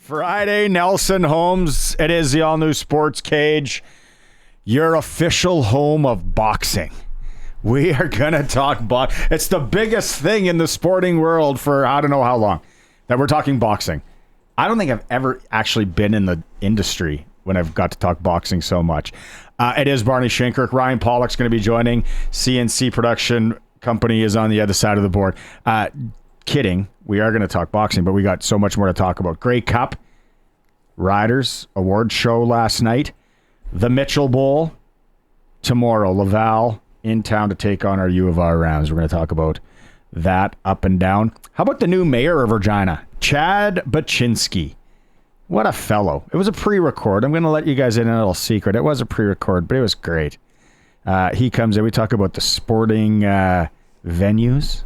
Friday, Nelson Holmes. It is the all-new SportsCage, your official home of boxing. We are going to talk boxing. It's the biggest thing in the sporting world for I don't know how long that we're talking boxing. I don't think I've ever actually been in the industry when I've got to talk boxing so much. It is Barney, Shynkaruk. Ryan Pollock's going to be joining. CNC Production Company is on the other side of the board. Kidding. We are going to talk boxing, but we got so much more to talk about. Grey Cup, Riders, award show last night, the Mitchell Bowl tomorrow. Laval in town to take on our U of R Rams. We're going to talk about that up and down. How about the new mayor of Regina, Chad Bachynski? What a fellow. It was a pre-record. I'm going to let you guys in a little secret. It was a pre-record, but it was great. He comes in. We talk about the sporting venues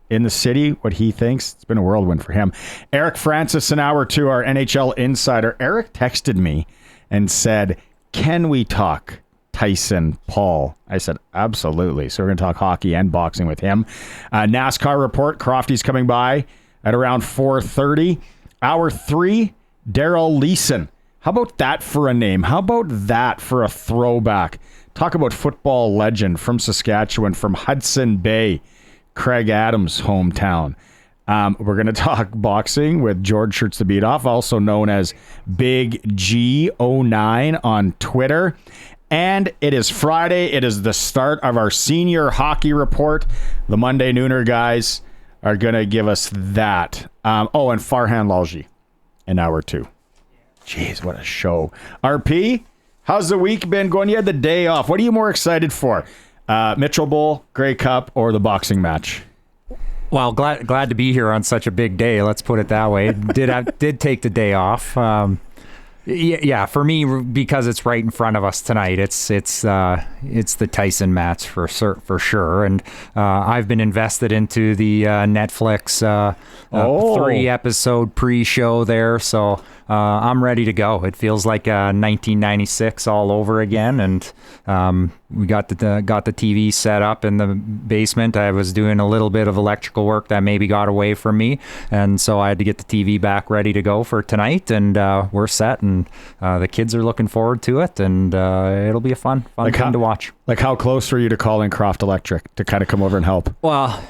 in the city, what he thinks. It's been a whirlwind for him. Eric Francis, an hour to our NHL insider. Eric texted me and said, can we talk Tyson Paul? I said, absolutely. So we're going to talk hockey and boxing with him. NASCAR report. Crofty's coming by at around 4:30. Hour 3, Darryl Leason. How about that for a name? How about that for a throwback? Talk about football legend from Saskatchewan, from Hudson Bay, Craig Adams' hometown. We're going to talk boxing with George Shirts the Beat Off, also known as Big G09 on Twitter. And it is Friday. It is the start of our senior hockey report. The Monday Nooner guys are going to give us that. And Farhan Lalji in hour 2. Jeez, what a show. RP, how's the week been going? You had the day off. What are you more excited for? Mitchell Bowl, Grey Cup, or the boxing match? Well, glad to be here on such a big day. Let's put it that way. Did take the day off. Yeah, for me, because it's right in front of us tonight. It's the Tyson match for sure, and I've been invested into the Netflix 3-episode pre-show there, so I'm ready to go. It feels like 1996 all over again, and we got the TV set up in the basement. I was doing a little bit of electrical work that maybe got away from me, and so I had to get the TV back ready to go for tonight, and we're set, and the kids are looking forward to it, and it'll be a fun thing to watch. Like, how close were you to calling Croft Electric to kind of come over and help? Well,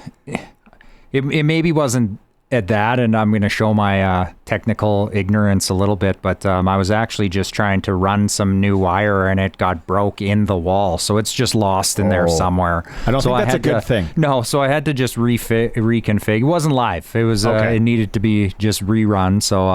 it maybe wasn't at that, and I'm going to show my technical ignorance a little bit, but I was actually just trying to run some new wire, and it got broke in the wall, so it's just lost in there somewhere. I don't think that's a good thing. No, so I had to just reconfigure. It wasn't live. It was it needed to be just rerun, so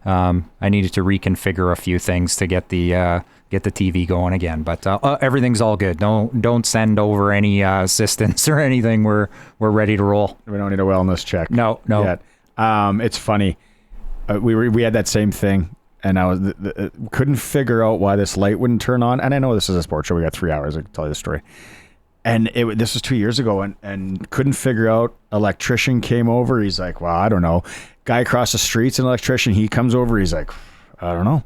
I needed to reconfigure a few things to get the TV going again, but everything's all good. Don't send over any assistance or anything. We're ready to roll. We don't need a wellness check. No. Yet. It's funny. We had that same thing, and I was couldn't figure out why this light wouldn't turn on. And I know this is a sports show. We got 3 hours. I can tell you the story. And this was 2 years ago, and couldn't figure out. Electrician came over. He's like, well, I don't know. Guy across the street's an electrician. He comes over. He's like, I don't know.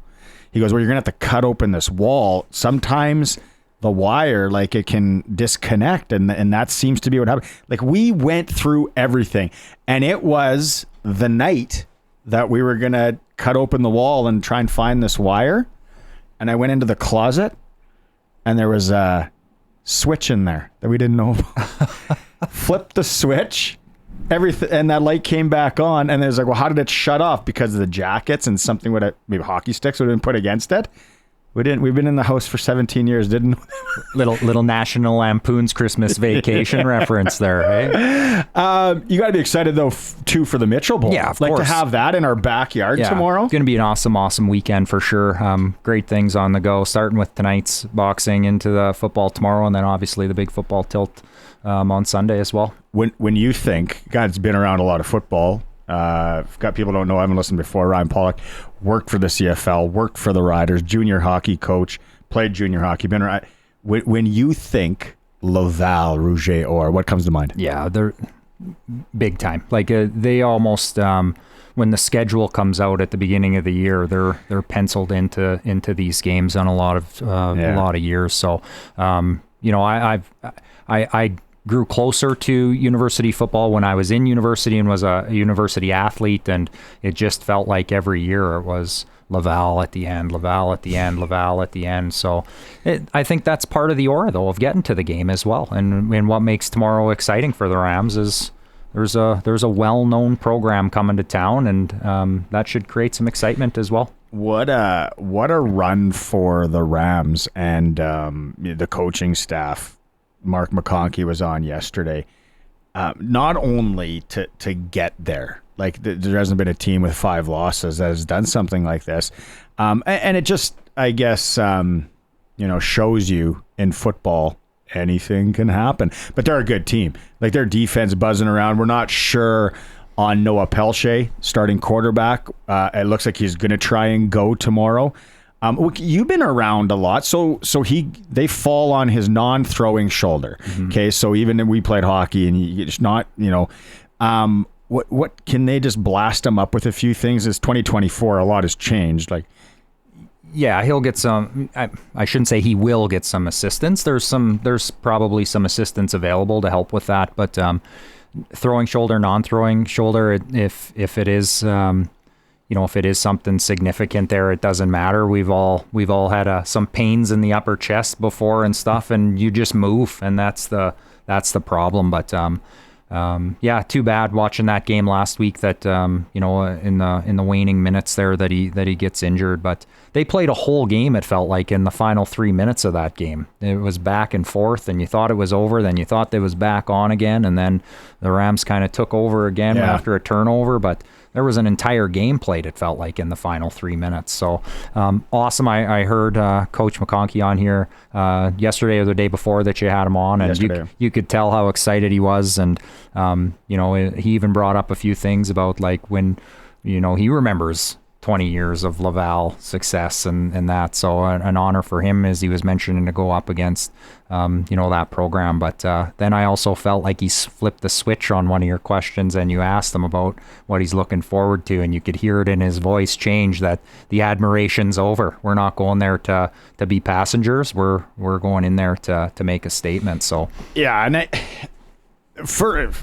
He goes, well, you're going to have to cut open this wall. Sometimes the wire, like, it can disconnect, and that seems to be what happened. Like, we went through everything, and it was the night that we were going to cut open the wall and try and find this wire, and I went into the closet, and there was a switch in there that we didn't know about. Flipped the switch, everything, and that light came back on, and there's like, well, how did it shut off? Because of the jackets, and something would have, maybe hockey sticks would have been put against it. We've been in the house for 17 years, didn't little National Lampoon's Christmas Vacation reference there, hey? You got to be excited though too for the Mitchell Bowl. Yeah, of course. To have that in our backyard tomorrow. It's going to be an awesome weekend for sure. Great things on the go, starting with tonight's boxing into the football tomorrow, and then obviously the big football tilt on Sunday as well. When you think, God, it's been around a lot of football. Got people don't know, I haven't listened before. Ryan Pollock worked for the CFL, worked for the Riders, junior hockey coach, played junior hockey. Been around. When you think Laval Rouge et Or, what comes to mind? Yeah, they're big time. Like they almost when the schedule comes out at the beginning of the year, they're penciled into these games on a lot of years. So I grew closer to university football when I was in university and was a university athlete, and it just felt like every year it was Laval at the end, Laval at the end, Laval at the end. So I think that's part of the aura, though, of getting to the game as well. And what makes tomorrow exciting for the Rams is there's a well-known program coming to town, and that should create some excitement as well. What a run for the Rams and the coaching staff. Mark McConkey was on yesterday. Not only to get there, like there hasn't been a team with 5 losses that has done something like this, and it just, I guess, shows you in football anything can happen. But they're a good team. Like, their defense buzzing around. We're not sure on Noah Pelche, starting quarterback. It looks like he's going to try and go tomorrow. You've been around a lot, so they fall on his non-throwing shoulder. Mm-hmm. Okay, so even if we played hockey and it's not, what can they just blast him up with a few things? It's 2024, a lot has changed. Like, yeah, he'll get some. I shouldn't say he will get some assistance. There's probably some assistance available to help with that, but throwing shoulder, non-throwing shoulder, if it is. If it is something significant there, it doesn't matter. We've all had some pains in the upper chest before and stuff, and you just move, and that's the problem. But too bad watching that game last week that in the waning minutes there that he gets injured. But they played a whole game, it felt like, in the final 3 minutes of that game. It was back and forth, and you thought it was over, then you thought it was back on again, and then the Rams kind of took over again after a turnover, but there was an entire game played, it felt like, in the final 3 minutes. So awesome. I heard Coach McConkey on here yesterday or the day before that you had him on, and you could tell how excited he was. And, he even brought up a few things about, like, when, he remembers 20 years of Laval success and that. So an honor for him, as he was mentioning, to go up against, that program. But then I also felt like he flipped the switch on one of your questions, and you asked him about what he's looking forward to, and you could hear it in his voice change that the admiration's over. We're not going there to be passengers. We're going in there to make a statement. So yeah, and for a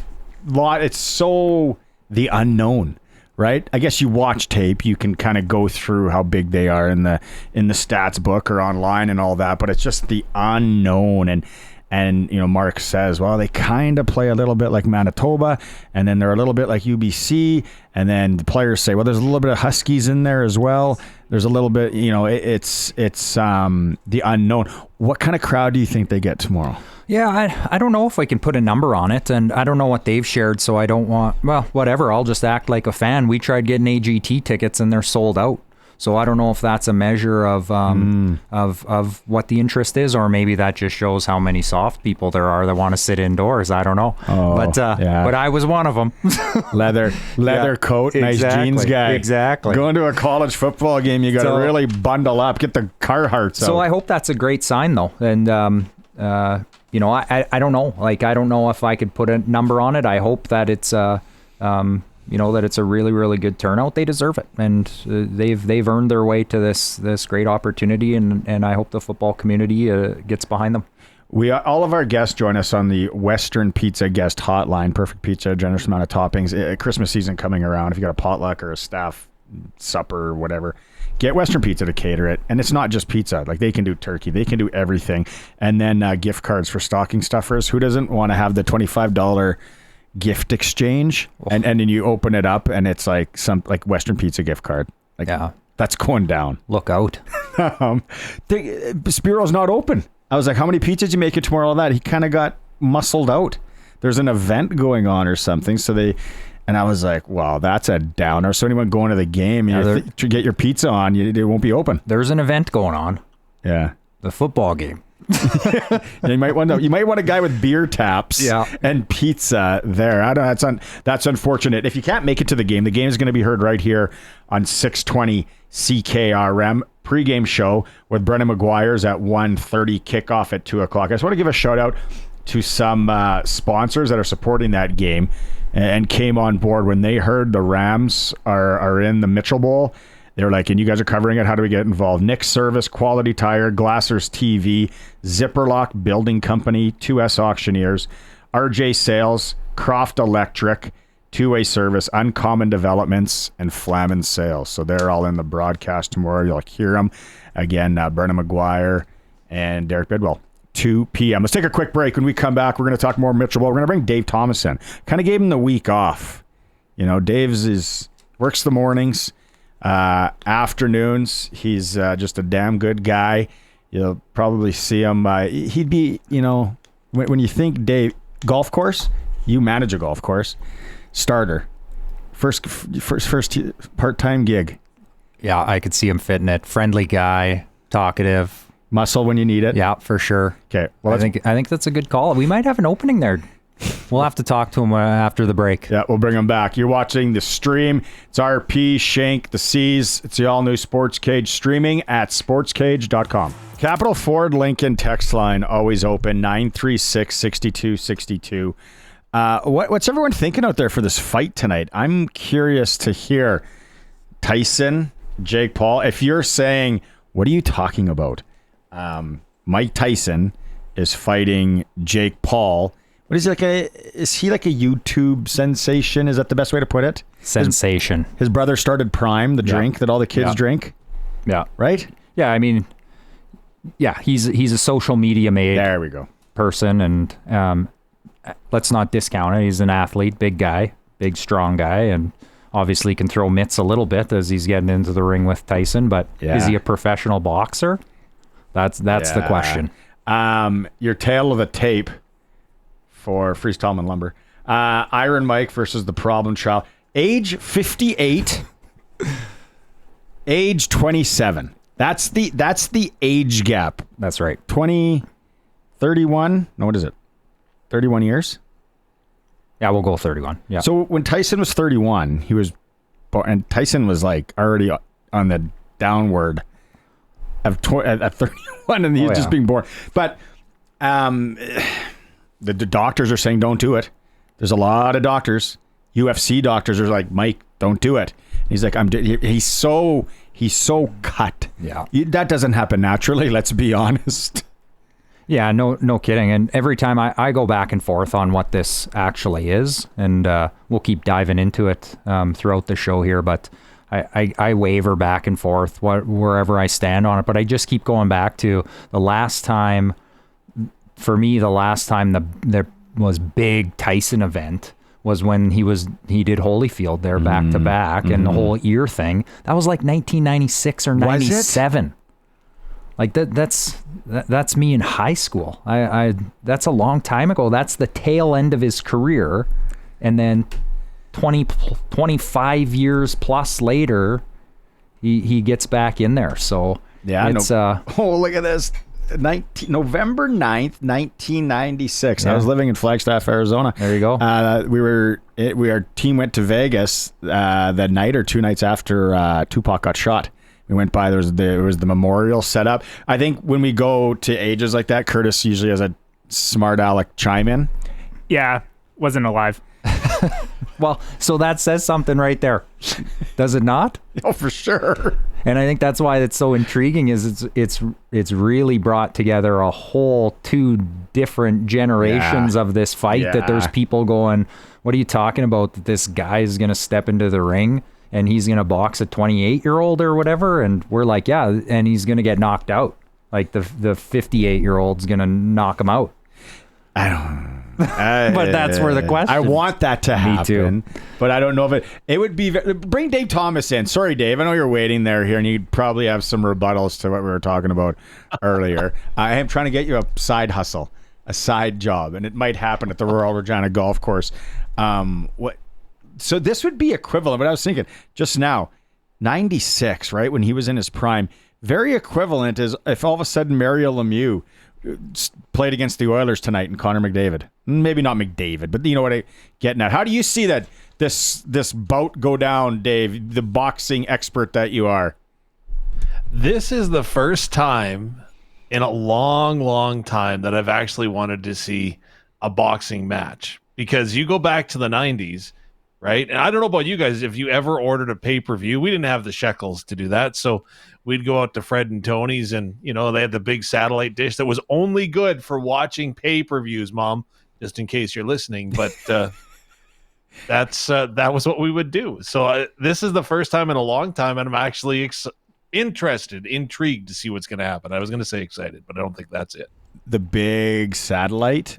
lot, it's so the unknown. Right? I guess you watch tape, you can kind of go through how big they are in the stats book or online and all that, but it's just the unknown. And Mark says, well, they kind of play a little bit like Manitoba, and then they're a little bit like UBC, and then the players say, well, there's a little bit of Huskies in there as well. There's a little bit, it's the unknown. What kind of crowd do you think they get tomorrow? Yeah, I don't know if I can put a number on it, and I don't know what they've shared, so I don't want, well, whatever, I'll just act like a fan. We tried getting AGT tickets, and they're sold out. So I don't know if that's a measure of what the interest is, or maybe that just shows how many soft people there are that want to sit indoors. I don't know. But I was one of them. leather coat, nice jeans guy. Exactly. Going to a college football game, you got to really bundle up, get the Carhartts out. So I hope that's a great sign, though. And I don't know. Like, I don't know if I could put a number on it. I hope that it's that it's a really, really good turnout. They deserve it, and they've earned their way to this great opportunity, and I hope the football community gets behind them. All of our guests join us on the Western Pizza guest hotline. Perfect pizza, generous amount of toppings. Christmas season coming around. If you got a potluck or a staff supper or whatever, get Western Pizza to cater it. And it's not just pizza. Like, they can do turkey. They can do everything. And then gift cards for stocking stuffers. Who doesn't want to have the $25 gift exchange? And then you open it up and it's like some Western Pizza gift card. Like, yeah, that's going down. Look out. Spiro's not open. I was like, how many pizzas you making tomorrow? All that. He kind of got muscled out. There's an event going on or something. And I was like, wow, that's a downer. So anyone going to the game, to get your pizza on, it won't be open. There's an event going on. Yeah. The football game. You might want a guy with beer taps and pizza there. I don't know. That's unfortunate. If you can't make it to the game is going to be heard right here on 620 CKRM. Pre-game show with Brennan McGuire's at 1:30, kickoff at 2 o'clock. I just want to give a shout out to some sponsors that are supporting that game and came on board when they heard the Rams are in the Mitchell Bowl. They were like, and you guys are covering it, how do we get involved? Nick Service, Quality Tire, Glassers TV, Zipperlock Building Company, 2S Auctioneers, RJ Sales, Croft Electric, Two-Way Service, Uncommon Developments, and Flamin Sales. So they're all in the broadcast tomorrow. You'll hear them. Again, Brennan McGuire and Derek Bidwell. 2 p.m. Let's take a quick break. When we come back, we're going to talk more Mitchell. We're going to bring Dave Thomas in. Kind of gave him the week off. You know, Dave's works the mornings, afternoons. He's just a damn good guy. You'll probably see him. He'd be, you know, when you think Dave, golf course, you manage a golf course, starter, first part-time gig. Yeah, I could see him fitting it. Friendly guy, talkative. Muscle when you need it. Yeah, for sure. Okay. Well, I think that's a good call. We might have an opening there. We'll have to talk to him after the break. Yeah, we'll bring him back. You're watching the stream. It's RP, Shank, the C's. It's the all-new Sports Cage streaming at sportscage.com. Capital Ford Lincoln text line always open, 936-6262. What's everyone thinking out there for this fight tonight? I'm curious to hear. Tyson, Jake Paul, if you're saying, what are you talking about? Mike Tyson is fighting Jake Paul. What is he like? Is he like a YouTube sensation? Is that the best way to put it? Sensation. His brother started Prime, the drink that all the kids drink. Yeah. Right? Yeah, I mean, yeah, he's a social media made there we go person, and let's not discount it. He's an athlete, big guy, big strong guy, and obviously can throw mitts a little bit as he's getting into the ring with Tyson. But is he a professional boxer? That's the question. Your tail of the tape for Freeze Tallman Lumber. Iron Mike versus the Problem Child. Age 58. Age 27. That's the age gap. That's right. 31. No, what is it? 31 years? Yeah, we'll go 31. Yeah. So when Tyson was 31, he was and Tyson was like already on the downward at 31, and he's just being born. But the doctors are saying don't do it. There's a lot of doctors, UFC doctors are like, Mike, don't do it. And he's like, he's so cut. Yeah, that doesn't happen naturally. Let's be honest. Yeah, no kidding. And every time I go back and forth on what this actually is, and we'll keep diving into it throughout the show here, but I waver back and forth wherever I stand on it. But I just keep going back to the last time, for me, there was big Tyson event was when he did Holyfield there back to back, and the whole ear thing. That was like 1996 or 97. Like that's me in high school. I that's a long time ago. That's the tail end of his career, and then 25 years plus later, he gets back in there. So yeah, it's oh, look at this. November 9th, 1996. Yeah. I was living in Flagstaff, Arizona. There you go. Our team went to Vegas that night or 2 nights after Tupac got shot. We went by, there was the memorial set up. I think when we go to ages like that, Curtis usually has a smart aleck chime in. Yeah, wasn't alive. Well, so that says something right there. Does it not? Oh, for sure. And I think that's why it's so intriguing, is it's really brought together a whole 2 different generations of this fight, that there's people going, what are you talking about, that this guy is going to step into the ring and he's going to box a 28-year-old or whatever? And we're like, yeah, and he's going to get knocked out. Like the 58-year-old's going to knock him out. I don't but that's where the question. I want that to happen. Me too. But I don't know if it would be. Bring Dave Thomas in. Sorry, Dave. I know you're waiting there here, and you probably have some rebuttals to what we were talking about earlier. I am trying to get you a side hustle, a side job, and it might happen at the Royal Regina Golf Course. So this would be equivalent. But I was thinking just now, 96, right, when he was in his prime, very equivalent as if all of a sudden Mario Lemieux played against the Oilers tonight and Connor McDavid. Maybe not McDavid, but you know what I'm getting at. How do you see that this bout go down, Dave, the boxing expert that you are? This is the first time in a long time that I've actually wanted to see a boxing match, because you go back to the 90s, right? And I don't know about you guys, if you ever ordered a pay-per-view. We didn't have the shekels to do that, so we'd go out to Fred and Tony's, and they had the big satellite dish that was only good for watching pay-per-views, Mom. just in case you're listening. But that was what we would do. So this is the first time in a long time, and I'm actually intrigued to see what's going to happen. I was going to say excited, but I don't think that's it. The big satellite.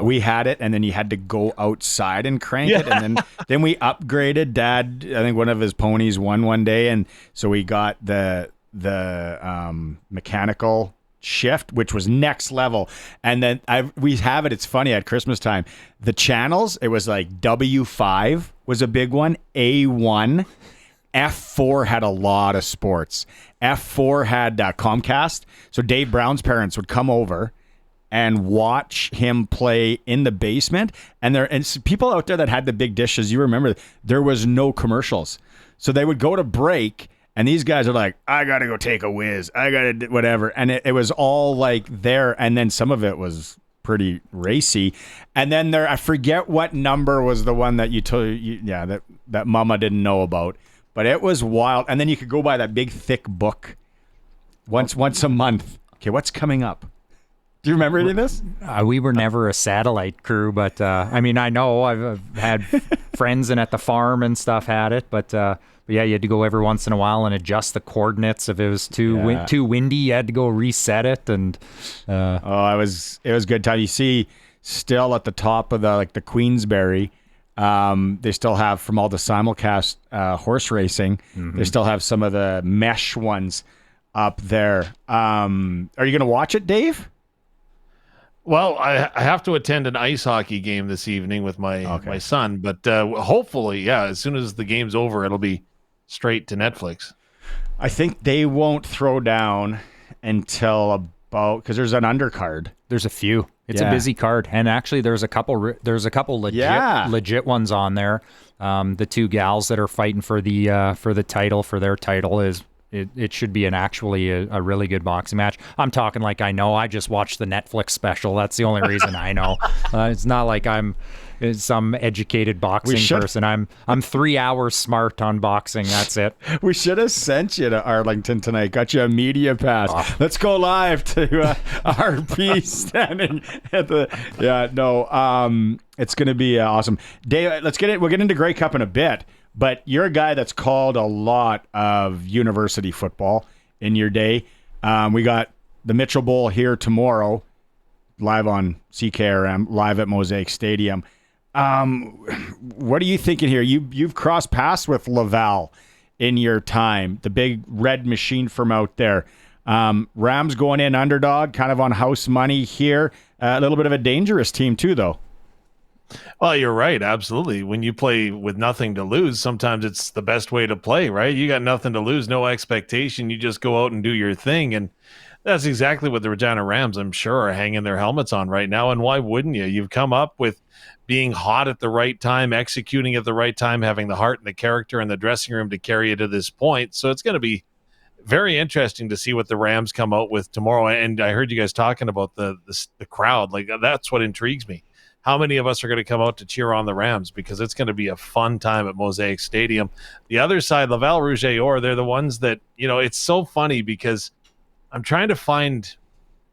We had it, and then you had to go outside and crank it, and then we upgraded. Dad, I think one of his ponies won one day, and so we got the mechanical shift, which was next level. And then we have it. It's funny at Christmas time. The channels, it was like W5 was a big one, A1. F4 had a lot of sports. F4 had Comcast, so Dave Brown's parents would come over and watch him play in the basement. And people out there that had the big dishes, you remember, there was no commercials. So they would go to break, and these guys are like, I got to go take a whiz. I got to do whatever. And it was all like there. And then some of it was pretty racy. And then I forget what number was the one that that mama didn't know about. But it was wild. And then you could go buy that big, thick book once a month. Okay, what's coming up? Do you remember any of this? We were never a satellite crew, but I mean, I know I've had friends and at the farm and stuff had it, but yeah, you had to go every once in a while and adjust the coordinates. If it was too windy, you had to go reset it. And it was good time. You see, still at the top of the Queensberry, they still have, from all the simulcast horse racing, they still have some of the mesh ones up there. Are you going to watch it, Dave? Well, I have to attend an ice hockey game this evening with my son, but hopefully, as soon as the game's over, it'll be straight to Netflix. I think they won't throw down until about, because there's an undercard. There's a few. It's a busy card, and actually, there's a couple legit ones on there. The two gals that are fighting for the title, for their title, is. It should be actually a really good boxing match. I'm talking like I know. I just watched the Netflix special. That's the only reason I know. It's not like I'm some educated boxing person. I'm 3 hours smart on boxing. That's it. We should have sent you to Arlington tonight. Got you a media pass. Let's go live to RP standing at the. Yeah, no. It's going to be awesome. Dave, let's get it. We'll get into Grey Cup in a bit. But you're a guy that's called a lot of university football in your day. We got the Mitchell Bowl here tomorrow, live on CKRM, live at Mosaic Stadium. What are you thinking here? You've crossed paths with Laval in your time, the big red machine from out there. Rams going in underdog, kind of on house money here. A little bit of a dangerous team too, though. Well, you're right. Absolutely. When you play with nothing to lose, sometimes it's the best way to play, right? You got nothing to lose, no expectation. You just go out and do your thing. And that's exactly what the Regina Rams, I'm sure, are hanging their helmets on right now. And why wouldn't you? You've come up with being hot at the right time, executing at the right time, having the heart and the character in the dressing room to carry you to this point. So it's going to be very interesting to see what the Rams come out with tomorrow. And I heard you guys talking about the crowd. Like, that's what intrigues me. How many of us are going to come out to cheer on the Rams? Because it's going to be a fun time at Mosaic Stadium. The other side, Laval Rouge et Or, they're the ones that, it's so funny because I'm trying to find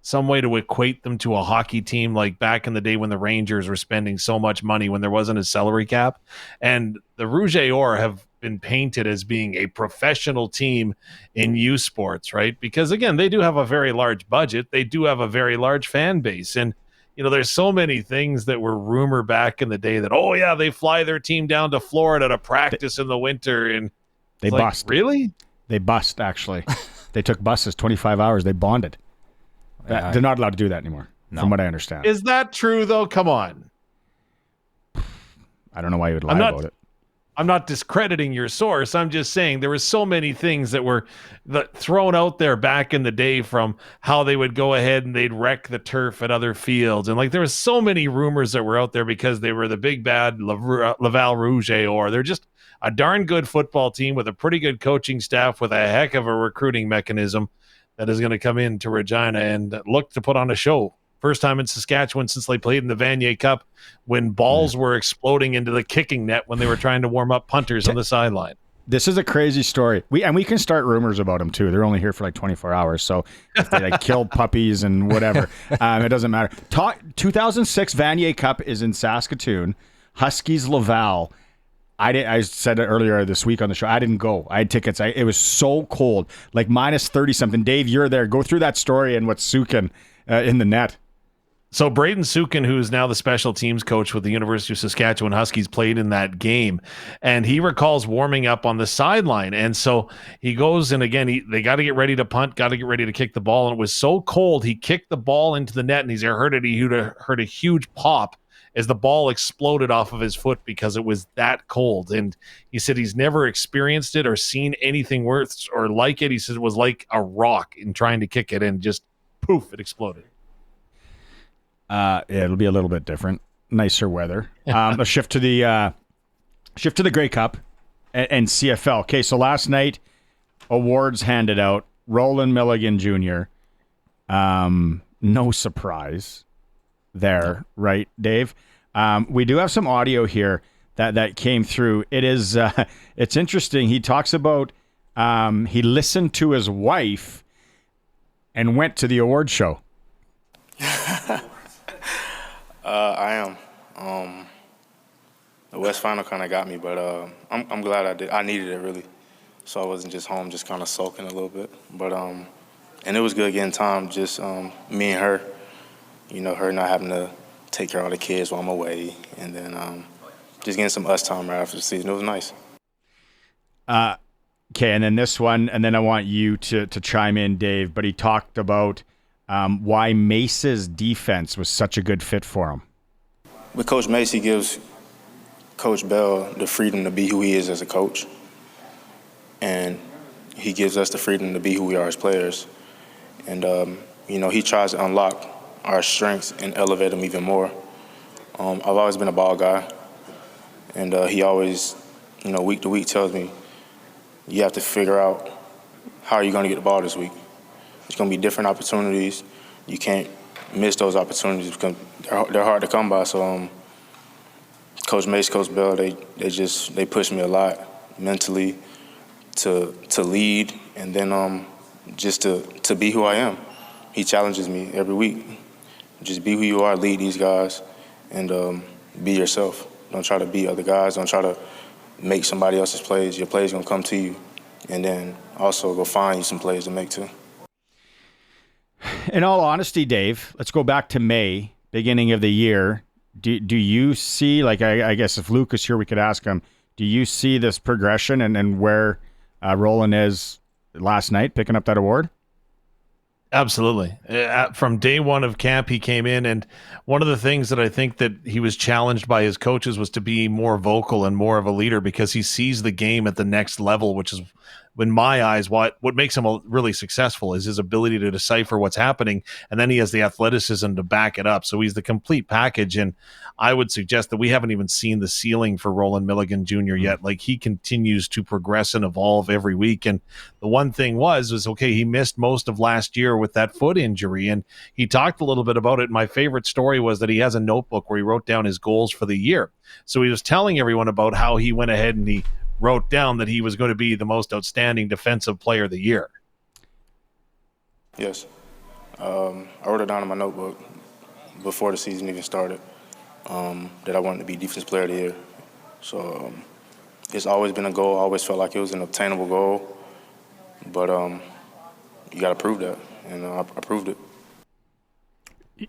some way to equate them to a hockey team like back in the day when the Rangers were spending so much money when there wasn't a salary cap. And the Rouge et Or have been painted as being a professional team in U Sports, right? Because, again, they do have a very large budget. They do have a very large fan base. And there's so many things that were rumored back in the day that, they fly their team down to Florida to practice in the winter. And they bust. Really? They bust, actually. They took buses 25 hours. They bonded. They're not allowed to do that anymore, from what I understand. Is that true, though? Come on. I don't know why you would lie about it. I'm not discrediting your source. I'm just saying there were so many things that were thrown out there back in the day, from how they would go ahead and they'd wreck the turf at other fields. And there was so many rumors that were out there because they were the big bad Laval Rouge et Or. They're just a darn good football team with a pretty good coaching staff, with a heck of a recruiting mechanism that is going to come into Regina and look to put on a show. First time in Saskatchewan since they played in the Vanier Cup, when balls were exploding into the kicking net when they were trying to warm up punters on the sideline. This is a crazy story. We can start rumors about him too. They're only here for like 24 hours. So if they like kill puppies and whatever, it doesn't matter. 2006 Vanier Cup is in Saskatoon. Huskies Laval. I said it earlier this week on the show. I didn't go. I had tickets. It was so cold, like minus 30 something. Dave, you're there. Go through that story and what's Sukin in the net. So Braden Sukin, who is now the special teams coach with the University of Saskatchewan Huskies, played in that game, and he recalls warming up on the sideline. And so he goes, and again, they got to get ready to punt, got to get ready to kick the ball, and it was so cold, he kicked the ball into the net, and he heard a huge pop as the ball exploded off of his foot because it was that cold. And he said he's never experienced it or seen anything worse or like it. He said it was like a rock in trying to kick it, and just poof, it exploded. It'll be a little bit different, nicer weather. A shift to the Grey Cup and CFL. Okay, so last night, awards handed out. Roland Milligan Jr. No surprise there, right, Dave? We do have some audio here that came through. It is it's interesting. He talks about he listened to his wife and went to the award show. I am. The West Final kind of got me, but I'm glad I did. I needed it, really. So I wasn't just home, just kind of sulking a little bit. But and it was good getting time, just me and her. You know, her not having to take care of all the kids while I'm away, and then just getting some us time right after the season. It was nice. Okay, and then this one, and then I want you to chime in, Dave. But he talked about why Mace's defense was such a good fit for him. With Coach Mace, he gives Coach Bell the freedom to be who he is as a coach. And he gives us the freedom to be who we are as players. And, you know, he tries to unlock our strengths and elevate them even more. I've always been a ball guy. And he always, you know, week to week tells me, you have to figure out how are you going to get the ball this week. It's going to be different opportunities. You can't miss those opportunities because they're hard to come by. So Coach Mace, Coach Bell, they push me a lot mentally to lead, and then just to be who I am. He challenges me every week. Just be who you are, lead these guys, and be yourself. Don't try to be other guys. Don't try to make somebody else's plays. Your plays going to come to you, and then also go find you some plays to make too. In all honesty, Dave, let's go back to May, beginning of the year. Do you see, like, I guess if Luke is here, we could ask him, do you see this progression and where Roland is last night picking up that award? Absolutely. From day one of camp, he came in, and one of the things that I think that he was challenged by his coaches was to be more vocal and more of a leader, because he sees the game at the next level, which is, in my eyes, what makes him really successful is his ability to decipher what's happening, and then he has the athleticism to back it up. So he's the complete package, and I would suggest that we haven't even seen the ceiling for Roland Milligan Jr. yet. Like, he continues to progress and evolve every week, and the one thing was okay, he missed most of last year with that foot injury, and he talked a little bit about it. My favorite story was that he has a notebook where he wrote down his goals for the year. So he was telling everyone about how he went ahead and he wrote down that he was going to be the most outstanding defensive player of the year. Yes. I wrote it down in my notebook before the season even started, that I wanted to be defensive player of the year. So it's always been a goal. I always felt like it was an obtainable goal. But you got to prove that, and I proved it.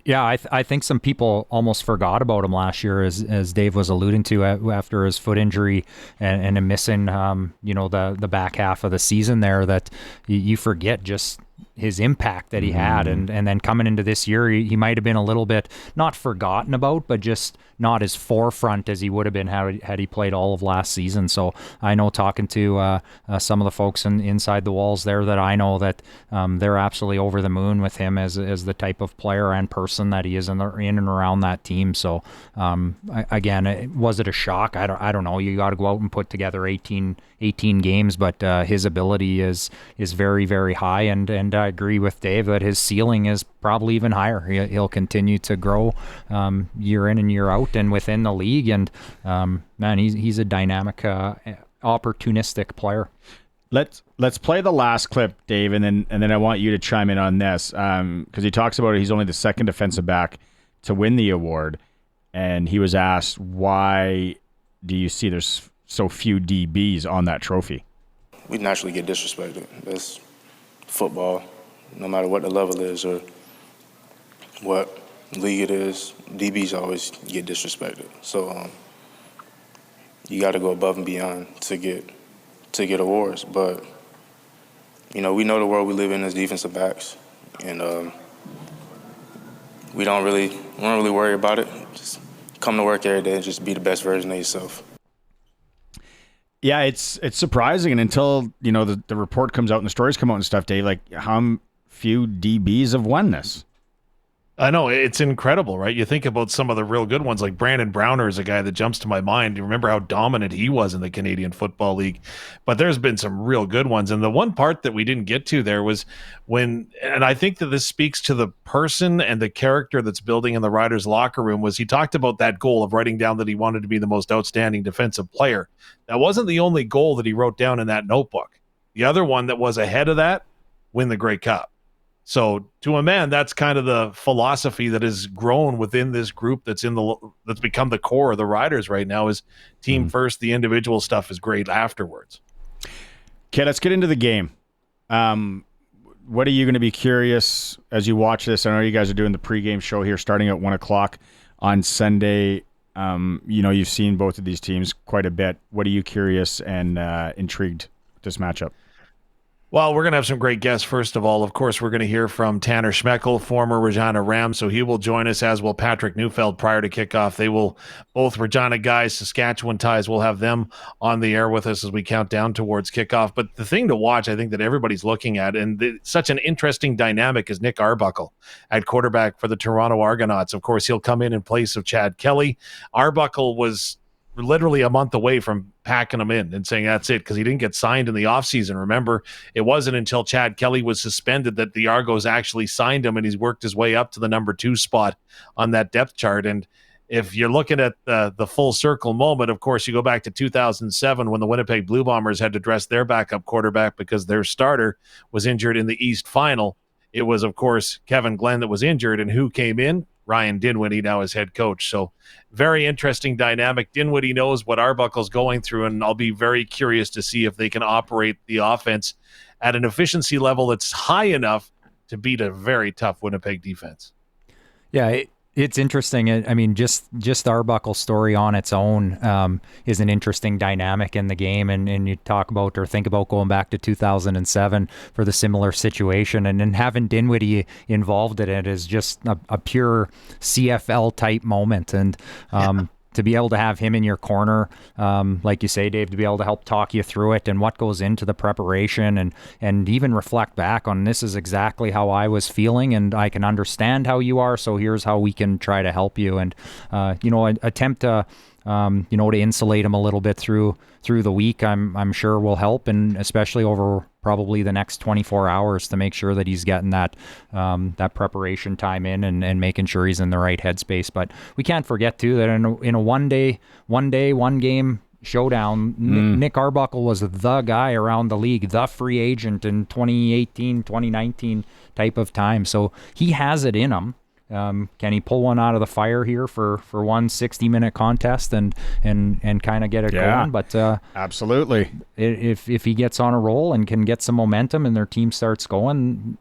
Yeah, I think some people almost forgot about him last year, as Dave was alluding to, after his foot injury and him missing, the back half of the season there, that you forget just his impact that he had. And then coming into this year, he might have been a little bit not forgotten about, but just not as forefront as he would have been had he played all of last season. So I know, talking to some of the folks inside the walls there, that I know that they're absolutely over the moon with him as the type of player and person that he is in and around that team. So again, was it a shock? I don't know. You got to go out and put together 18 games, but his ability is very, very high, and I agree with Dave that his ceiling is probably even higher. He'll continue to grow year in and year out and within the league, and man, he's a dynamic opportunistic player. Let's play the last clip, Dave, and then I want you to chime in on this because he talks about he's only the second defensive back to win the award, and he was asked, why do you see there's so few DBs on that trophy? We naturally get disrespected. That's football, no matter what the level is or what league it is. DBs always get disrespected. So you got to go above and beyond to get awards. But we know the world we live in as defensive backs, and we don't really worry about it. Just come to work every day and just be the best version of yourself. Yeah, it's surprising, and until the report comes out and the stories come out and stuff, Dave, like how few DBs have won this. I know, it's incredible, right? You think about some of the real good ones, like Brandon Browner is a guy that jumps to my mind. You remember how dominant he was in the Canadian Football League, but there's been some real good ones. And the one part that we didn't get to there was and I think that this speaks to the person and the character that's building in the Riders locker room, was he talked about that goal of writing down that he wanted to be the most outstanding defensive player. That wasn't the only goal that he wrote down in that notebook. The other one that was ahead of that, win the Grey Cup. So to a man, that's kind of the philosophy that has grown within this group that's become the core of the Riders right now, is team first. The individual stuff is great afterwards. Okay, let's get into the game. What are you going to be curious as you watch this? I know you guys are doing the pregame show here starting at 1:00 on Sunday. You've seen both of these teams quite a bit. What are you curious and intrigued with this matchup? Well, we're going to have some great guests. First of all, of course, we're going to hear from Tanner Schmeckel, former Regina Ram, so he will join us, as will Patrick Neufeld prior to kickoff. They will, both Regina guys, Saskatchewan ties, we'll have them on the air with us as we count down towards kickoff. But the thing to watch, I think, that everybody's looking at, and such an interesting dynamic, is Nick Arbuckle at quarterback for the Toronto Argonauts. Of course, he'll come in place of Chad Kelly. Arbuckle was literally a month away from packing him in and saying that's it, because he didn't get signed in the offseason. Remember, it wasn't until Chad Kelly was suspended that the Argos actually signed him, and he's worked his way up to the number 2 spot on that depth chart. And if you're looking at the full circle moment, of course, you go back to 2007 when the Winnipeg Blue Bombers had to dress their backup quarterback because their starter was injured in the East Final. It was, of course, Kevin Glenn that was injured, and who came in? Ryan Dinwiddie, now as head coach. So very interesting dynamic. Dinwiddie knows what Arbuckle's going through, and I'll be very curious to see if they can operate the offense at an efficiency level that's high enough to beat a very tough Winnipeg defense. Yeah, it's interesting. I mean, just Arbuckle's story on its own is an interesting dynamic in the game. And you talk about or think about going back to 2007 for the similar situation. And then having Dinwiddie involved in it is just a pure CFL type moment. And to be able to have him in your corner, like you say, Dave, to be able to help talk you through it and what goes into the preparation and even reflect back on, this is exactly how I was feeling and I can understand how you are, so here's how we can try to help you. And, attempt to, to insulate him a little bit through the week, I'm sure will help, and especially over probably the next 24 hours to make sure that he's getting that preparation time in and making sure he's in the right headspace. But we can't forget too that in a one game showdown, Nick Arbuckle was the guy around the league, the free agent in 2018, 2019 type of time. So he has it in him. Can he pull one out of the fire here for one 60-minute contest and kind of get it going? But absolutely, if he gets on a roll and can get some momentum and their team starts going,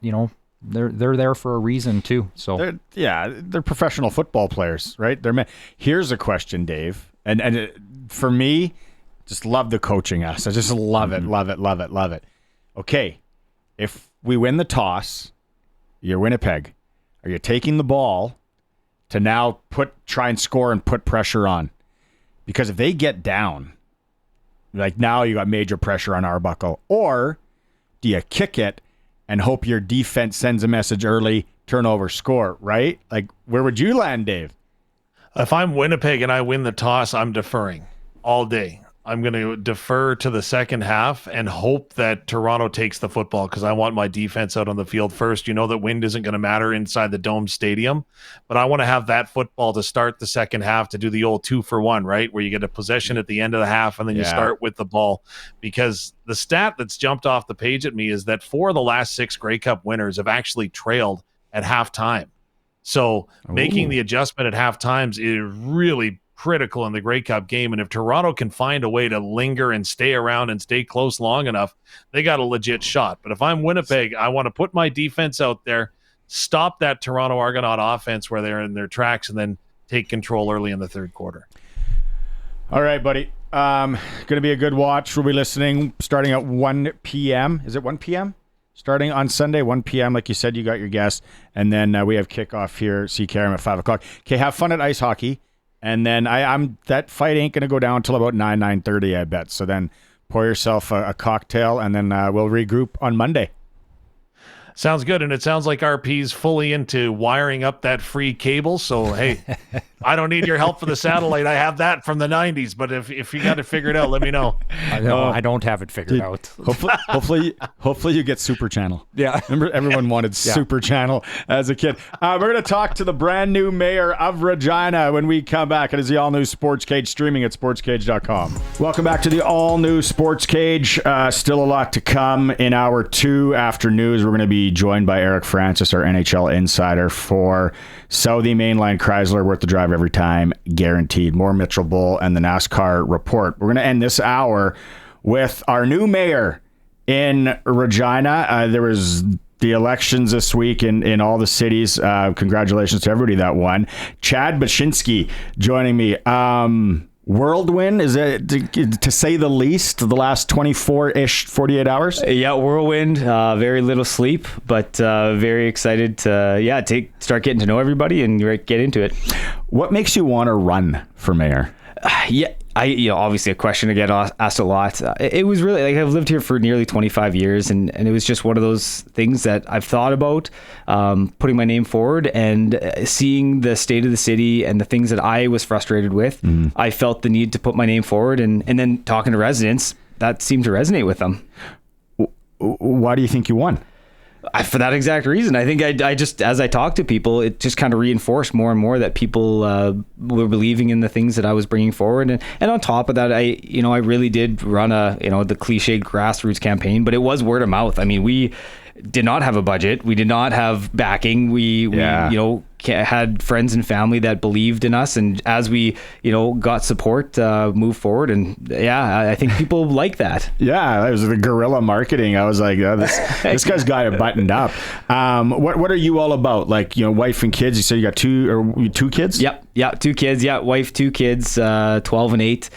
they're there for a reason too. So they're professional football players, right? Here's a question, Dave, and for me, just love the coaching us. I just love it, love it, love it, love it. Okay, if we win the toss, you're Winnipeg. Are you taking the ball to now try and score and put pressure on? Because if they get down, like now you got major pressure on Arbuckle, or do you kick it and hope your defense sends a message early, turnover, score, right? Like, where would you land, Dave? If I'm Winnipeg and I win the toss, I'm deferring all day. I'm going to defer to the second half and hope that Toronto takes the football because I want my defense out on the field first. You know that wind isn't going to matter inside the Dome Stadium, but I want to have that football to start the second half to do the old 2-for-1, right? Where you get a possession at the end of the half and then you start with the ball. Because the stat that's jumped off the page at me is that 4 of the last 6 Grey Cup winners have actually trailed at halftime. So making the adjustment at half times is really critical in the Grey Cup game. And if Toronto can find a way to linger and stay around and stay close long enough, they got a legit shot. But if I'm Winnipeg, I want to put my defense out there, stop that Toronto Argonaut offense where they're in their tracks, and then take control early in the third quarter. All right, buddy. Going to be a good watch. We'll be listening starting at 1 p.m. Is it 1 p.m.? Starting on Sunday, 1 p.m. Like you said, you got your guest. And then we have kickoff here, CKRM at 5 o'clock. Okay, have fun at ice hockey. And then I'm that fight ain't going to go down until about 9:30, I bet. So then pour yourself a cocktail, and then we'll regroup on Monday. Sounds good. And it sounds like RP's fully into wiring up that free cable. So, hey, I don't need your help for the satellite. I have that from the 90s. But if you got it figured out, let me know. I don't have it figured out. Hopefully you get Super Channel. Yeah. Remember, everyone wanted Super Channel as a kid. We're going to talk to the brand new mayor of Regina when we come back. It is the all-new Sports Cage, streaming at sportscage.com. Welcome back to the all-new Sports Cage. Still a lot to come in hour 2 after news. We're going to be joined by Eric Francis, our NHL insider, for Southie Mainline Chrysler, worth the drive every time, guaranteed. More Mitchell Bull and the NASCAR report. We're going to end this hour with our new mayor in Regina. There was the elections this week in all the cities. Congratulations to everybody that won. Chad Bachynski joining me. Whirlwind, is it to say the least, the last 24-ish, 48 hours? Yeah, whirlwind, very little sleep, but very excited to start getting to know everybody and get into it. What makes you want to run for mayor? Obviously a question I get asked a lot. It was really like I've lived here for nearly 25 years, and it was just one of those things that I've thought about putting my name forward and seeing the state of the city and the things that I was frustrated with. Mm-hmm. I felt the need to put my name forward, and then talking to residents, that seemed to resonate with them. Why do you think you won? For that exact reason. I think I just, as I talked to people, it just kind of reinforced more and more that people were believing in the things that I was bringing forward. And on top of that, I really did run the cliched grassroots campaign, but it was word of mouth. I mean, we did not have a budget. We did not have backing. We had friends and family that believed in us, and as we got support, moved forward, and I think people like that. Yeah, it was the guerrilla marketing. I was like, this guy's got it buttoned up. What are you all about? Like, wife and kids. You said you got two kids? Yep, 2 kids. Yeah, wife, 2 kids, 12 and 8.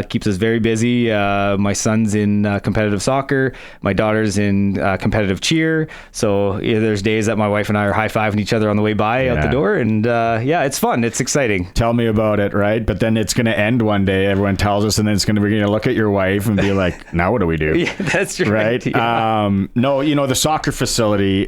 Keeps us very busy. My son's in competitive soccer. My daughter's in competitive cheer. So there's days that my wife and I are high-fiving each other on the way by out the door, and it's fun. It's exciting. Tell me about it, right? But then it's going to end one day. Everyone tells us, and then it's going to be going to look at your wife and be like, "Now what do we do?" Yeah, that's true. Right? Yeah. No, the soccer facility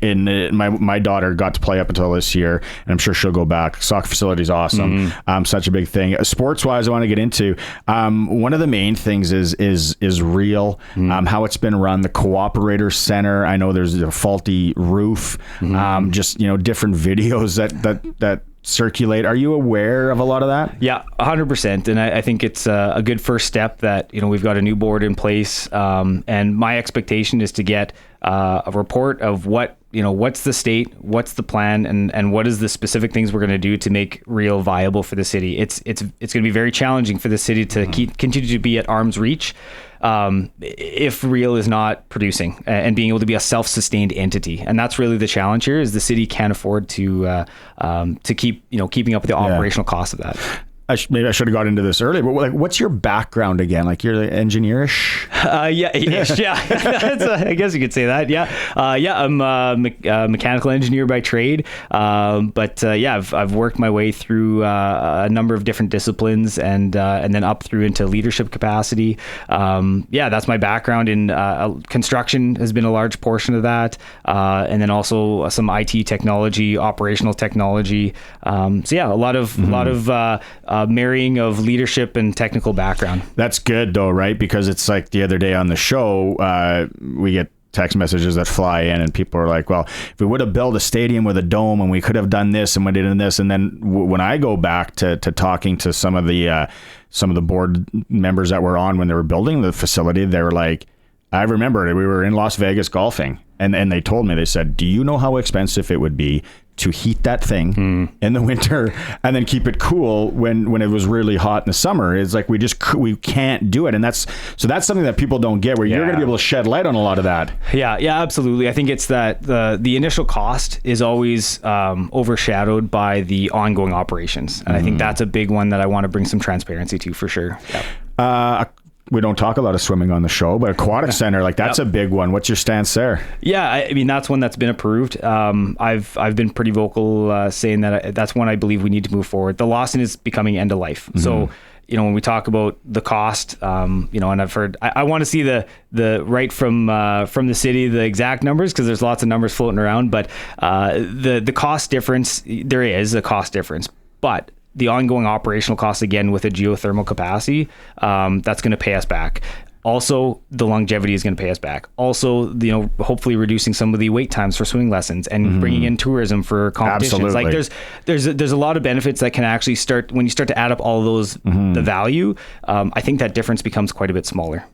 my daughter got to play up until this year, and I'm sure she'll go back. Soccer facility is awesome. Mm-hmm. Such a big thing. Sports-wise, I want to get into one of the main things is real. Mm-hmm. How it's been run. The Cooperator Center. I know there's a faulty roof. Mm-hmm. Just different videos that circulate. Are you aware of a lot of that? Yeah, 100%. And I think it's a good first step that we've got a new board in place. And my expectation is to get a report of what's the state, what's the plan, and what is the specific things we're going to do to make Real viable for the city. It's going to be very challenging for the city to continue to be at arm's reach if Real is not producing and being able to be a self-sustained entity. And that's really the challenge here, is the city can't afford to keep keeping up with the operational costs of that. Maybe I should have got into this earlier, but what's your background again? Like, you're engineer-ish? Yeah. I guess you could say that. Yeah. I'm a mechanical engineer by trade. But I've worked my way through a number of different disciplines and then up through into leadership capacity. That's my background in construction has been a large portion of that. And then also some IT technology, operational technology. A lot of marrying of leadership and technical background. That's good though, right? Because it's like the other day on the show, we get text messages that fly in and people are like, well, if we would have built a stadium with a dome and we could have done this and we did this. And then when I go back to talking to some of the board members that were on when they were building the facility, they were like, I remember we were in Las Vegas golfing and they told me, they said, do you know how expensive it would be to heat that thing in the winter and then keep it cool when it was really hot in the summer? It's like we can't do it. And that's something that people don't get, where you're going to be able to shed light on a lot of that. Yeah, absolutely. I think it's that the initial cost is always overshadowed by the ongoing operations. And I think that's a big one that I want to bring some transparency to for sure. Yep. We don't talk a lot of swimming on the show, but aquatic center, like that's a big one. What's your stance there? Yeah, I mean, that's one that's been approved. I've been pretty vocal saying that that's one I believe we need to move forward. The Lawson is becoming end of life. So, when we talk about the cost, and I've heard, I want to see the right from the city, the exact numbers, because there's lots of numbers floating around, but the cost difference, there is a cost difference, but the ongoing operational costs, again, with a geothermal capacity, that's going to pay us back. Also, the longevity is going to pay us back. Also, hopefully reducing some of the wait times for swimming lessons and bringing in tourism for competitions. Absolutely. Like there's a lot of benefits that can actually start when you start to add up all of those, the value. I think that difference becomes quite a bit smaller.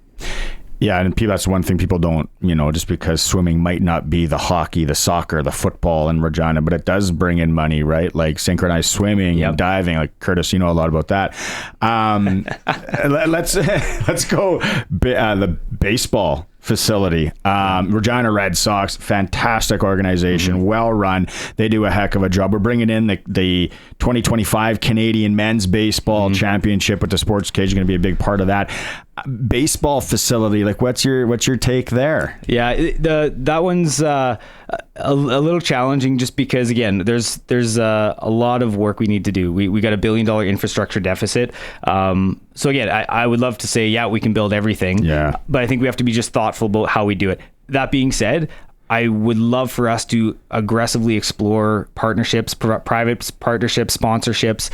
Yeah, and that's one thing people don't, just because swimming might not be the hockey, the soccer, the football in Regina, but it does bring in money, right? Like synchronized swimming and diving. Like Curtis, you know a lot about that. Let's go the baseball facility. Regina Red Sox, fantastic organization, well run. They do a heck of a job. We're bringing in the 2025 Canadian Men's Baseball Championship with the SportsCage. Going to be a big part of that. Baseball facility, like what's your take there? Yeah, that one's a little challenging just because, again, there's a lot of work we need to do. We got $1 billion infrastructure deficit. So again, I would love to say, yeah, we can build everything. Yeah. But I think we have to be just thoughtful about how we do it. That being said, I would love for us to aggressively explore partnerships, private partnerships, sponsorships.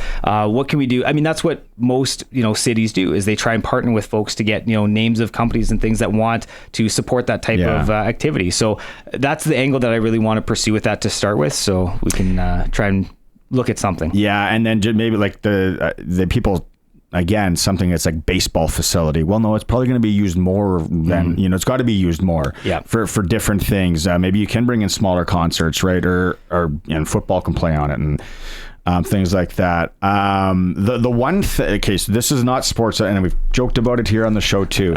What can we do? I mean, that's what most, cities do, is they try and partner with folks to get, names of companies and things that want to support that type of activity. So that's the angle that I really want to pursue with that to start with. So we can try and look at something. Yeah. And then maybe like the people, again, something that's like baseball facility. Well, no, it's probably going to be used more than, it's got to be used more for different things. Maybe you can bring in smaller concerts, right? Or football can play on it and things like that. The one thing, okay, so this is not sports, and we've joked about it here on the show too.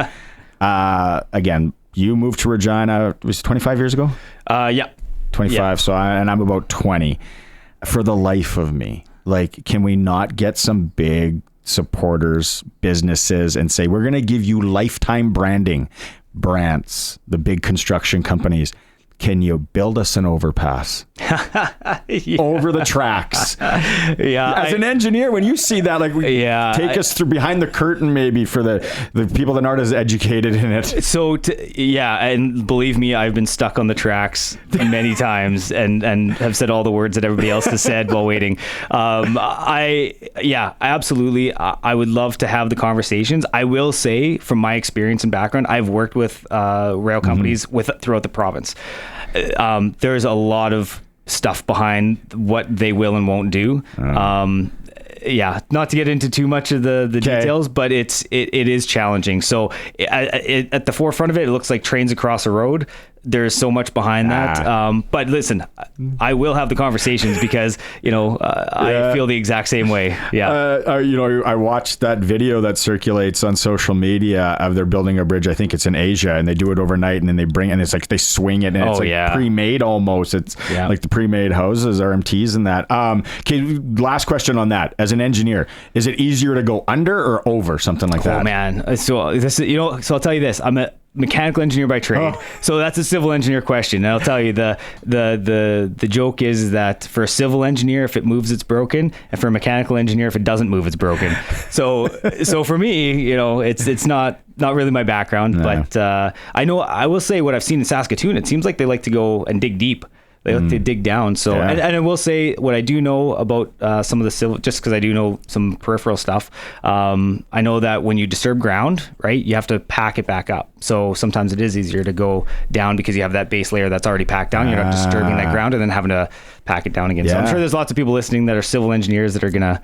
Again, you moved to Regina, was it 25 years ago? 25. Yeah. So and I'm about 20. For the life of me, like, can we not get some big supporters, businesses, and say, we're going to give you lifetime branding, brands, the big construction companies? Can you build us an overpass over the tracks? As an engineer, when you see that, like, take us through behind the curtain, maybe for the people that aren't as educated in it. So, and believe me, I've been stuck on the tracks many times and have said all the words that everybody else has said while waiting. Absolutely. I would love to have the conversations. I will say, from my experience and background, I've worked with rail companies throughout the province. There's a lot of stuff behind what they will and won't do. Not to get into too much of the details, but it is challenging. So at the forefront of it, it looks like trains across a road. There's so much behind that. But listen, I will have the conversations because, I feel the exact same way. Yeah. I watched that video that circulates on social media of they're building a bridge. I think it's in Asia, and they do it overnight, and then and it's like they swing it, and it's like pre-made almost. It's like the pre-made houses, RMTs and that. Okay, last question on that. As an engineer, is it easier to go under or over something like that? Oh man. So this, so I'll tell you this. I'm a mechanical engineer by trade. So that's a civil engineer question. And I'll tell you, the joke is that for a civil engineer, if it moves, it's broken. And for a mechanical engineer, if it doesn't move, it's broken. So for me, it's not really my background, but I will say what I've seen in Saskatoon, it seems like they like to go and dig deep. They like to dig down. So, Yeah. and I will say what I do know about some of the civil, just because I do know some peripheral stuff. I know that when you disturb ground, right, you have to pack it back up. So sometimes it is easier to go down because you have that base layer that's already packed down. You're not disturbing that ground and then having to pack it down again. So I'm Yeah. sure there's lots of people listening that are civil engineers that are gonna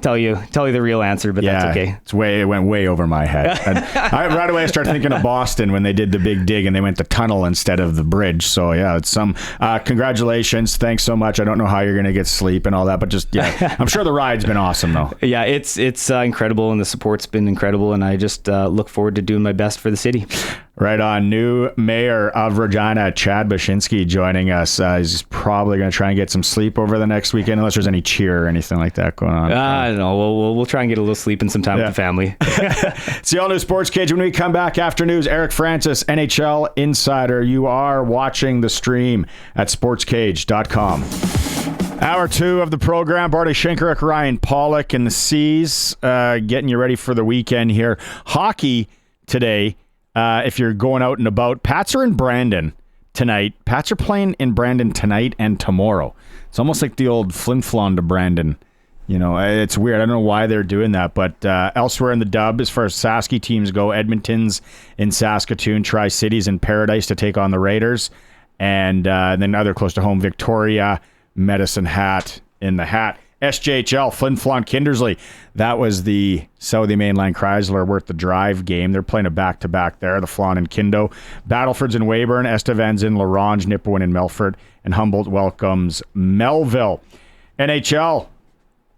tell you the real answer, but that's okay. It went way over my head. And right away I started thinking of Boston when they did the big dig and they went the tunnel instead of the bridge. So yeah, it's some congratulations. Thanks so much. I don't know how you're going to get sleep and all that, but just, I'm sure the ride's been awesome though. Yeah, it's incredible, and the support's been incredible, and I just look forward to doing my best for the city. Right on. New mayor of Regina, Chad Bachynski, joining us. He's probably going to try and get some sleep over the next weekend, unless there's any cheer or anything like that going on. I don't know. We'll try and get a little sleep and some time with the family. It's the all-new Sports Cage. When we come back after news, Eric Francis, NHL Insider. You are watching the stream at sportscage.com. Hour 2 of the program. Barney, Shynkaruk, Ryan Pollock, and the C's getting you ready for the weekend here. Hockey today. If you're going out and about, Pats are in Brandon tonight. Pats are playing in Brandon tonight and tomorrow. It's almost like the old Flin-Flon to Brandon. You know, it's weird. I don't know why they're doing that, but elsewhere in the dub, as far as Sasky teams go, Edmonton's in Saskatoon, Tri-Cities in Paradise to take on the Raiders, and then other close to home, Victoria, Medicine Hat in the Hat. SJHL, Flin-Flon, Kindersley. That was the Southie Mainline Chrysler Worth the Drive game. They're playing a back-to-back there, the Flon and Kindo. Battleford's in Weyburn, Estevan's in La Ronge, Nipawin in Melfort, and Humboldt welcomes Melville. NHL.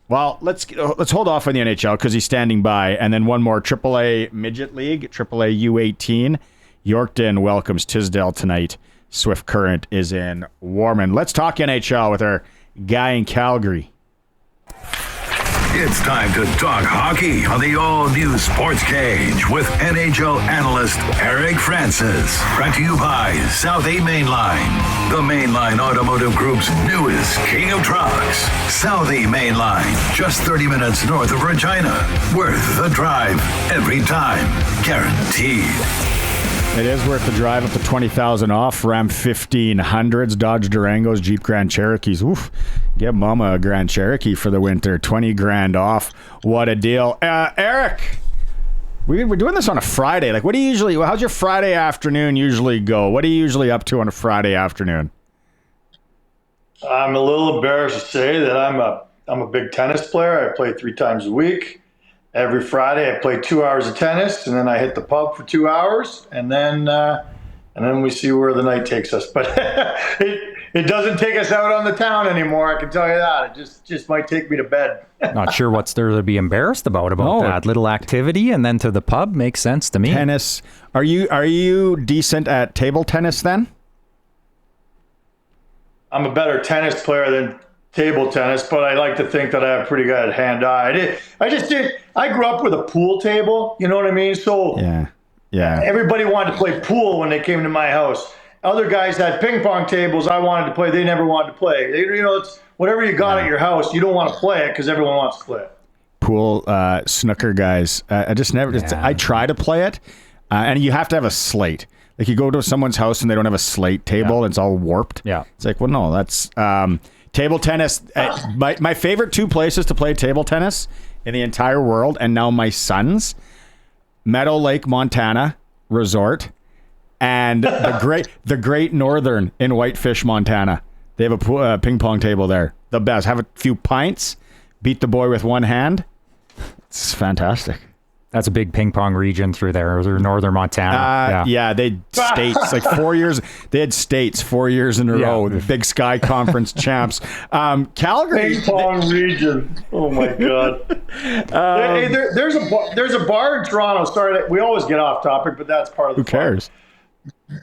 Well, let's hold off on the NHL because he's standing by. And then one more, AAA Midget League, AAA U18. Yorkton welcomes Tisdale tonight. Swift Current is in Warman. Let's talk NHL with our guy in Calgary. It's time to talk hockey on the all-new Sports Cage with NHL analyst Eric Francis. Brought to you by South 8 Mainline, the Mainline Automotive Group's newest king of trucks. South 8 Mainline, just 30 minutes north of Regina. Worth the drive every time, guaranteed. It is worth the drive, up to $20,000 off. Ram 1500s, Dodge Durangos, Jeep Grand Cherokees. Oof, get mama a Grand Cherokee for the winter. 20 grand off. What a deal. Eric, we're doing this on a Friday. Like, how's your Friday afternoon usually go? What are you usually up to on a Friday afternoon? I'm a little embarrassed to say that I'm a big tennis player. I play 3 times a week. Every Friday, I play 2 hours of tennis, and then I hit the pub for 2 hours, and then we see where the night takes us. But it doesn't take us out on the town anymore. I can tell you that. It just might take me to bed. Not sure what's there to be embarrassed about that. Little activity and then to the pub makes sense to me. Tennis. Are you decent at table tennis then? I'm a better tennis player than table tennis, but I like to think that I have pretty good hand-eye. I grew up with a pool table, you know what I mean? So yeah. Everybody wanted to play pool when they came to my house. Other guys had ping pong tables I wanted to play. They never wanted to play. It's whatever you got at your house, you don't want to play it because everyone wants to play it. Pool, snooker guys. I just never, I try to play it, and you have to have a slate. Like you go to someone's house and they don't have a slate table, it's all warped. Yeah. It's like, well, no, that's... table tennis, my favorite 2 places to play table tennis in the entire world, and now my son's, Meadow Lake, Montana Resort, and the Great Northern in Whitefish, Montana. They have a ping pong table there. The best. Have a few pints, beat the boy with one hand. It's fantastic. That's a big ping pong region through there, or northern Montana. Yeah, they had states like 4 years. They had states 4 years in a row. The Big Sky Conference champs. Calgary ping pong region. Oh my god. There's a bar in Toronto. Sorry, we always get off topic, but that's part of the. Who cares?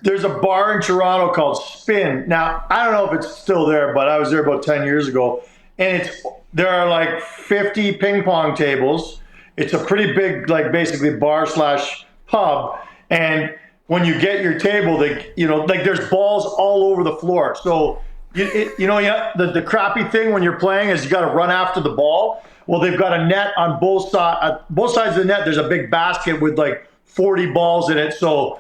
There's a bar in Toronto called Spin. Now I don't know if it's still there, but I was there about 10 years ago, and there are like 50 ping pong tables. It's a pretty big, like basically bar/pub. And when you get your table, there's balls all over the floor. So, the crappy thing when you're playing is you got to run after the ball. Well, they've got a net on both sides of the net. There's a big basket with like 40 balls in it. So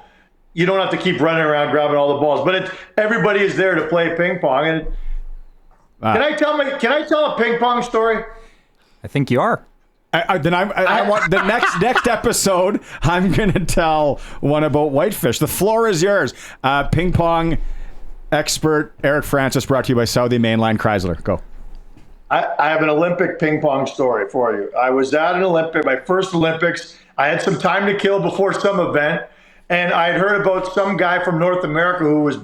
you don't have to keep running around grabbing all the balls. But everybody is there to play ping pong. And can I tell a ping pong story? I think you are. I want the next episode. I'm going to tell one about whitefish. The floor is yours. Ping pong expert Eric Francis, brought to you by Southie Mainline Chrysler. Go. I have an Olympic ping pong story for you. I was at an Olympic, my first Olympics. I had some time to kill before some event, and I had heard about some guy from North America who was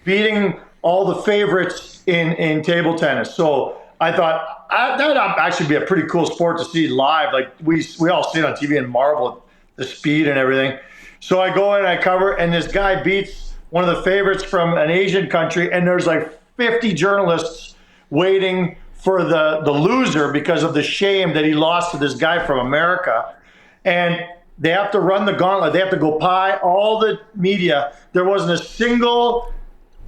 beating all the favorites in table tennis. So I thought that would actually be a pretty cool sport to see live. Like we all see it on TV and marvel at the speed and everything. So I go in, I cover, and this guy beats one of the favorites from an Asian country, and there's like 50 journalists waiting for the loser because of the shame that he lost to this guy from America. And they have to run the gauntlet. They have to go by all the media. There wasn't a single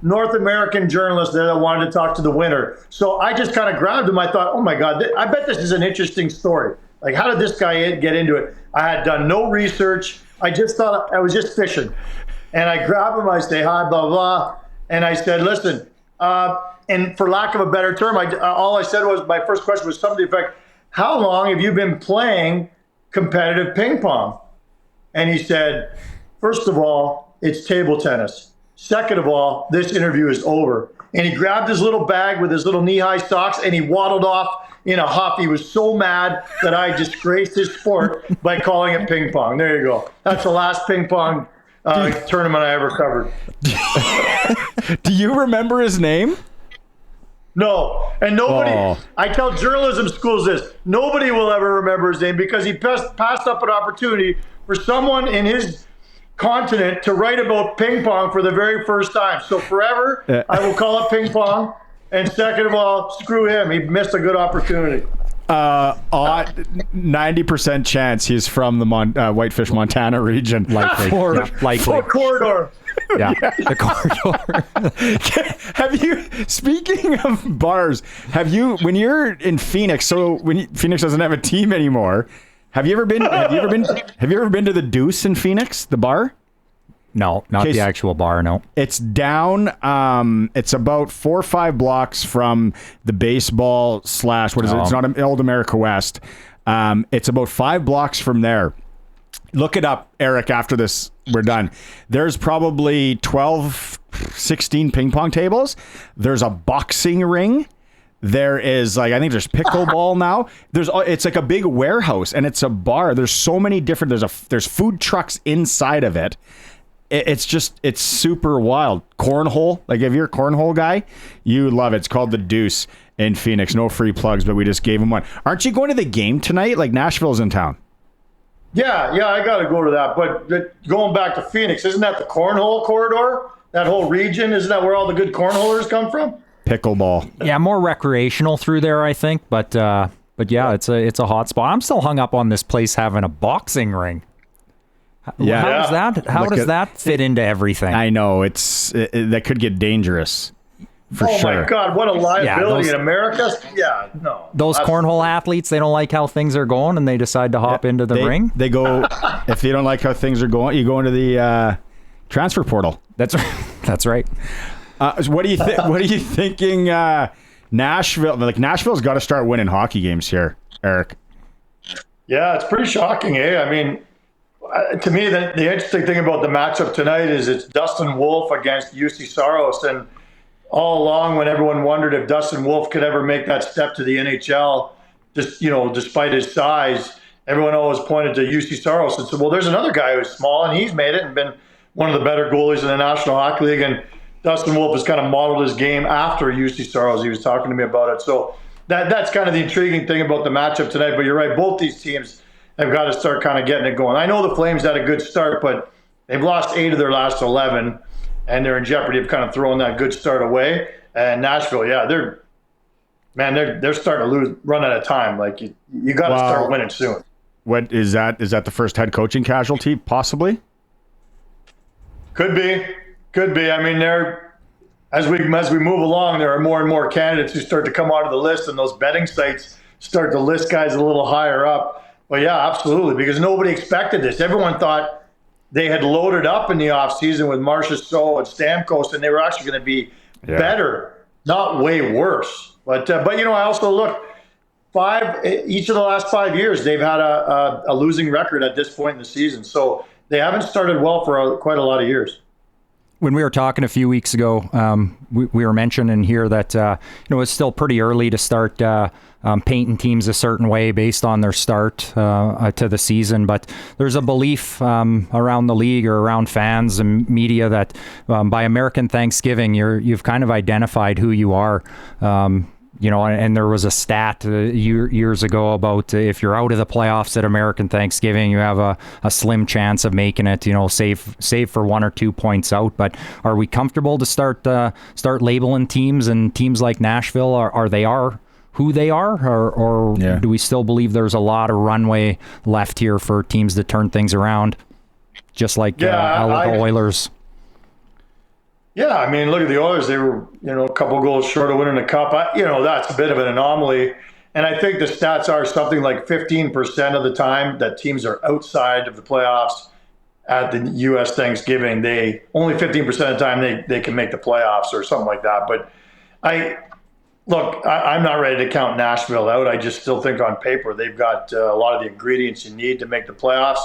North American journalist there that wanted to talk to the winner. So I just kind of grabbed him. I thought, oh my God, I bet this is an interesting story. Like, how did this guy get into it? I had done no research. I just thought I was just fishing. And I grabbed him. I say, hi, blah, blah. And I said, listen, and for lack of a better term, all I said was, my first question was something to the effect, how long have you been playing competitive ping pong? And he said, first of all, it's table tennis. Second of all, this interview is over. And he grabbed his little bag with his little knee-high socks and he waddled off in a huff. He was so mad that I disgraced his sport by calling it ping pong. There you go. That's the last ping pong tournament I ever covered. Do you remember his name? No, and nobody, I tell journalism schools this, nobody will ever remember his name because he passed up an opportunity for someone in his continent to write about ping pong for the very first time. So forever, I will call it ping pong. And second of all, screw him. He missed a good opportunity. 90% chance he's from the Whitefish, Montana region. Likely. For corridor. Yeah, the corridor. Have you, speaking of bars, when you're in Phoenix, so when Phoenix doesn't have a team anymore, have you ever been to the Deuce in Phoenix, the bar? No, not the actual bar, no. It's down, it's about 4 or 5 blocks from the baseball / what is it? It's not Old America West. It's about 5 blocks from there. Look it up, Eric, after this, we're done. There's probably 12, 16 ping pong tables. There's a boxing ring. There is I think there's pickleball now. It's like a big warehouse and it's a bar. There's so many different, there's food trucks inside of it. It's super wild. Cornhole, like if you're a cornhole guy, you love it. It's called the Deuce in Phoenix. No free plugs, but we just gave them one. Aren't you going to the game tonight? Like Nashville's in town. Yeah, I got to go to that. But going back to Phoenix, isn't that the cornhole corridor? That whole region, isn't that where all the good cornholers come from? Pickleball. Yeah, more recreational through there, I think. But yeah, it's a hot spot. I'm still hung up on this place having a boxing ring. Yeah. How does that fit into everything? I know that could get dangerous. For sure. Oh my God, what a liability in America. Yeah, no. Those cornhole athletes, they don't like how things are going and they decide to hop into the ring. They go, if you don't like how things are going, you go into the transfer portal. That's right. So what do you think? What are you thinking? Nashville, Nashville's got to start winning hockey games here, Eric. Yeah, it's pretty shocking, eh? I mean, to me, the interesting thing about the matchup tonight is it's Dustin Wolf against UC Saros, and all along when everyone wondered if Dustin Wolf could ever make that step to the NHL, despite his size, everyone always pointed to UC Saros and said, well, there's another guy who's small and he's made it and been one of the better goalies in the National Hockey League. And Dustin Wolf has kind of modeled his game after UC Saros. He was talking to me about it. So that's kind of the intriguing thing about the matchup tonight. But you're right, both these teams have got to start kind of getting it going. I know the Flames had a good start, but they've lost 8 of their last 11. And they're in jeopardy of kind of throwing that good start away. And Nashville, yeah, they're starting to run out of time. Like you got to start winning soon. What is that? Is that the first head coaching casualty, possibly? Could be. I mean, as we move along, there are more and more candidates who start to come out of the list, and those betting sites start to list guys a little higher up. But yeah, absolutely, because nobody expected this. Everyone thought they had loaded up in the offseason with Marcia So and Stamkos, and they were actually going to be better, not way worse. But I also look, each of the last 5 years, they've had a losing record at this point in the season. So they haven't started well for quite a lot of years. When we were talking a few weeks ago, we were mentioning here that it's still pretty early to start painting teams a certain way based on their start to the season. But there's a belief around the league or around fans and media that by American Thanksgiving, you've kind of identified who you are. And there was a stat years ago about if you're out of the playoffs at American Thanksgiving, you have a slim chance of making it, save for 1 or 2 points out. But are we comfortable to start labeling teams, and teams like Nashville, are they who they are, or do we still believe there's a lot of runway left here for teams to turn things around, just like the Oilers? Yeah, I mean, look at the Oilers. They were, a couple goals short of winning the Cup. That's a bit of an anomaly. And I think the stats are something like 15% of the time that teams are outside of the playoffs at the U.S. Thanksgiving. Only 15% of the time they can make the playoffs or something like that. But I'm not ready to count Nashville out. I just still think on paper they've got a lot of the ingredients you need to make the playoffs.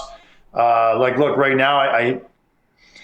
Look, right now,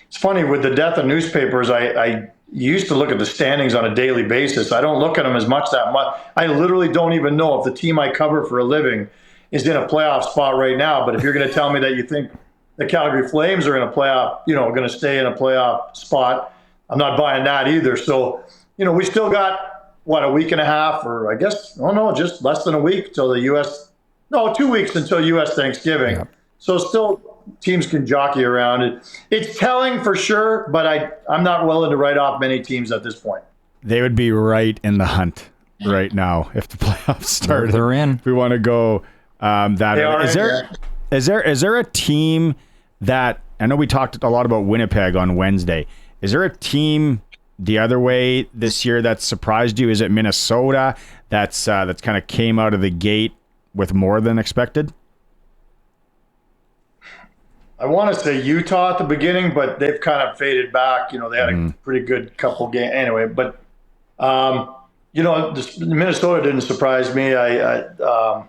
it's funny, with the death of newspapers, I used to look at the standings on a daily basis. I don't look at them as much that much. I literally don't even know if the team I cover for a living is in a playoff spot right now. But if you're going to tell me that you think the Calgary Flames are in a playoff, going to stay in a playoff spot, I'm not buying that either. So, we still got, a week and a half, or I guess, just less than a week till 2 weeks until U.S. Thanksgiving. Yeah. So still, teams can jockey around it. It's telling for sure, but I'm not willing to write off many teams at this point. They would be right in the hunt right now if the playoffs started. They're in. If we want to go that. Is there a team that, I know we talked a lot about Winnipeg on Wednesday. Is there a team the other way this year that surprised you? Is it Minnesota that's kind of came out of the gate with more than expected? I want to say Utah at the beginning, but they've kind of faded back. They had a pretty good couple games anyway. But Minnesota didn't surprise me. You're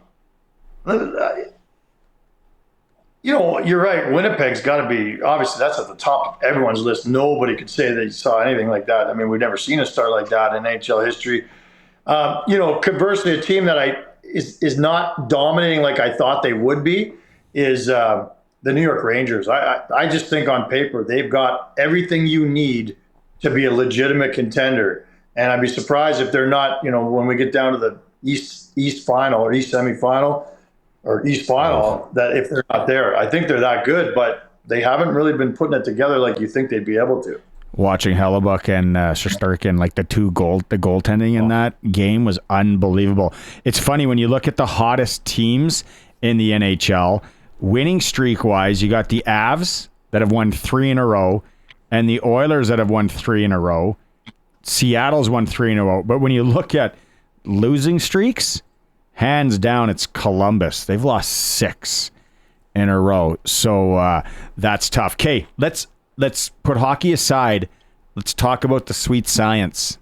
right. Winnipeg's got to be, obviously that's at the top of everyone's list. Nobody could say they saw anything like that. I mean, we've never seen a start like that in NHL history. Conversely, a team that is not dominating like I thought they would be is the New York Rangers. I just think on paper they've got everything you need to be a legitimate contender. And I'd be surprised if they're not, when we get down to the East final or East semifinal or East final, that if they're not there. I think they're that good, but they haven't really been putting it together like you think they'd be able to. Watching Hellebuck and Shesterkin, the goaltending in that game was unbelievable. It's funny when you look at the hottest teams in the NHL, winning streak-wise, you got the Avs that have won 3 in a row, and the Oilers that have won 3 in a row. Seattle's won 3 in a row. But when you look at losing streaks, hands down, it's Columbus. They've lost 6 in a row. So that's tough. Okay, let's put hockey aside. Let's talk about the sweet science.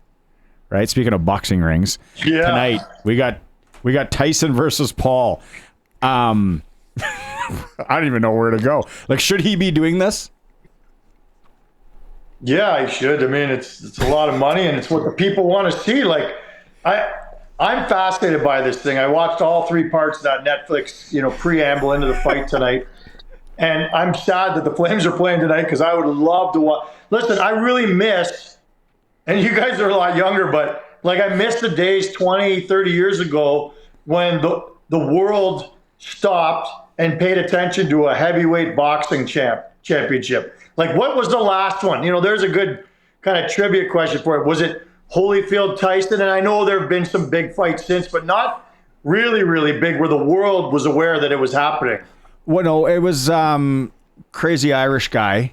Right? Speaking of boxing rings, tonight we got Tyson versus Paul. I don't even know where to go. Should he be doing this? Yeah, he should. I mean, it's a lot of money, and it's what the people want to see. I'm fascinated by this thing. I watched all 3 parts of that Netflix, preamble into the fight tonight, and I'm sad that the Flames are playing tonight because I would love to watch. Listen, I really miss, and you guys are a lot younger, but I miss the days 20, 30 years ago when the world stopped and paid attention to a heavyweight boxing championship. What was the last one? There's a good kind of trivia question for it. Was it Holyfield Tyson? And I know there have been some big fights since, but not really, really big where the world was aware that it was happening. Well, no, it was crazy Irish guy.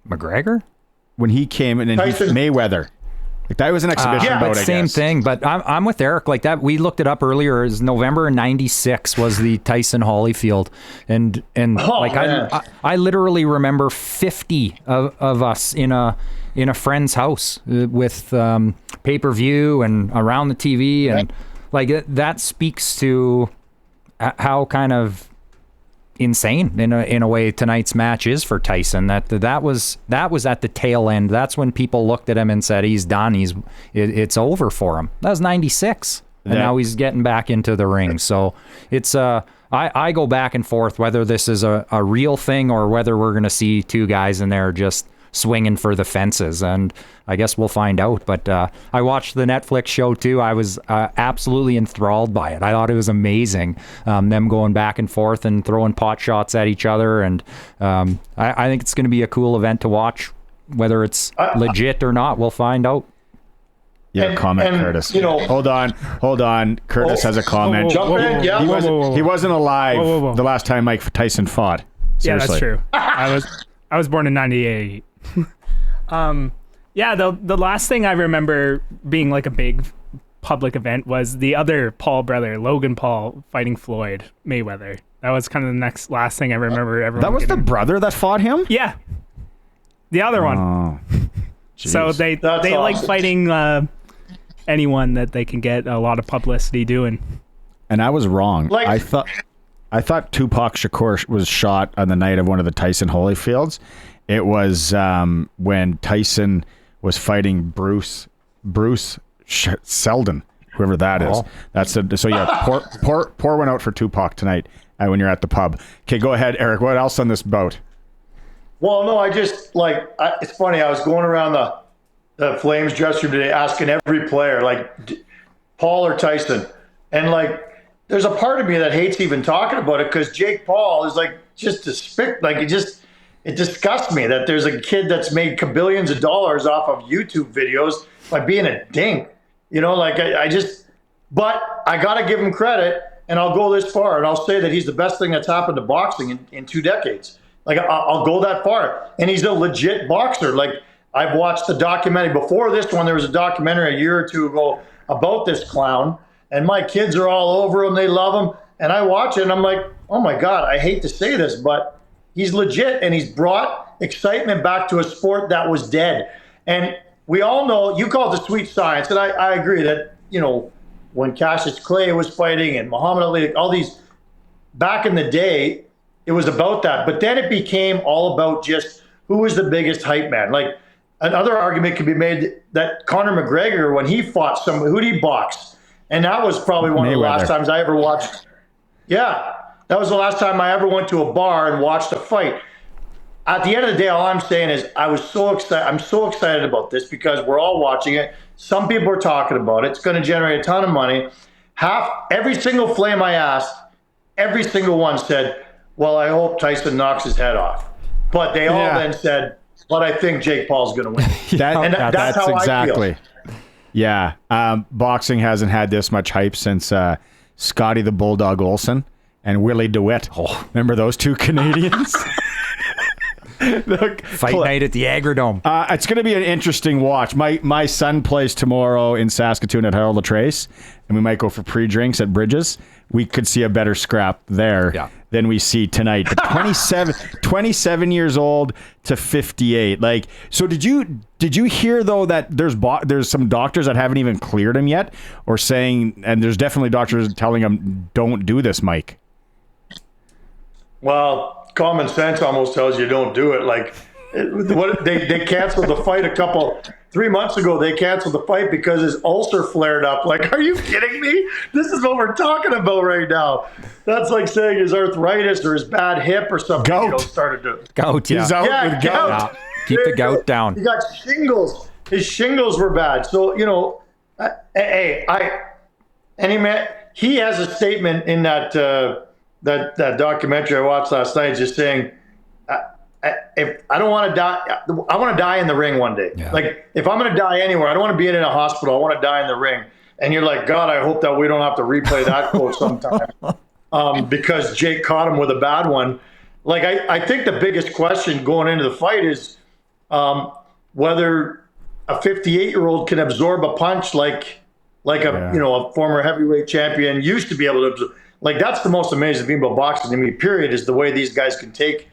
McGregor? When he came, and then Mayweather. Like that was an exhibition bout, but I same guess. thing. But I'm with Eric. Like that, we looked it up earlier. It was November '96 was the Tyson Holyfield, and I literally remember 50 of us in a friend's house with pay-per-view and around the TV, and like that speaks to how kind of insane in a way tonight's match is for Tyson. That was at the tail end. That's when people looked at him and said he's done. It's over for him. That was '96, and now he's getting back into the ring. So it's I go back and forth whether this is a real thing or whether we're going to see two guys in there just swinging for the fences, and I guess we'll find out. But I watched the Netflix show too. I was absolutely enthralled by it. I thought it was amazing, them going back and forth and throwing pot shots at each other, and I think it's going to be a cool event to watch. Whether it's legit or not, we'll find out. Yeah, comment, Curtis. Hold on. Curtis has a comment. Jump in, yeah. He wasn't alive the last time Mike Tyson fought. Seriously. Yeah, that's true. I was born in '98. The last thing I remember being like a big public event was the other Paul brother, Logan Paul, fighting Floyd Mayweather. That was kind of the last thing I remember everyone That was the brother that fought him? Yeah. The other one. Oh. So they awesome. like fighting anyone that they can get a lot of publicity doing. And I was wrong. Like- I thought Tupac Shakur was shot on the night of one of the Tyson Holyfields. It was when Tyson was fighting Bruce Seldon, whoever that is. So yeah, pour one out for Tupac tonight when you're at the pub. Okay, go ahead, Eric. What else on this boat? Well, no, it's funny. I was going around the Flames dressing room today asking every player, Paul or Tyson. And, there's a part of me that hates even talking about it because Jake Paul is, just it disgusts me that there's a kid that's made billions of dollars off of YouTube videos by being a dink. But I got to give him credit, and I'll go this far, and I'll say that he's the best thing that's happened to boxing in 2 decades. I'll go that far. And he's a legit boxer. I've watched the documentary. Before this one, there was a documentary a year or two ago about this clown. And my kids are all over him. They love him. And I watch it, and I'm like, oh, my God, I hate to say this, but he's legit. And he's brought excitement back to a sport that was dead. And we all know, you call it the sweet science. And I agree that, when Cassius Clay was fighting and Muhammad Ali, all these, back in the day, it was about that. But then it became all about just who was the biggest hype man. Another argument could be made that Conor McGregor, when he fought someone, who did he box? And that was probably one of the last times I ever watched. Yeah, that was the last time I ever went to a bar and watched a fight. At the end of the day, all I'm saying is I was so excited. I'm so excited about this because we're all watching it. Some people are talking about it. It's going to generate a ton of money. Every single Flame I asked, every single one said, well, I hope Tyson knocks his head off. But they all then said, but I think Jake Paul's going to win. That's how exactly. I feel. Yeah. Boxing hasn't had this much hype since Scotty the Bulldog Olsen and Willie DeWitt. Oh, remember those two Canadians? Fight night at the Agrodome. It's going to be an interesting watch. My son plays tomorrow in Saskatoon at Harold LaTrace, and we might go for pre-drinks at Bridges. We could see a better scrap there than we see tonight. But 27 years old to 58. So did you hear though that there's some doctors that haven't even cleared him yet, or saying, and there's definitely doctors telling him don't do this, Mike? Well, common sense almost tells you don't do it. They canceled the fight 3 months ago. They canceled the fight because his ulcer flared up. Are you kidding me? This is what we're talking about right now. That's like saying his arthritis or his bad hip or something. Gout. Started to Gout. He's out with gout. Yeah. Keep the gout down. He got shingles. His shingles were bad. So he has a statement in that documentary I watched last night, just saying, if I don't want to die, I want to die in the ring one day. Yeah. If I'm going to die anywhere, I don't want to be in a hospital. I want to die in the ring. And you're like, God, I hope that we don't have to replay that quote sometime because Jake caught him with a bad one. I think the biggest question going into the fight is whether a 58-year-old can absorb a punch like a former heavyweight champion used to be able to absorb. Like, that's the most amazing thing about boxing to me, period, is the way these guys can take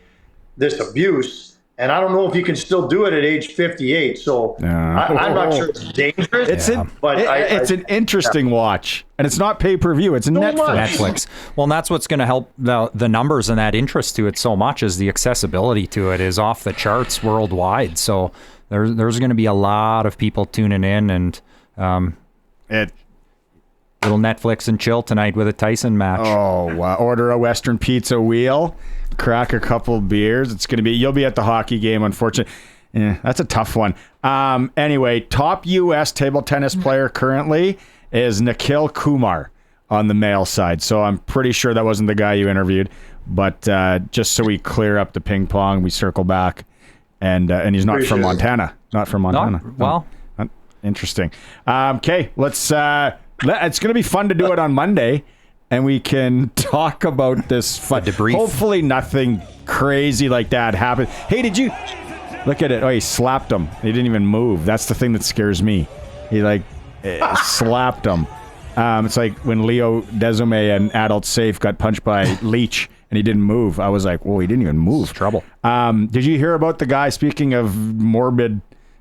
this abuse. And I don't know if you can still do it at age 58. So I'm not sure it's dangerous. It's an interesting watch. And it's not pay-per-view. It's Netflix. Well, and that's what's going to help the numbers and that interest to it so much is the accessibility to it is off the charts worldwide. So there's going to be a lot of people tuning in and little Netflix and chill tonight with a Tyson match. Oh, wow. Order a Western pizza wheel, crack a couple beers. You'll be at the hockey game, unfortunately. That's a tough one. Anyway, top U.S. table tennis player currently is Nikhil Kumar on the male side. So I'm pretty sure that wasn't the guy you interviewed. But just so we clear up the ping pong, we circle back. And he's not from Montana. Not from Montana. Interesting. Okay, let's... it's going to be fun to do it on Monday, and we can talk about this debrief. Hopefully nothing crazy like that happened. Hey, did you... Look at it. Oh, he slapped him. He didn't even move. That's the thing that scares me. He, slapped him. It's like when Leo Desome and Adult Safe got punched by Leach, and he didn't move. I was like, whoa, he didn't even move. Trouble. Did you hear about the guy, speaking of morbid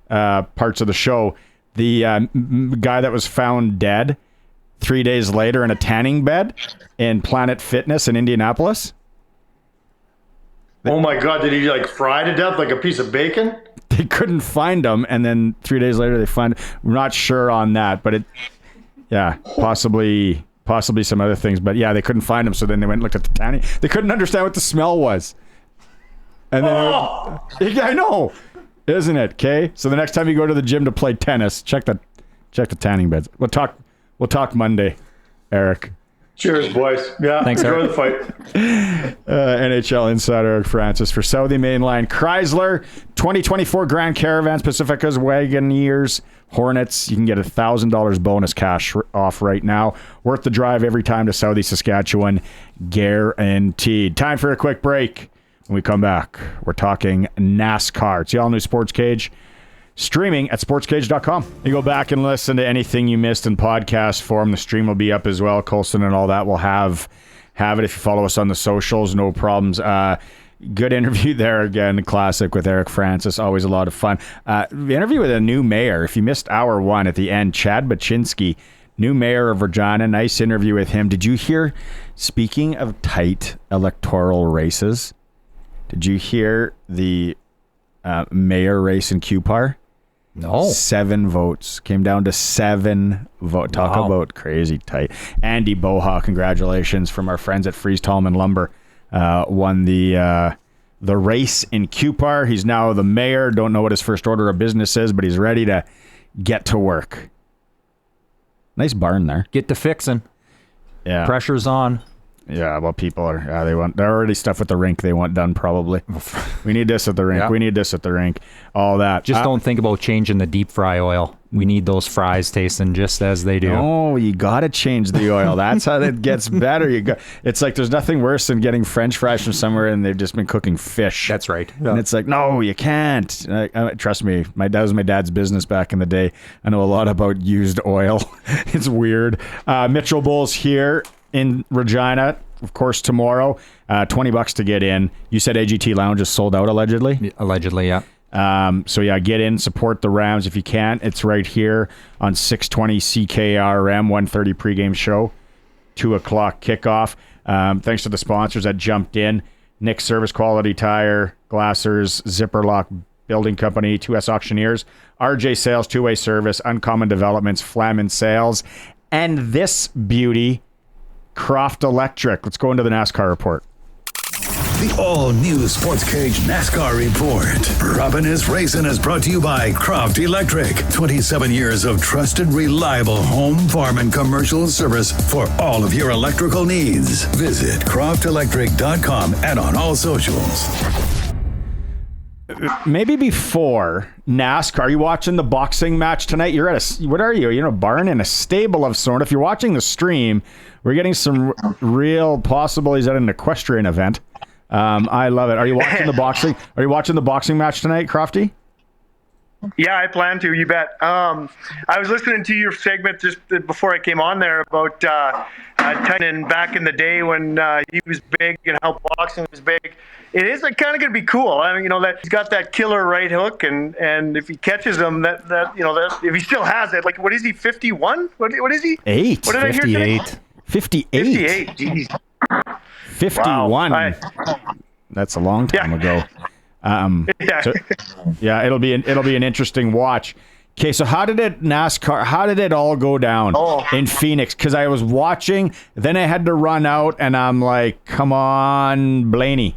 parts of the show, the guy that was found dead 3 days later in a tanning bed in Planet Fitness in Indianapolis? Oh my God, did he fry to death like a piece of bacon? They couldn't find him, and then 3 days later they find him. We're not sure on that, but possibly some other things. But yeah, they couldn't find him, so then they went and looked at the tanning. They couldn't understand what the smell was. And then I know. Isn't it? Okay. So the next time you go to the gym to play tennis, check the tanning beds. We'll talk Monday, Eric. Cheers, boys. Yeah. Thanks, enjoy Eric. the fight. NHL insider Eric Francis for Southie Mainline Chrysler 2024 Grand Caravans, Pacificas, Wagoneers, Hornets. You can get $1,000 bonus cash off right now. Worth the drive every time to Southie, Saskatchewan, guaranteed. Time for a quick break. When we come back, we're talking NASCAR. It's the all-new Sports Cage, streaming at sportscage.com. You go back and listen to anything you missed in podcast form. The stream will be up as well. Colson and all that will have it if you follow us on the socials. No problems. Good interview there again. The classic with Eric Francis. Always a lot of fun. Interview with a new mayor. If you missed hour one at the end, Chad Bachynski, new mayor of Regina. Nice interview with him. Did you hear, speaking of tight electoral races, did you hear the mayor race in Cupar? No. 7 votes. Came down to 7 votes. Talk about crazy tight. Andy Boha, congratulations from our friends at Freeze Tallman Lumber. Won the race in Cupar. He's now the mayor. Don't know what his first order of business is, but he's ready to get to work. Nice barn there. Get to fixing. Yeah. Pressure's on. Yeah, well, people are, they're already stuff with the rink they want done probably. We need this at the rink. Yeah. We need this at the rink. All that. Just don't think about changing the deep fry oil. We need those fries tasting just as they do. Oh, you got to change the oil. That's how it gets better. It's like there's nothing worse than getting French fries from somewhere and they've just been cooking fish. That's right. And it's like, no, you can't. Trust me, that was my dad's business back in the day. I know a lot about used oil. It's weird. Mitchell Bulls here in Regina, of course, tomorrow. $20 to get in. You said AGT Lounge is sold out, allegedly? Allegedly, yeah. So yeah, get in, support the Rams if you can. It's right here on 620 CKRM, 1:30 pregame show, 2 o'clock kickoff. Thanks to the sponsors that jumped in. Nick's Service Quality Tire, Glassers, Zipper Lock Building Company, 2S Auctioneers, RJ Sales, Two-Way Service, Uncommon Developments, Flamin Sales, and this beauty, Croft Electric. Let's go into the NASCAR report. The all-new Sports Cage NASCAR report. Robin is Racing is brought to you by Croft Electric. 27 years of trusted, reliable home, farm, and commercial service for all of your electrical needs. Visit croftelectric.com and on all socials. Maybe before NASCAR, are you watching the boxing match tonight? You're at what are you? You're in a barn in a stable of sort. If you're watching the stream, we're getting some real possibilities at an equestrian event. I love it. Are you watching the boxing? Are you watching the boxing match tonight, Crofty? Yeah, I plan to. You bet. I was listening to your segment just before I came on there about Tyson back in the day when he was big and how boxing was big. It is like kind of going to be cool. I mean, that he's got that killer right hook, and if he catches him, that if he still has it, like what is he? 51? What is he? 8. What did I hear today? 58. 58. Jeez. 51. Wow. That's a long time ago. Yeah. It'll be an interesting watch. Okay, so how did it all go down in Phoenix? Because I was watching, then I had to run out, and I'm like, come on, Blaney.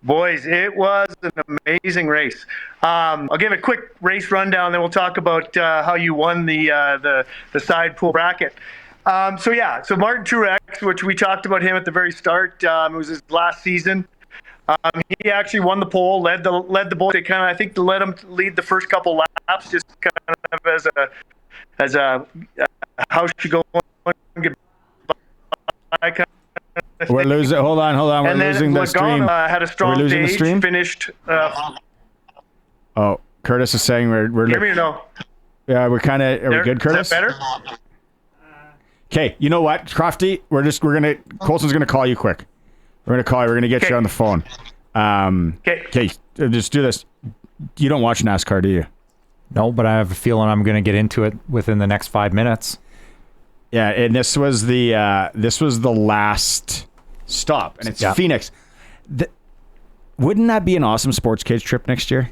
Boys, it was an amazing race. I'll give a quick race rundown, then we'll talk about how you won the side pool bracket. So Martin Truex, which we talked about him at the very start, it was his last season. He actually won the pole, led the boys. They I think they let him lead the first couple laps, just kind of as a how's she going? Goodbye. We're losing. Hold on. We're losing the stream. Had a strong losing the stage. stream? Finished. Curtis is saying we're. Hear me or no? Yeah, we're kind of. Are we good, Curtis? Is that better? Okay, you know what, Crofty? Colson's gonna call you quick. We're gonna call you. We're gonna get you on the phone. Okay, just do this. You don't watch NASCAR, do you? No, but I have a feeling I'm going to get into it within the next 5 minutes. Yeah, and this was the last stop, and it's Phoenix. Wouldn't that be an awesome SportsCage trip next year?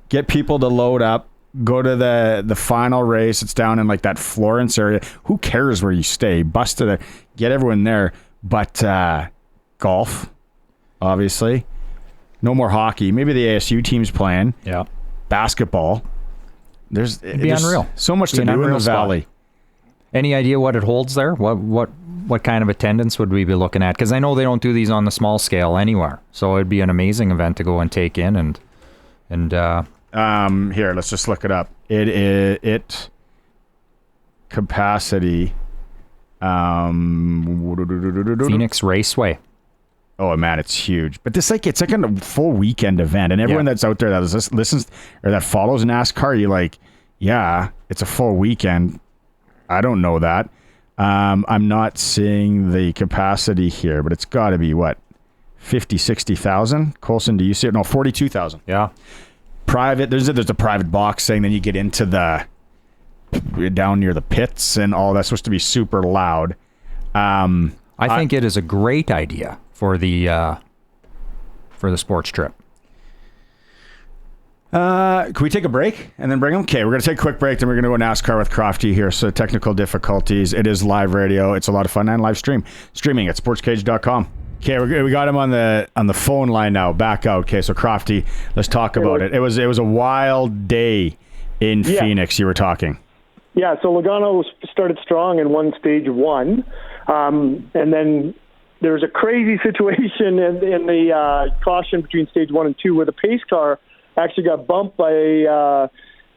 Get people to load up, go to the final race. It's down in like that Florence area. Who cares where you stay? Bus to there. Get everyone there. But golf, obviously. No more hockey. Maybe the ASU team's playing. Yeah. Basketball. There's unreal. So much to do in the Valley. Any idea what it holds there? What kind of attendance would we be looking at? Because I know they don't do these on the small scale anywhere. So it'd be an amazing event to go and take in and here, let's just look it up. It capacity Phoenix Raceway. Oh man, it's huge. But it's like a full weekend event, and everyone that's out there that listens or that follows NASCAR, you're like, yeah, it's a full weekend. I don't know that. I'm not seeing the capacity here, but it's got to be what, 50, 60,000? Colson, do you see it? No, 42,000. Yeah. Private. There's a private boxing. Then you get into down near the pits and all that's supposed to be super loud. I think it is a great idea for the sports trip. Can we take a break and then bring them? Okay, we're going to take a quick break, then we're going to go NASCAR with Crofty here. So technical difficulties. It is live radio. It's a lot of fun and live streaming at sportscage.com. Okay, we got him on the phone line now. Back out. Okay, so Crofty, let's talk about it. It was a wild day in Phoenix. You were talking. Yeah, so Logano started strong and won stage 1, and then there was a crazy situation in the caution between stage 1 and 2 where the pace car actually got bumped by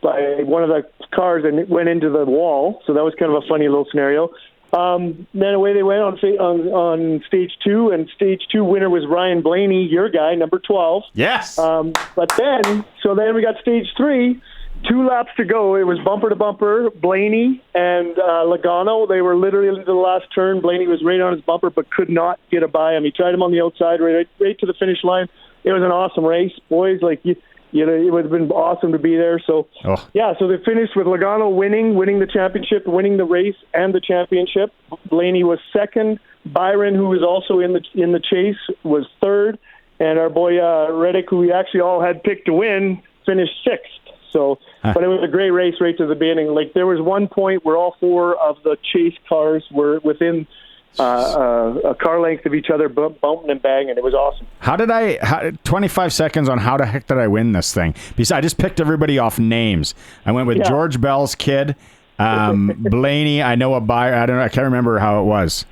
one of the cars and it went into the wall. So that was kind of a funny little scenario. Then away they went on stage 2, and stage 2 winner was Ryan Blaney, your guy, number 12. Yes. But then we got stage 3. 2 laps to go. It was bumper to bumper. Blaney and Logano, they were literally into the last turn. Blaney was right on his bumper, but could not get it by him. He tried him on the outside, right to the finish line. It was an awesome race, boys. Like it would have been awesome to be there. So so they finished with Logano winning the championship, winning the race and the championship. Blaney was second. Byron, who was also in the chase, was third, and our boy Reddick, who we actually all had picked to win, finished sixth. So, but it was a great race right to the beginning. Like there was one point where all 4 of the chase cars were within a car length of each other, bumping and banging. It was awesome. 25 seconds on how the heck did I win this thing? Because I just picked everybody off names. I went with George Bell's kid, Blaney. I know I can't remember how it was.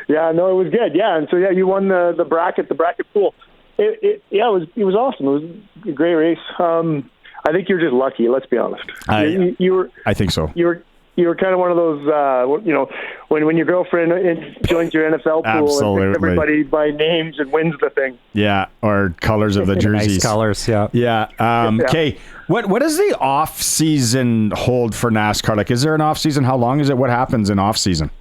Yeah, no, it was good. Yeah, and so you won the bracket pool. It was awesome. It was a great race. I think you're just lucky. Let's be honest. I think so. You You were kind of one of those, when your girlfriend joins your NFL pool Absolutely. and picks everybody by names and wins the thing. Yeah, or colors of the jerseys. Nice colors, yeah. Yeah. Okay. What does the off season hold for NASCAR? Like, is there an off season? How long is it? What happens in off season?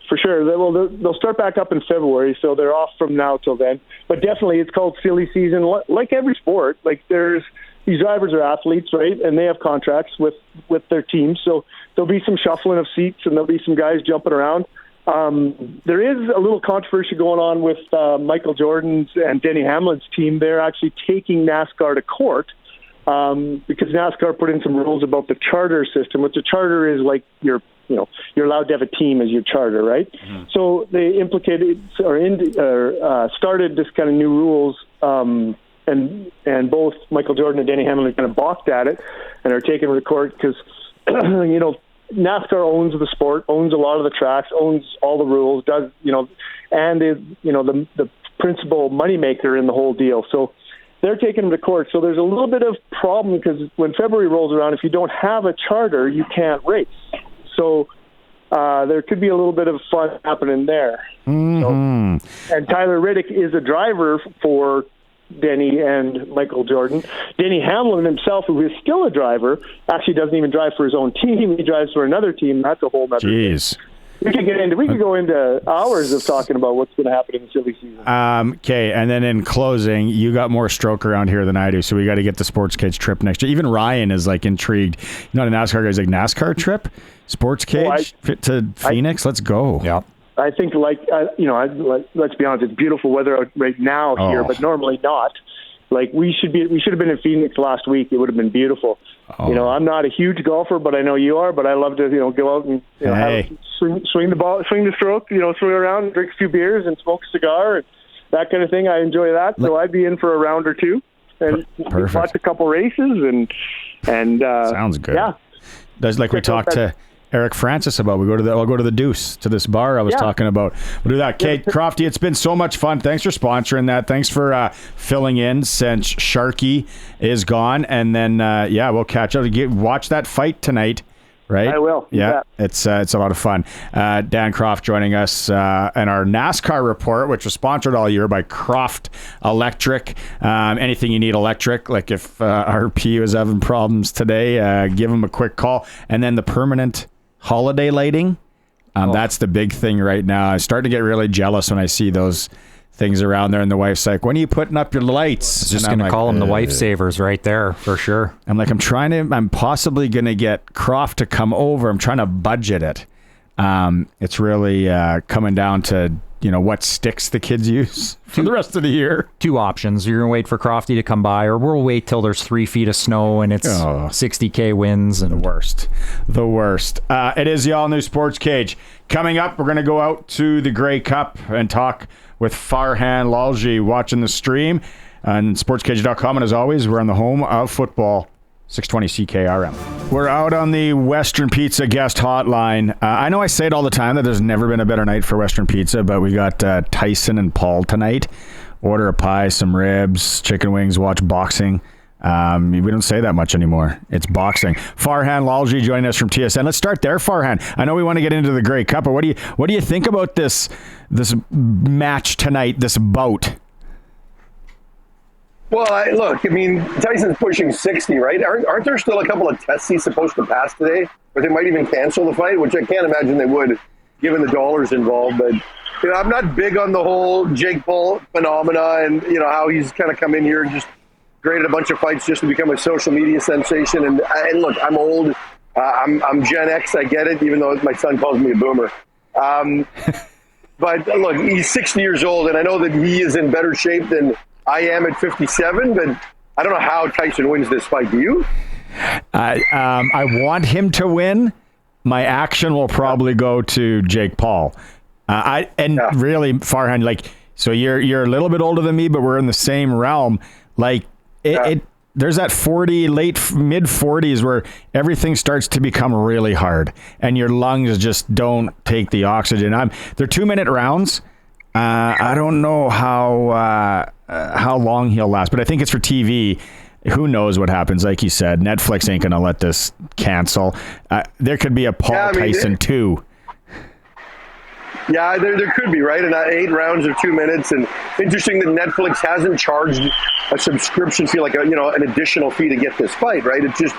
For sure. They'll start back up in February, so they're off from now till then. But definitely, it's called silly season. Like every sport, these drivers are athletes, right? And they have contracts with their teams, so there'll be some shuffling of seats and there'll be some guys jumping around. There is a little controversy going on with Michael Jordan's and Denny Hamlin's team. They're actually taking NASCAR to court because NASCAR put in some rules about the charter system, which the charter is like you're allowed to have a team as your charter, right? Mm-hmm. So they started this kind of new rules, and both Michael Jordan and Denny Hamlin kind of balked at it and are taking it to court because, NASCAR owns the sport, owns a lot of the tracks, owns all the rules, and is, the principal moneymaker in the whole deal. So they're taking them to court. So there's a little bit of problem because when February rolls around, if you don't have a charter, you can't race. So there could be a little bit of fun happening there. Mm-hmm. So, and Tyler Riddick is a driver for Denny and Michael Jordan. Denny Hamlin himself, who is still a driver, actually doesn't even drive for his own team. He drives for another team. That's a whole other thing. We could go into hours of talking about what's going to happen in the silly season. Okay, and then in closing, you got more stroke around here than I do, so we got to get the SportsCage trip next year. Even Ryan is intrigued. Not a NASCAR guy. He's like, NASCAR trip, SportsCage to Phoenix. Let's go. Yeah. I think, let's be honest, it's beautiful weather right now here, but normally not. We should have been in Phoenix last week. It would have been beautiful. Oh. I'm not a huge golfer, but I know you are. But I love to, go out and swing the ball, swing the stroke, swing around, drink a few beers, and smoke a cigar, and that kind of thing. I enjoy that. So I'd be in for a round or two, and watch a couple races, and sounds good. Yeah, that's like we talked to Eric Francis about. I'll go to the Deuce, to this bar I was talking about. We'll do that. Kate Crofty, it's been so much fun. Thanks for sponsoring that. Thanks for filling in since Sharky is gone. And then, we'll catch up. Watch that fight tonight, right? I will. Yeah, it's a lot of fun. Dan Croft joining us and our NASCAR report, which was sponsored all year by Croft Electric. Anything you need electric, like if RP was having problems today, give them a quick call. And then the permanent holiday lighting, that's the big thing right now. I start to get really jealous when I see those things around there, and the wife's like, when are you putting up your lights? I was just going to call them the wife savers right there, for sure. I'm like, I'm possibly going to get Croft to come over. I'm trying to budget it. It's really coming down to, what sticks the kids use for the rest of the year. Two options. You're going to wait for Crofty to come by, or we'll wait till there's 3 feet of snow and it's 60K winds. And The worst. It is the all-new Sports Cage. Coming up, we're going to go out to the Grey Cup and talk with Farhan Lalji, watching the stream on sportscage.com. And as always, we're on the home of football, 620 CKRM. We're out on the Western Pizza guest hotline. I know I say it all the time that there's never been a better night for Western Pizza, but we got Tyson and Paul tonight. Order a pie, some ribs, chicken wings, watch boxing. We don't say that much anymore. It's boxing. Farhan Lalji joining us from TSN. Let's start there, Farhan. I know we want to get into the Grey Cup, but what do you think about this match tonight, this bout? Well, Tyson's pushing 60, right? Aren't there still a couple of tests he's supposed to pass today? Or they might even cancel the fight, which I can't imagine they would, given the dollars involved. But, I'm not big on the whole Jake Paul phenomena and, how he's kind of come in here and just graded a bunch of fights just to become a social media sensation. And look, I'm old. I'm Gen X. I get it, even though my son calls me a boomer. But, look, he's 60 years old, and I know that he is in better shape than I am at 57, but I don't know how Tyson wins this fight. Do you? I want him to win. My action will probably go to Jake Paul. Really, Farhan, so you're a little bit older than me, but we're in the same realm. There's that mid 40s where everything starts to become really hard, and your lungs just don't take the oxygen. They're 2-minute rounds. I don't know how long he'll last, but I think it's for TV. who knows what happens? Like you said, Netflix ain't going to let this cancel. There could be a Paul Tyson 2. Yeah, there could be, right? And 8 rounds of 2 minutes. And interesting that Netflix hasn't charged a subscription fee, like an additional fee to get this fight, right? It's just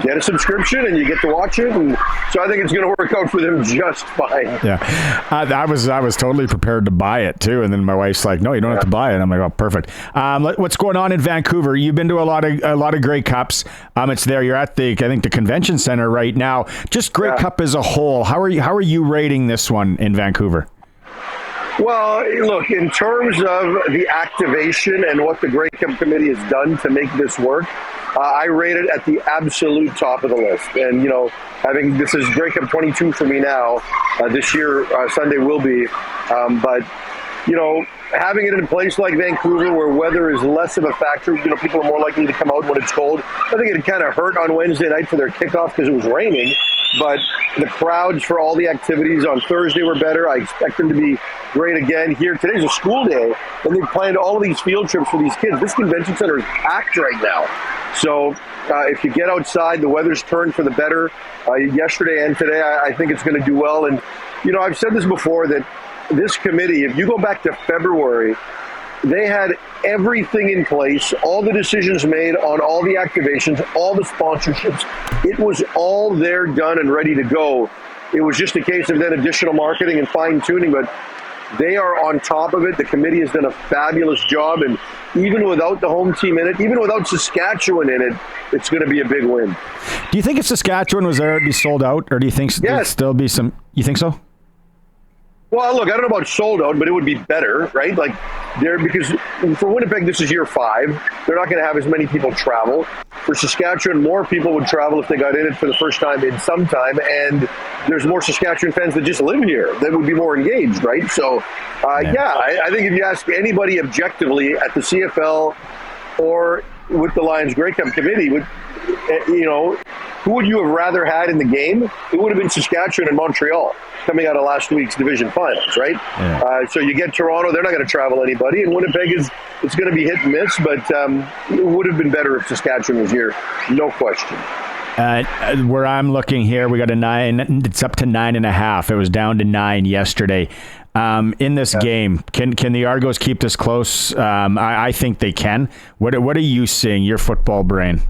get a subscription and you get to watch it. And so I think it's going to work out for them just fine. Yeah, I was totally prepared to buy it too, and then my wife's like, "No, you don't have to buy it." I'm like, "Oh, perfect." What's going on in Vancouver? You've been to a lot of Grey Cups. It's there. You're at the convention center right now. Just Grey Cup as a whole. How are you rating this one in Vancouver? Well, look, in terms of the activation and what the Grey Cup Committee has done to make this work, I rate it at the absolute top of the list. And, having this is Grey Cup 22 for me now. This year, Sunday will be. But, having it in a place like Vancouver where weather is less of a factor, people are more likely to come out when it's cold. I think it kind of hurt on Wednesday night for their kickoff because it was raining. But the crowds for all the activities on Thursday were better. I expect them to be great again here. Today's a school day, and they've planned all of these field trips for these kids. This convention center is packed right now. So if you get outside, the weather's turned for the better. Yesterday and today, I think it's going to do well. And, I've said this before, that this committee, if you go back to February, they had everything in place, all the decisions made on all the activations, all the sponsorships. It was all there, done, and ready to go. It was just a case of then additional marketing and fine-tuning, but they are on top of it. The committee has done a fabulous job, and even without the home team in it, even without Saskatchewan in it, it's going to be a big win. Do you think if Saskatchewan was already sold out, or do you think there'd still be some? You think so? Well, look, I don't know about sold out, but it would be better, right? Because for Winnipeg, this is year 5. They're not going to have as many people travel. For Saskatchewan, more people would travel if they got in it for the first time in some time, and there's more Saskatchewan fans that just live here that would be more engaged, right? So, I think if you ask anybody objectively at the CFL or with the Lions Grey Cup Committee, who would you have rather had in the game? It would have been Saskatchewan and Montreal coming out of last week's division finals, right? Yeah. So you get Toronto, they're not going to travel anybody, and Winnipeg it's going to be hit and miss, but it would have been better if Saskatchewan was here, no question. Where I'm looking here, we got a 9. It's up to 9.5. It was down to 9 yesterday. In this game, can the Argos keep this close? I think they can. What are you seeing, your football brain?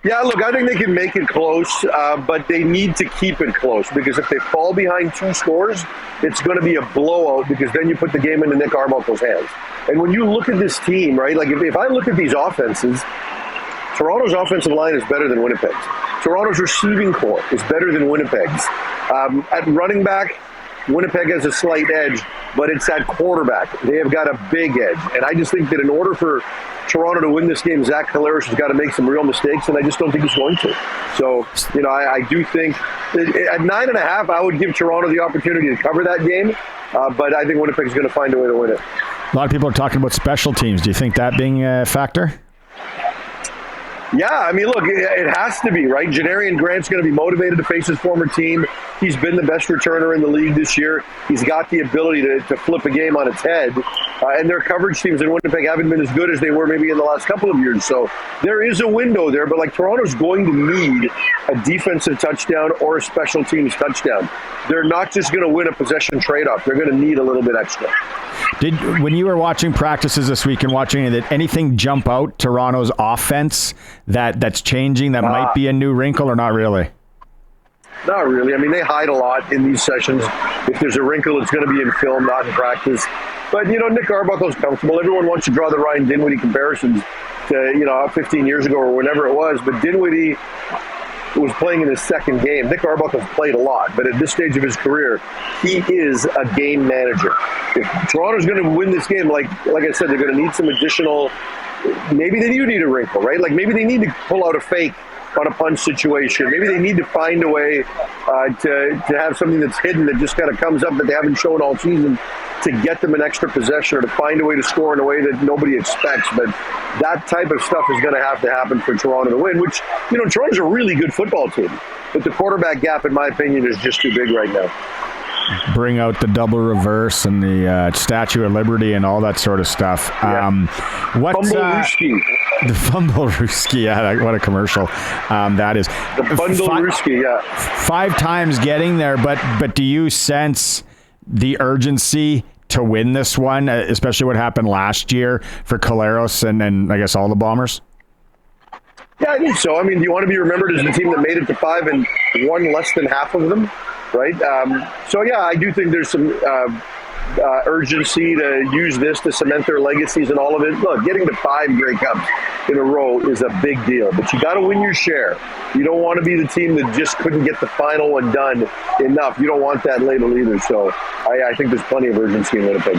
Yeah, look, I think they can make it close, but they need to keep it close, because if they fall behind 2 scores, it's going to be a blowout, because then you put the game into Nick Arbuckle's hands. And when you look at this team, right, if I look at these offenses, Toronto's offensive line is better than Winnipeg's. Toronto's receiving core is better than Winnipeg's. At running back, Winnipeg has a slight edge, but it's at quarterback. They have got a big edge. And I just think that in order for Toronto to win this game, Zach Collaros has got to make some real mistakes, and I just don't think he's going to. So, I do think at 9.5, I would give Toronto the opportunity to cover that game, but I think Winnipeg's going to find a way to win it. A lot of people are talking about special teams. Do you think that being a factor? Yeah, I mean, look, it has to be, right? Janarian Grant's going to be motivated to face his former team. He's been the best returner in the league this year. He's got the ability to flip a game on its head. And their coverage teams in Winnipeg haven't been as good as they were maybe in the last couple of years. So there is a window there, but Toronto's going to need a defensive touchdown or a special teams touchdown. They're not just going to win a possession trade-off. They're going to need a little bit extra. When you were watching practices this week and watching it, did anything jump out, Toronto's offense, that's changing, that might be a new wrinkle, or not really? Not really. I mean, they hide a lot in these sessions. If there's a wrinkle, it's going to be in film, not in practice. But, Nick Arbuckle's comfortable. Everyone wants to draw the Ryan Dinwiddie comparisons to, 15 years ago or whenever it was. But Dinwiddie was playing in his second game. Nick Arbuckle's played a lot, but at this stage of his career, he is a game manager. If Toronto's going to win this game, like I said, they're going to need some additional. Maybe they do need a wrinkle, right? Maybe they need to pull out a fake on a punch situation. Maybe they need to find a way to have something that's hidden that just kind of comes up that they haven't shown all season, to get them an extra possession or to find a way to score in a way that nobody expects. But that type of stuff is going to have to happen for Toronto to win, which, Toronto's a really good football team. But the quarterback gap, in my opinion, is just too big right now. bring out the double reverse and the Statue of Liberty and all that sort of stuff. What's Fumble-rooski. The Fumble-rooski, yeah, what a commercial that is. The Bundle-rooski, yeah. 5 times getting there, but do you sense the urgency to win this one, especially what happened last year for Caleros and I guess all the Bombers? Yeah, I think so. I mean, do you want to be remembered as the team that made it to 5 and won less than half of them, right? So, yeah, I do think there's some urgency to use this to cement their legacies and all of it. Look, getting to 5 Grey Cups in a row is a big deal, but you got to win your share. You don't want to be the team that just couldn't get the final one done enough. You don't want that label either. So I think there's plenty of urgency in Winnipeg.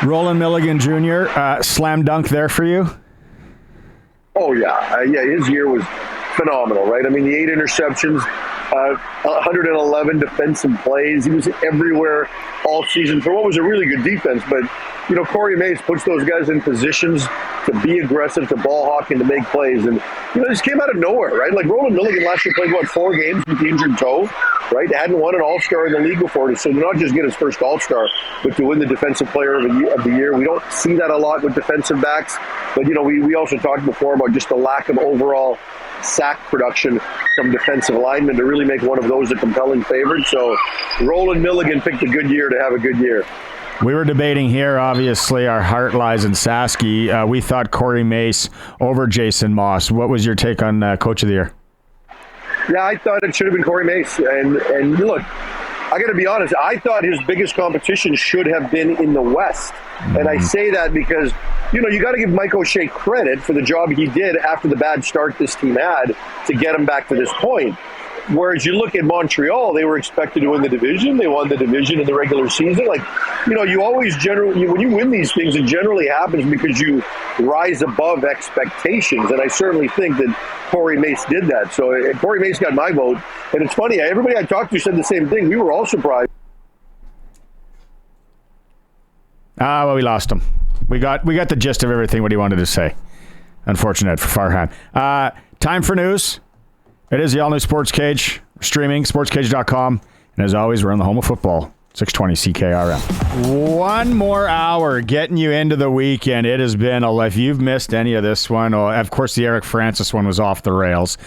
Roland Milligan Jr., slam dunk there for you? Oh, yeah. His year was phenomenal, right? I mean, the 8 interceptions, 111 defensive plays. He was everywhere all season for what was a really good defense. But, you know, Corey Mace puts those guys in positions to be aggressive, to ball hawk, and to make plays. And, you know, this came out of nowhere, right? Like, Roland Milligan last year played, 4 games with the injured toe, right? Hadn't won an All-Star in the league before. So to not just get his first All-Star, but to win the Defensive Player of the Year. We don't see that a lot with defensive backs. But, you know, we also talked before about just the lack of overall sack production from defensive linemen to really make one of those a compelling favorite. So Roland Milligan picked a good year to have a good year. We were debating here, obviously, our heart lies in Sasky. We thought Corey Mace over Jason Moss. What was your take on Coach of the Year? Yeah, I thought it should have been Corey Mace. And look, I got to be honest, I thought his biggest competition should have been in the West. And I say that because, you know, you got to give Mike O'Shea credit for the job he did after the bad start this team had to get him back to this point. Whereas you look at Montreal, they were expected to win the division. They won the division in the regular season. Like, you know, you always when you win these things, it generally happens because you rise above expectations. And I certainly think that Corey Mace did that. So Corey Mace got my vote. And it's funny, everybody I talked to said the same thing. We were all surprised. Well, we lost him. We got the gist of everything what he wanted to say. Unfortunate for Farhan. Time for news. It is the all-new Sports Cage, streaming, sportscage.com. And as always, we're on the home of football, 620 CKRM. One more hour getting you into the weekend. It has been, if you've missed any of this one, of course, the Eric Francis one was off the rails.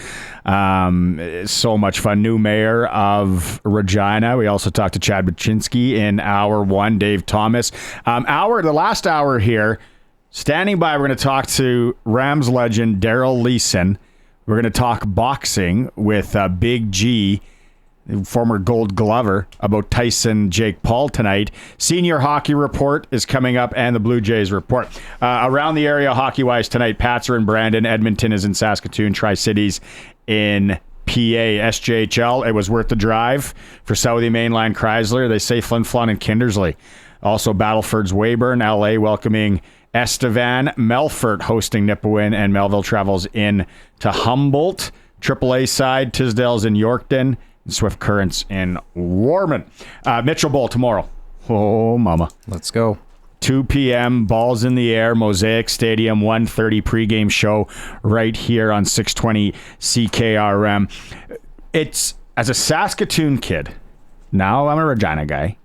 So much fun. New mayor of Regina. We also talked to Chad Bachynski in hour 1, Dave Thomas. The last hour here, standing by, we're going to talk to Rams legend Darryl Leason. We're going to talk boxing with Big G, former Gold Glover, about Tyson Jake Paul tonight. Senior hockey report is coming up, and the Blue Jays report. Around the area, hockey-wise tonight, Pats are in Brandon, Edmonton is in Saskatoon, Tri-Cities in PA. SJHL, it was worth the drive for Southie Mainline Chrysler. They say Flin Flon and Kindersley. Also, Battleford's Weyburn, LA welcoming Estevan, Melfort hosting Nipawin, and Melville travels in to Humboldt. AAA side, Tisdale's in Yorkton, and Swift Currents in Warman. Mitchell Bowl tomorrow. Oh, mama. Let's go. 2 p.m., balls in the air, Mosaic Stadium, 1:30 pregame show right here on 620 CKRM. It's, as a Saskatoon kid, now I'm a Regina guy.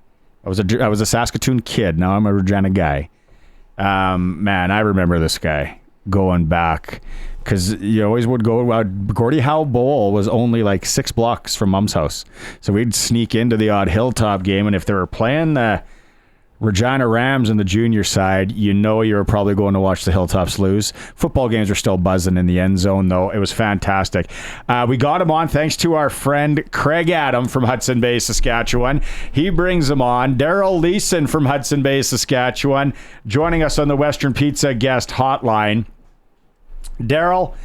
I was a Saskatoon kid, now I'm a Regina guy. Man, I remember this guy going back because you always would go. Gordie Howe Bowl was only like 6 blocks from Mom's house, so we'd sneak into the odd Hilltop game, and if they were playing the Regina Rams in the junior side, you were probably going to watch the Hilltops lose. Football games were still buzzing in the end zone, though. It was fantastic. We got him on thanks to our friend Craig Adam from Hudson Bay, Saskatchewan. He brings him on. Darryl Leason from Hudson Bay, Saskatchewan, joining us on the Western Pizza guest hotline. Darryl,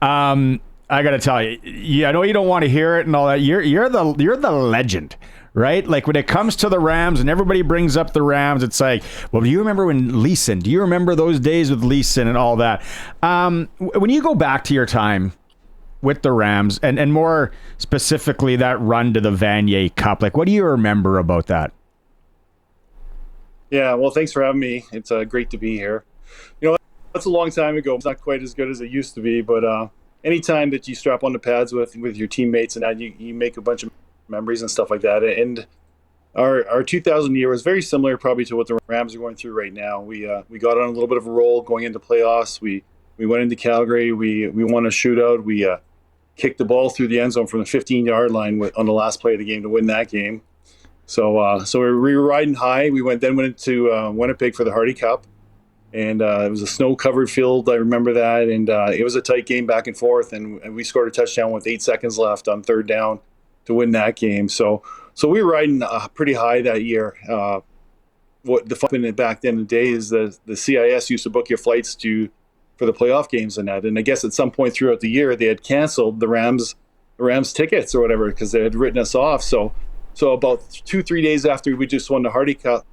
I got to tell you, I know you don't want to hear it and all that. You're the legend. Right? Like when it comes to the Rams and everybody brings up the Rams, it's like, well, do you remember when Leason? Do you remember those days with Leason and all that? When you go back to your time with the Rams and more specifically that run to the Vanier Cup, like what do you remember about that? Yeah, well, thanks for having me. It's great to be here. You know, that's a long time ago. It's not quite as good as it used to be, but anytime that you strap on the pads with your teammates and that you make a bunch of memories and stuff like that. And our 2000 year was very similar probably to what the Rams are going through right now. We got on a little bit of a roll going into playoffs. We went into Calgary. We won a shootout. We kicked the ball through the end zone from the 15-yard line on the last play of the game to win that game. So we were riding high. We went into Winnipeg for the Hardy Cup, and it was a snow-covered field. I remember that, and it was a tight game back and forth. And we scored a touchdown with 8 seconds left on third down to win that game. So we were riding pretty high that year. What the fun back then in the day is the CIS used to book your flights for the playoff games and that. And I guess at some point throughout the year they had canceled the Rams tickets or whatever because they had written us off. So about 2-3 days after we just won the Hardy Cup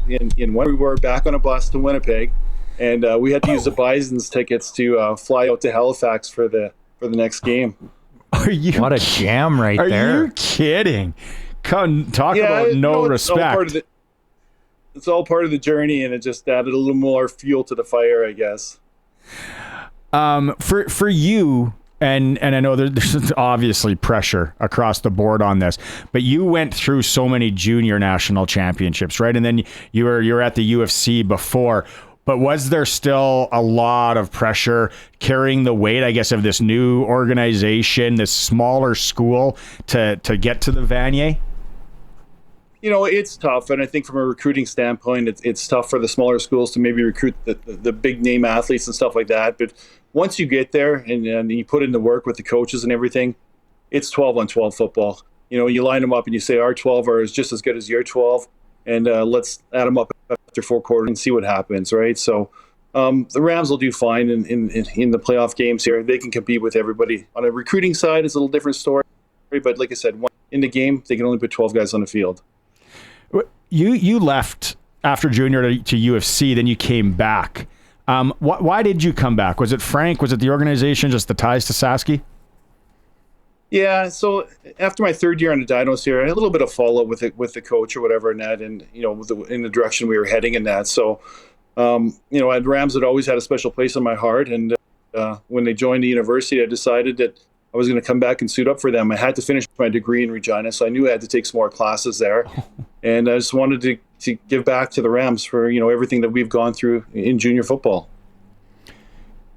in when we were back on a bus to Winnipeg, and we had to use the Bison's tickets to fly out to Halifax for the next game. What a jam there. Are you kidding? Talk about no respect. It's all part of the journey, and it just added a little more fuel to the fire, I guess. For you, and I know there's obviously pressure across the board on this, but you went through so many junior national championships, right? And then you were at the UFC before. But was there still a lot of pressure carrying the weight, I guess, of this new organization, this smaller school to get to the Vanier? It's tough. And I think from a recruiting standpoint, it's tough for the smaller schools to maybe recruit the big name athletes and stuff like that. But once you get there and you put in the work with the coaches and everything, it's 12-on-12 football. You line them up and you say our 12 are just as good as your 12. And let's add them up after 4 quarters and see what happens, right? So the Rams will do fine in the playoff games here. They can compete with everybody. On a recruiting side, it's a little different story. But like I said, in the game, they can only put 12 guys on the field. You left after junior to UFC, then you came back. Why did you come back? Was it Frank? Was it the organization, just the ties to Sasky? Yeah, so after my third year on the Dinos here, I had a little bit of follow-up with the coach or whatever in that, and in the direction we were heading in that. So, at Rams had always had a special place in my heart, and when they joined the university, I decided that I was going to come back and suit up for them. I had to finish my degree in Regina, so I knew I had to take some more classes there, and I just wanted to give back to the Rams for everything that we've gone through in junior football.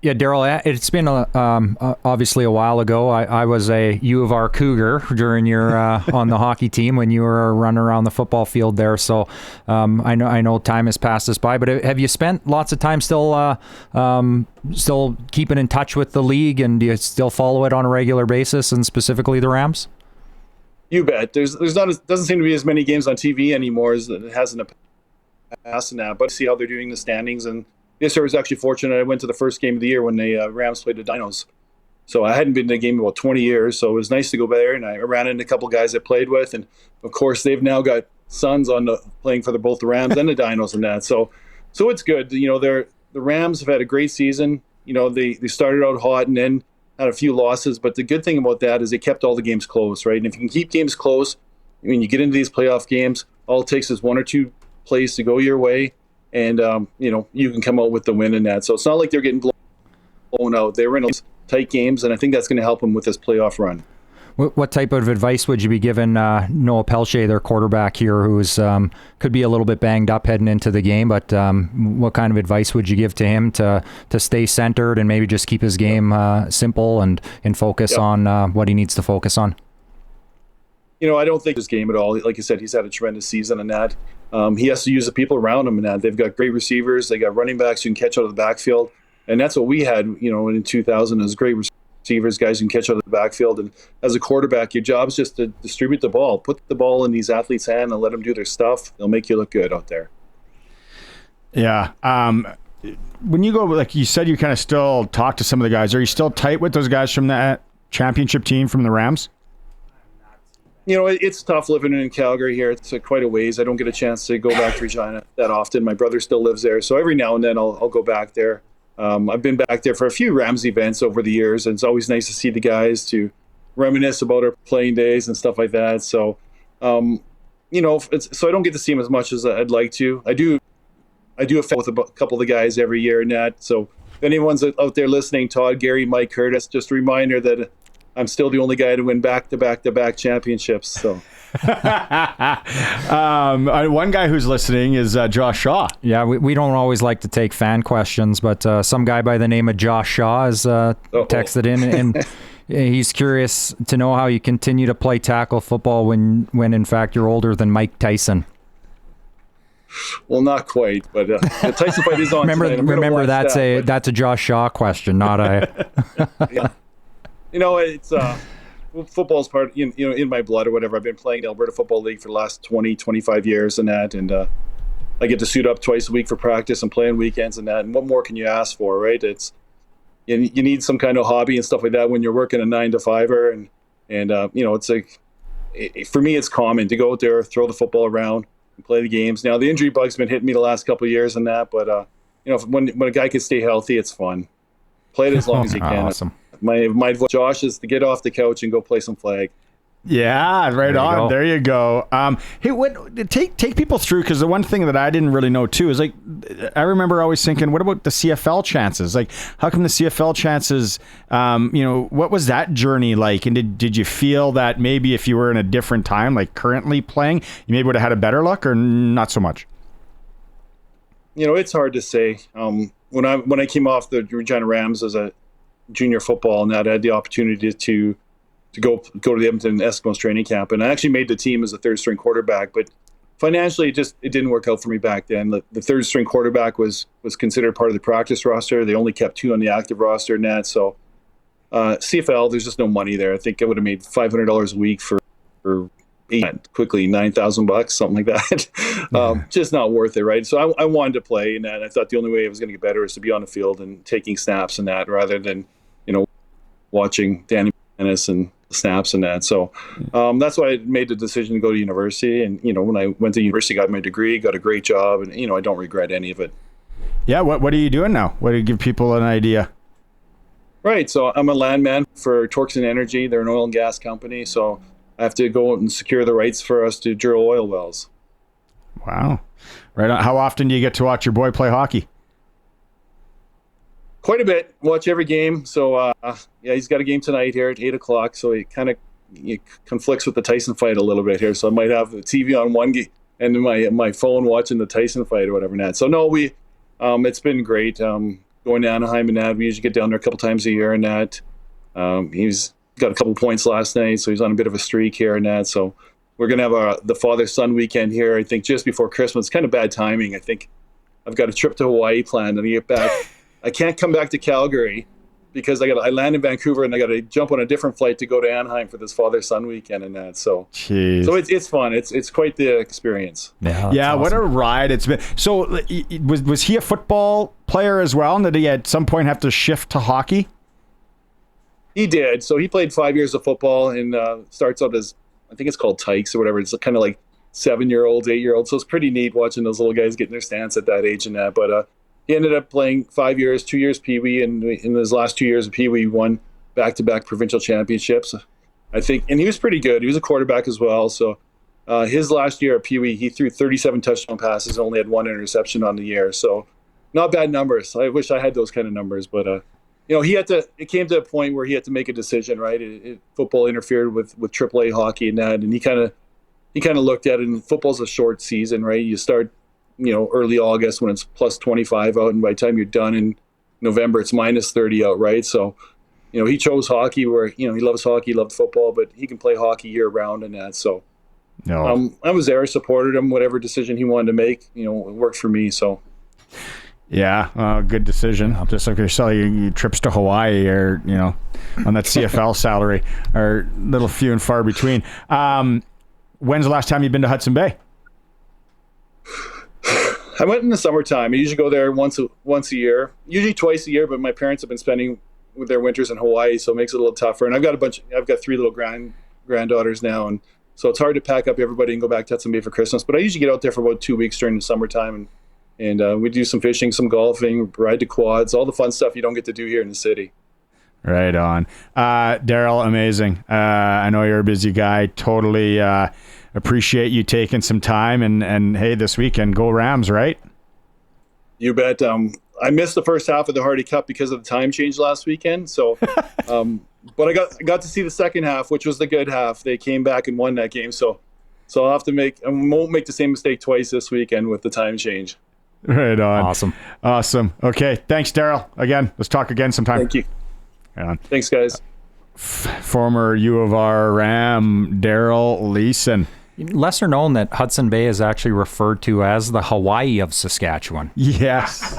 Yeah, Darryl, it's been obviously a while ago. I was a U of R Cougar during your on the hockey team when you were running around the football field there. So I know time has passed us by, but have you spent lots of time still keeping in touch with the league, and do you still follow it on a regular basis, and specifically the Rams? You bet. There's doesn't seem to be as many games on TV anymore as it has in the past now, but see how they're doing the standings. And this year I was actually fortunate. I went to the first game of the year when the Rams played the Dinos. So I hadn't been to a game in about 20 years, so it was nice to go there. And I ran into a couple of guys I played with, and of course they've now got sons playing for both the Rams and the Dinos and that. So it's good. The Rams have had a great season. They started out hot and then had a few losses, but the good thing about that is they kept all the games close, right? And if you can keep games close, when you get into these playoff games, all it takes is 1 or 2 plays to go your way. And, you can come out with the win in that. So it's not like they're getting blown out. They were in tight games, and I think that's going to help them with this playoff run. What type of advice would you be giving Noah Pelche, their quarterback here, who's could be a little bit banged up heading into the game, but what kind of advice would you give to him to stay centered and maybe just keep his game simple and focus on what he needs to focus on? I don't think his game at all. Like you said, he's had a tremendous season in that. He has to use the people around him in that. They've got great receivers. They got running backs who can catch out of the backfield. And that's what we had, in 2000 is great receivers, guys who can catch out of the backfield. And as a quarterback, your job is just to distribute the ball. Put the ball in these athletes' hands and let them do their stuff. They'll make you look good out there. Yeah. When you go, like you said, you kind of still talk to some of the guys. Are you still tight with those guys from that championship team from the Rams? It's tough living in Calgary here. It's quite a ways. I don't get a chance to go back to Regina that often. My brother still lives there, so every now and then I'll go back there. I've been back there for a few Rams events over the years, and it's always nice to see the guys to reminisce about our playing days and stuff like that. So, so I don't get to see them as much as I'd like to. I do affect with a couple of the guys every year and that. So if anyone's out there listening, Todd, Gary, Mike, Curtis, just a reminder that I'm still the only guy to win back-to-back-to-back championships. So One guy who's listening is Josh Shaw. Yeah, we don't always like to take fan questions, but some guy by the name of Josh Shaw has texted in, and he's curious to know how you continue to play tackle football when in fact you're older than Mike Tyson. Well, not quite, but the Tyson fight is on tonight. Remember that's a Josh Shaw question, not a. Yeah. It's football's part, in my blood or whatever. I've been playing the Alberta Football League for the last 20, 25 years and that, and I get to suit up twice a week for practice and play on weekends and that. And what more can you ask for, right? It's you need some kind of hobby and stuff like that when you're working a 9-to-5er, and it's like for me, it's common to go out there, throw the football around, and play the games. Now the injury bug's been hitting me the last couple of years and that, but when a guy can stay healthy, it's fun. Play it as long as you can. Awesome. My Josh is to get off the couch and go play some flag. Yeah, right on. There you go. Hey, take people through, because the one thing that I didn't really know too is, like, I remember always thinking, what about the CFL chances? Like, how come the CFL chances? What was that journey like? And did you feel that maybe if you were in a different time, like currently playing, you maybe would have had a better luck, or not so much? It's hard to say. When I came off the Regina Rams as a junior football, and that I had the opportunity to go to the Edmonton Eskimos training camp, and I actually made the team as a third string quarterback, but financially it didn't work out for me back then. The third string quarterback was considered part of the practice roster. They only kept 2 on the active roster and that. So CFL, there's just no money there. I think I would have made $500 a week for quickly $9,000, something like that. Just not worth it, right? So I wanted to play, and I thought the only way I was going to get better is to be on the field and taking snaps and that, rather than watching Danny Menace and snaps and that. So that's why I made the decision to go to university. And when I went to university, got my degree, got a great job, and I don't regret any of it. Yeah. What are you doing now? What do you give people an idea? Right. So I'm a landman for Torxon Energy. They're an oil and gas company. So I have to go and secure the rights for us to drill oil wells. Wow. Right on. How often do you get to watch your boy play hockey? Quite a bit. Watch every game. So, he's got a game tonight here at 8:00. So he kind of conflicts with the Tyson fight a little bit here. So I might have the TV on one game and my phone watching the Tyson fight or whatever. That. So no, it's been great. Going to Anaheim and that. We usually get down there a couple times a year and that. He's got a couple points last night, so he's on a bit of a streak here and that. So we're going to have the father-son weekend here, I think, just before Christmas. It's kind of bad timing. I think I've got a trip to Hawaii planned, and I get back. I can't come back to Calgary because I land in Vancouver, and I got to jump on a different flight to go to Anaheim for this father-son weekend and that. So, Jeez. So it's fun. It's quite the experience. Yeah, awesome. What a ride it's been. So was he a football player as well? And did he at some point have to shift to hockey? He did. So he played 5 years of football and starts out as, I think it's called Tykes or whatever. It's kind of like 7-year-olds, 8-year-olds. So it's pretty neat watching those little guys getting their stance at that age and that. But he ended up playing 5 years, 2 years Pee Wee, and in his last 2 years of Pee Wee, won back-to-back provincial championships, I think. And he was pretty good. He was a quarterback as well. So his last year at Pee Wee, he threw 37 touchdown passes, and only had 1 interception on the year. So not bad numbers. I wish I had those kind of numbers, but it came to a point where he had to make a decision, right? Football interfered with AAA hockey and that, and he kind of looked at it, and football's a short season, right? You start, early August when it's plus 25 out, and by the time you're done in November, it's minus 30 out, right? So, he chose hockey where, he loves hockey, he loved football, but he can play hockey year round and that. So I was there, supported him, whatever decision he wanted to make, it worked for me, so. Yeah, good decision. Just like you're selling your trips to Hawaii or, on that CFL salary are a little few and far between. When's the last time you've been to Hudson Bay? I went in the summertime. I usually go there once a year, usually twice a year, but my parents have been spending with their winters in Hawaii, so it makes it a little tougher. And I've got 3 little granddaughters now, and so it's hard to pack up everybody and go back to Hudson Bay for Christmas. But I usually get out there for about 2 weeks during the summertime, and we do some fishing, some golfing, ride the quads, all the fun stuff you don't get to do here in the city. Right on. Darryl, amazing. I know you're a busy guy. Totally appreciate you taking some time. And hey, this weekend, go Rams, right? You bet. I missed the first half of the Hardy Cup because of the time change last weekend. So, but I got to see the second half, which was the good half. They came back and won that game. So So I won't make the same mistake twice this weekend with the time change. Right on. Awesome. Okay. Thanks, Darryl. Again, let's talk again sometime. Thank you. Right on. Thanks, guys. Former U of R Ram, Darryl Leason. Lesser known that Hudson Bay is actually referred to as the Hawaii of Saskatchewan. Yes.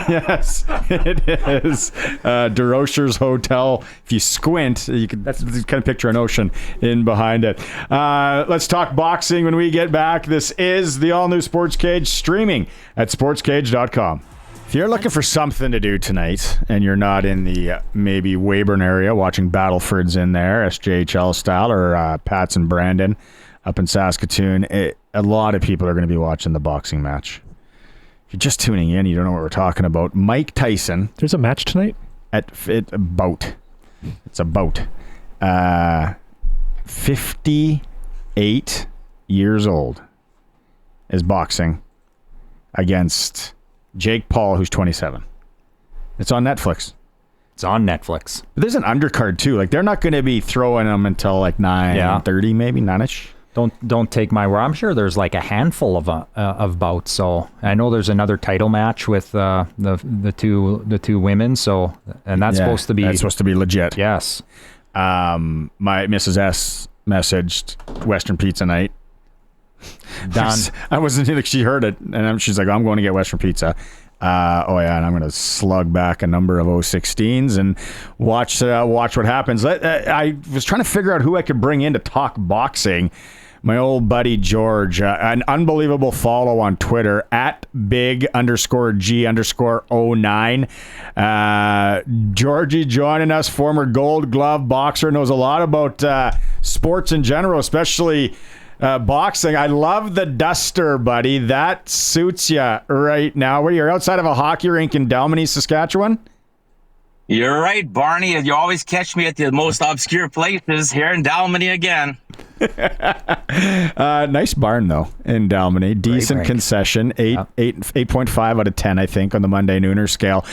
Yes, it is. DeRocher's Hotel. If you squint, you can kind of picture an ocean in behind it. Let's talk boxing when we get back. This is the all-new Sports Cage, streaming at sportscage.com. If you're looking for something to do tonight and you're not in the maybe Weyburn area watching Battleford's in there, SJHL style, or Pats and Brandon up in Saskatoon, a lot of people are going to be watching the boxing match. If you're just tuning in, you don't know what we're talking about. Mike Tyson. There's a match tonight? It's a bout. 58 years old is boxing against Jake Paul, who's 27. It's on Netflix. But there's an undercard too. Like, they're not going to be throwing them until like 9:30, maybe 9ish. Don't take my word. I'm sure there's like a handful of bouts. So I know there's another title match with the two women. So that's supposed to be legit. Yes. My Mrs. S messaged Western Pizza night. Done. I wasn't like, she heard it, and she's like, I'm going to get Western Pizza. And I'm going to slug back a number of 016s and watch what happens. I was trying to figure out who I could bring in to talk boxing. My old buddy George, an unbelievable follow on Twitter at big_G_09. Georgie joining us, former Gold Glove boxer, knows a lot about sports in general, especially boxing. I love the duster, buddy. That suits you right now. Where you're outside of a hockey rink in Dalmeny, Saskatchewan? You're right, Barney. You always catch me at the most obscure places here in Dalmeny again. Nice barn, though, in Dalmeny. Decent concession. 8.5 out of 10, I think, on the Monday Nooner scale.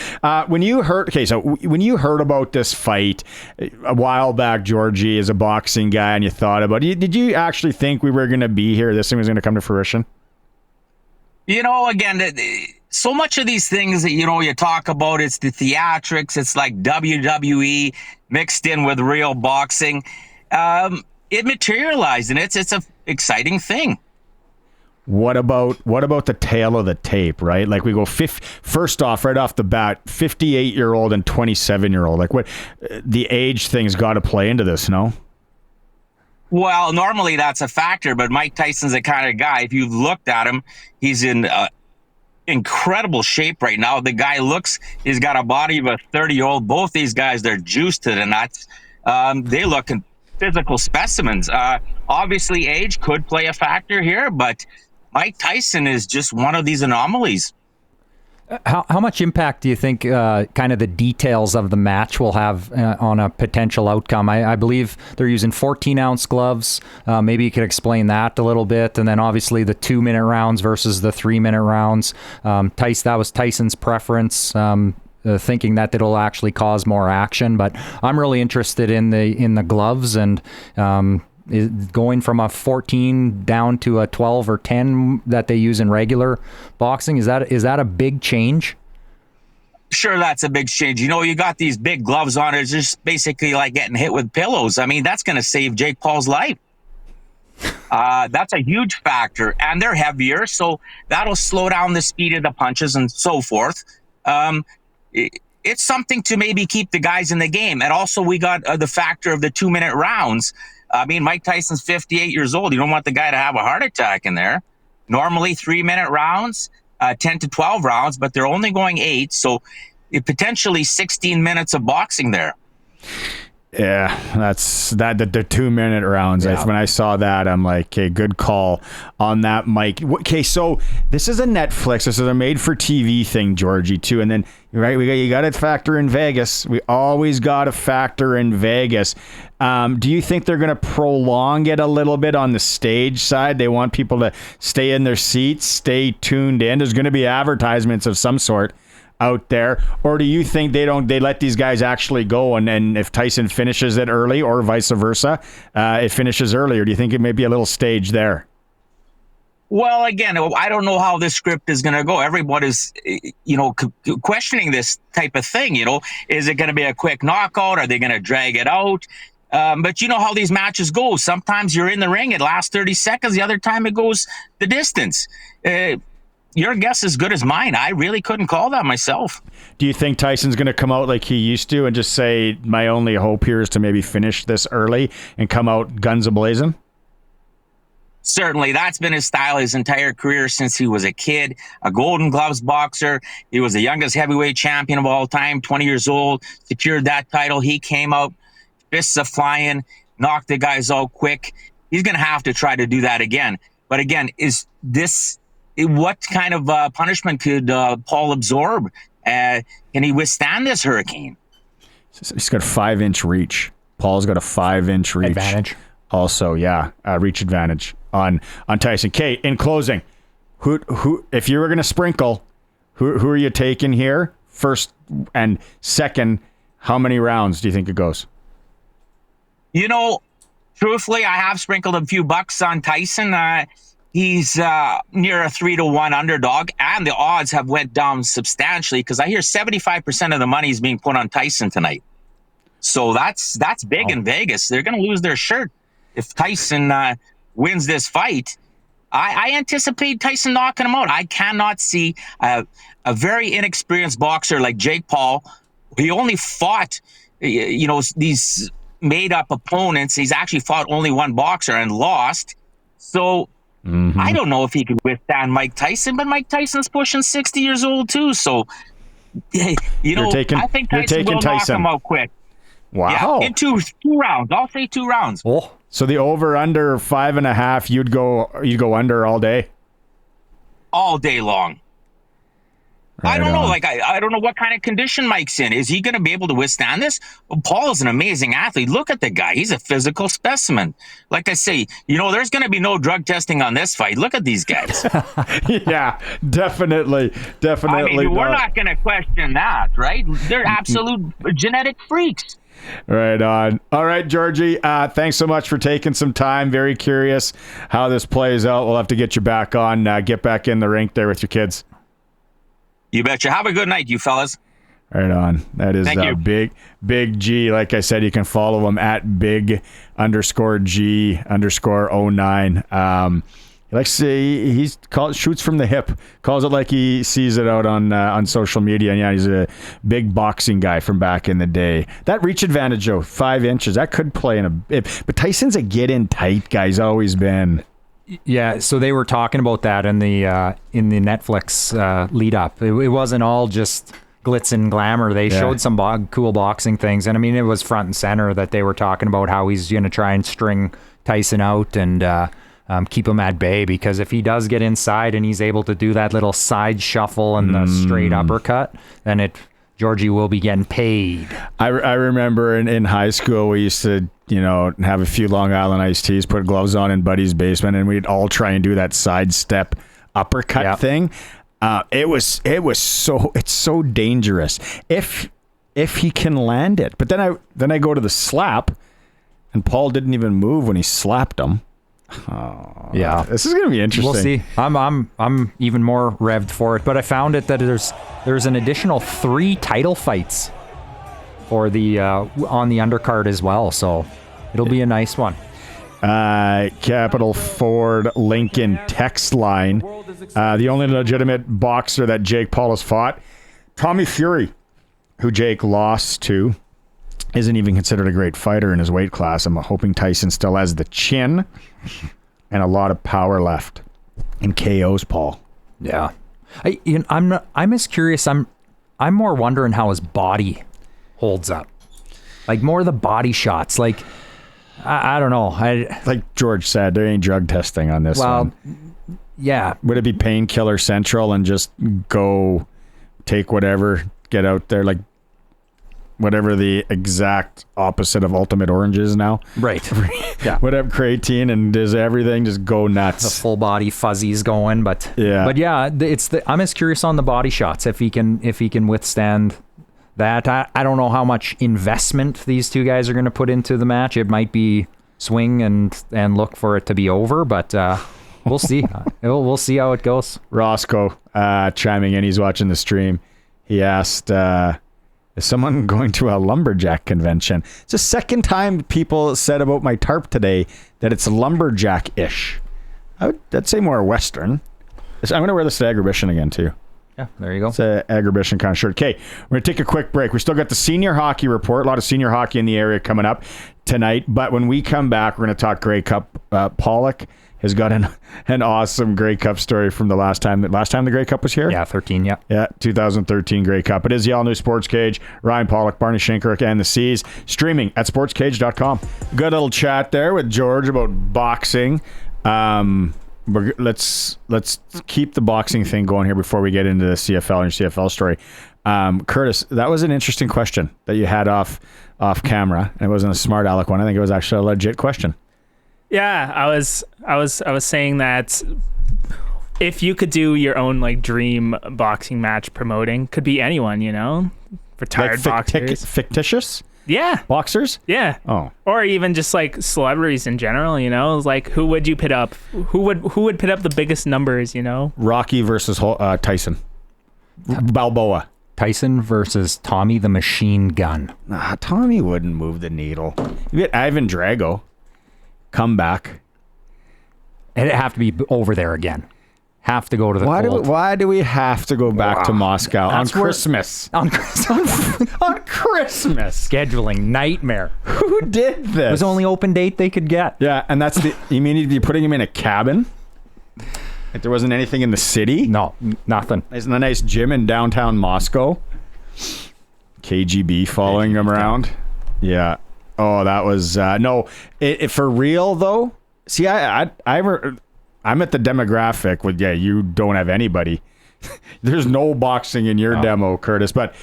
When you heard about this fight a while back, Georgie, as a boxing guy, and you thought about it, did you actually think we were going to be here? This thing was going to come to fruition? You know, again, so much of these things that, you talk about, it's the theatrics, it's like WWE mixed in with real boxing. It materialized, and it's an exciting thing. What about the tail of the tape, right? Like, we go first off, right off the bat, 58-year-old and 27-year-old. Like, what the age thing's got to play into this, no? Well, normally that's a factor, but Mike Tyson's the kind of guy, if you've looked at him, he's in incredible shape right now. The guy he's got a body of a 30-year-old. Both these guys, they're juiced to the nuts. They look physical specimens. Obviously, age could play a factor here, but Mike Tyson is just one of these anomalies. How much impact do you think kind of the details of the match will have on a potential outcome? I believe they're using 14-ounce gloves. Maybe you could explain that a little bit. And then obviously the 2-minute rounds versus the 3-minute rounds. That was Tyson's preference, thinking that it'll actually cause more action. But I'm really interested in the gloves, and going from a 14 down to a 12 or 10 that they use in regular boxing. Is that a big change? Sure, that's a big change. You got these big gloves on. It's just basically like getting hit with pillows. I mean, that's going to save Jake Paul's life. That's a huge factor, and they're heavier, so that'll slow down the speed of the punches and so forth. It's something to maybe keep the guys in the game. And also, we got the factor of the 2-minute rounds. I mean, Mike Tyson's 58 years old. You don't want the guy to have a heart attack in there. Normally 3-minute rounds, 10 to 12 rounds, but they're only going 8. So potentially 16 minutes of boxing there. Yeah, that's the 2-minute rounds. Yeah. When I saw that, I'm like, okay, good call on that, Mike. Okay, so this is a Netflix. This is a made-for-TV thing, Georgie, too. And then, right, you got to factor in Vegas. We always got to factor in Vegas. Do you think they're going to prolong it a little bit on the stage side? They want people to stay in their seats, stay tuned in. There's going to be advertisements of some sort. out there, or do you think they let these guys actually go, and then if Tyson finishes it early or vice versa, it finishes early, or do you think it may be a little stage there? Well, again, I don't know how this script is going to go. Everyone is, questioning this type of thing. Is it going to be a quick knockout? Are they going to drag it out? But you know how these matches go. Sometimes you're in the ring, it lasts 30 seconds. The other time it goes the distance. Your guess is as good as mine. I really couldn't call that myself. Do you think Tyson's going to come out like he used to and just say, my only hope here is to maybe finish this early and come out guns a-blazing? Certainly, that's been his style his entire career since he was a kid, a Golden Gloves boxer. He was the youngest heavyweight champion of all time, 20 years old, secured that title. He came out, fists a flying, knocked the guys out quick. He's going to have to try to do that again. But again, what kind of punishment could Paul absorb? Can he withstand this hurricane? He's got a 5-inch reach. Paul's got a 5-inch reach. Advantage. Also, yeah, reach advantage on Tyson. Kate, in closing, who if you were going to sprinkle, who are you taking here? First and second, how many rounds do you think it goes? Truthfully, I have sprinkled a few bucks on Tyson. He's near a 3-1 underdog, and the odds have went down substantially because I hear 75% of the money is being put on Tyson tonight. So that's big in Vegas. They're going to lose their shirt if Tyson wins this fight. I anticipate Tyson knocking him out. I cannot see a very inexperienced boxer like Jake Paul. He only fought, these made-up opponents. He's actually fought only one boxer and lost. So I don't know if he could withstand Mike Tyson, but Mike Tyson's pushing 60 years old too. So, I think Tyson will knock him out quick. Wow. Yeah, in two rounds. I'll say 2 rounds. Oh. So the over-under 5.5, you'd go under all day? All day long. Right I don't know. on. I don't know what kind of condition Mike's in. Is he going to be able to withstand this? Well, Paul is an amazing athlete. Look at the guy. He's a physical specimen. Like I say, there's going to be no drug testing on this fight. Look at these guys. Yeah, definitely. I mean, we're not going to question that, right? They're absolute genetic freaks. Right on. All right, Georgie, thanks so much for taking some time. Very curious how this plays out. We'll have to get you back on, get back in the rink there with your kids. You betcha. Have a good night, you fellas. Right on. That is Big G. Like I said, you can follow him at big_G_09. He likes to shoots from the hip, calls it like he sees it out on social media. And yeah, he's a big boxing guy from back in the day. That reach advantage, though, 5 inches, that could play in a bit. But Tyson's a get in tight guy. He's always been. Yeah, so they were talking about that in the Netflix lead up. It wasn't all just glitz and glamour. They showed some cool boxing things, and I mean, it was front and center that they were talking about how he's going to try and string Tyson out and keep him at bay, because if he does get inside and he's able to do that little side shuffle and the straight uppercut, then Georgie will be getting paid. I remember in high school we used to have a few Long Island iced teas, put gloves on in Buddy's basement, and we'd all try and do that sidestep uppercut thing. It's so dangerous if he can land it. But then I go to the slap, and Paul didn't even move when he slapped him. Oh, yeah, this is gonna be interesting. We'll see. I'm even more revved for it, but I found it that there's an additional 3 title fights for the on the undercard as well, so it'll be a nice one. Capital Ford Lincoln text line. The only legitimate boxer that Jake Paul has fought, Tommy Fury, who Jake lost to, isn't even considered a great fighter in his weight class. I'm hoping Tyson still has the chin and a lot of power left and KOs Paul. Yeah, I'm as curious. I'm more wondering how his body holds up. Like more of the body shots. Like I don't know. Like George said, there ain't drug testing on this one. Yeah. Would it be painkiller central and just go take whatever, get out there? Like whatever the exact opposite of Ultimate Orange is now. Right. Yeah. Whatever, creatine, and does everything just go The nuts. full body fuzzies going, but yeah, I'm as curious on the body shots if he can withstand that. I don't know how much investment these two guys are going to put into the match. It might be swing and look for it to be over, but we'll see. We'll see how it goes. Roscoe chiming in. He's watching the stream. He asked, is someone going to a lumberjack convention? It's the second time people said about my tarp today that it's lumberjack-ish. I'd say more Western. I'm going to wear this to Agribition again, too. Yeah, there you go. It's an Agribition kind of shirt. Okay, we're going to take a quick break. We still got the senior hockey report. A lot of senior hockey in the area coming up tonight. But when we come back, we're going to talk Grey Cup. Pollock has got an awesome Grey Cup story from the last time the Grey Cup was here. Yeah, 13. Yeah. Yeah, 2013 Grey Cup. It is the all-new Sports Cage. Ryan Pollock, Barney Shynkaruk, and the Seas. Streaming at sportscage.com. Good little chat there with George about boxing. Let's keep the boxing thing going here before we get into the CFL and your CFL story. Curtis, that was an interesting question that you had off camera. It wasn't a smart aleck one. I think it was actually a legit question. Yeah, I was saying that if you could do your own like dream boxing match promoting, could be anyone, retired boxers, fictitious. Yeah, boxers. Yeah. Oh. Or even just like celebrities in general. Like who would you pit up? Who would pit up the biggest numbers? Rocky versus Tyson. Balboa. Tyson versus Tommy the Machine Gun. Tommy wouldn't move the needle. You get Ivan Drago. Come back. It'd have to be over there again. Have to go to the why do we have to go back to Moscow on Christmas? On Christmas. Scheduling nightmare. Who did this? It was the only open date they could get. Yeah, and that's you mean you'd be putting him in a cabin? Like there wasn't anything in the city? No, nothing. Isn't a nice gym in downtown Moscow? KGB following him around. Yeah. Oh, that was no. For real though. See, I'm at the demographic with you don't have anybody. There's no boxing in your demo, Curtis. But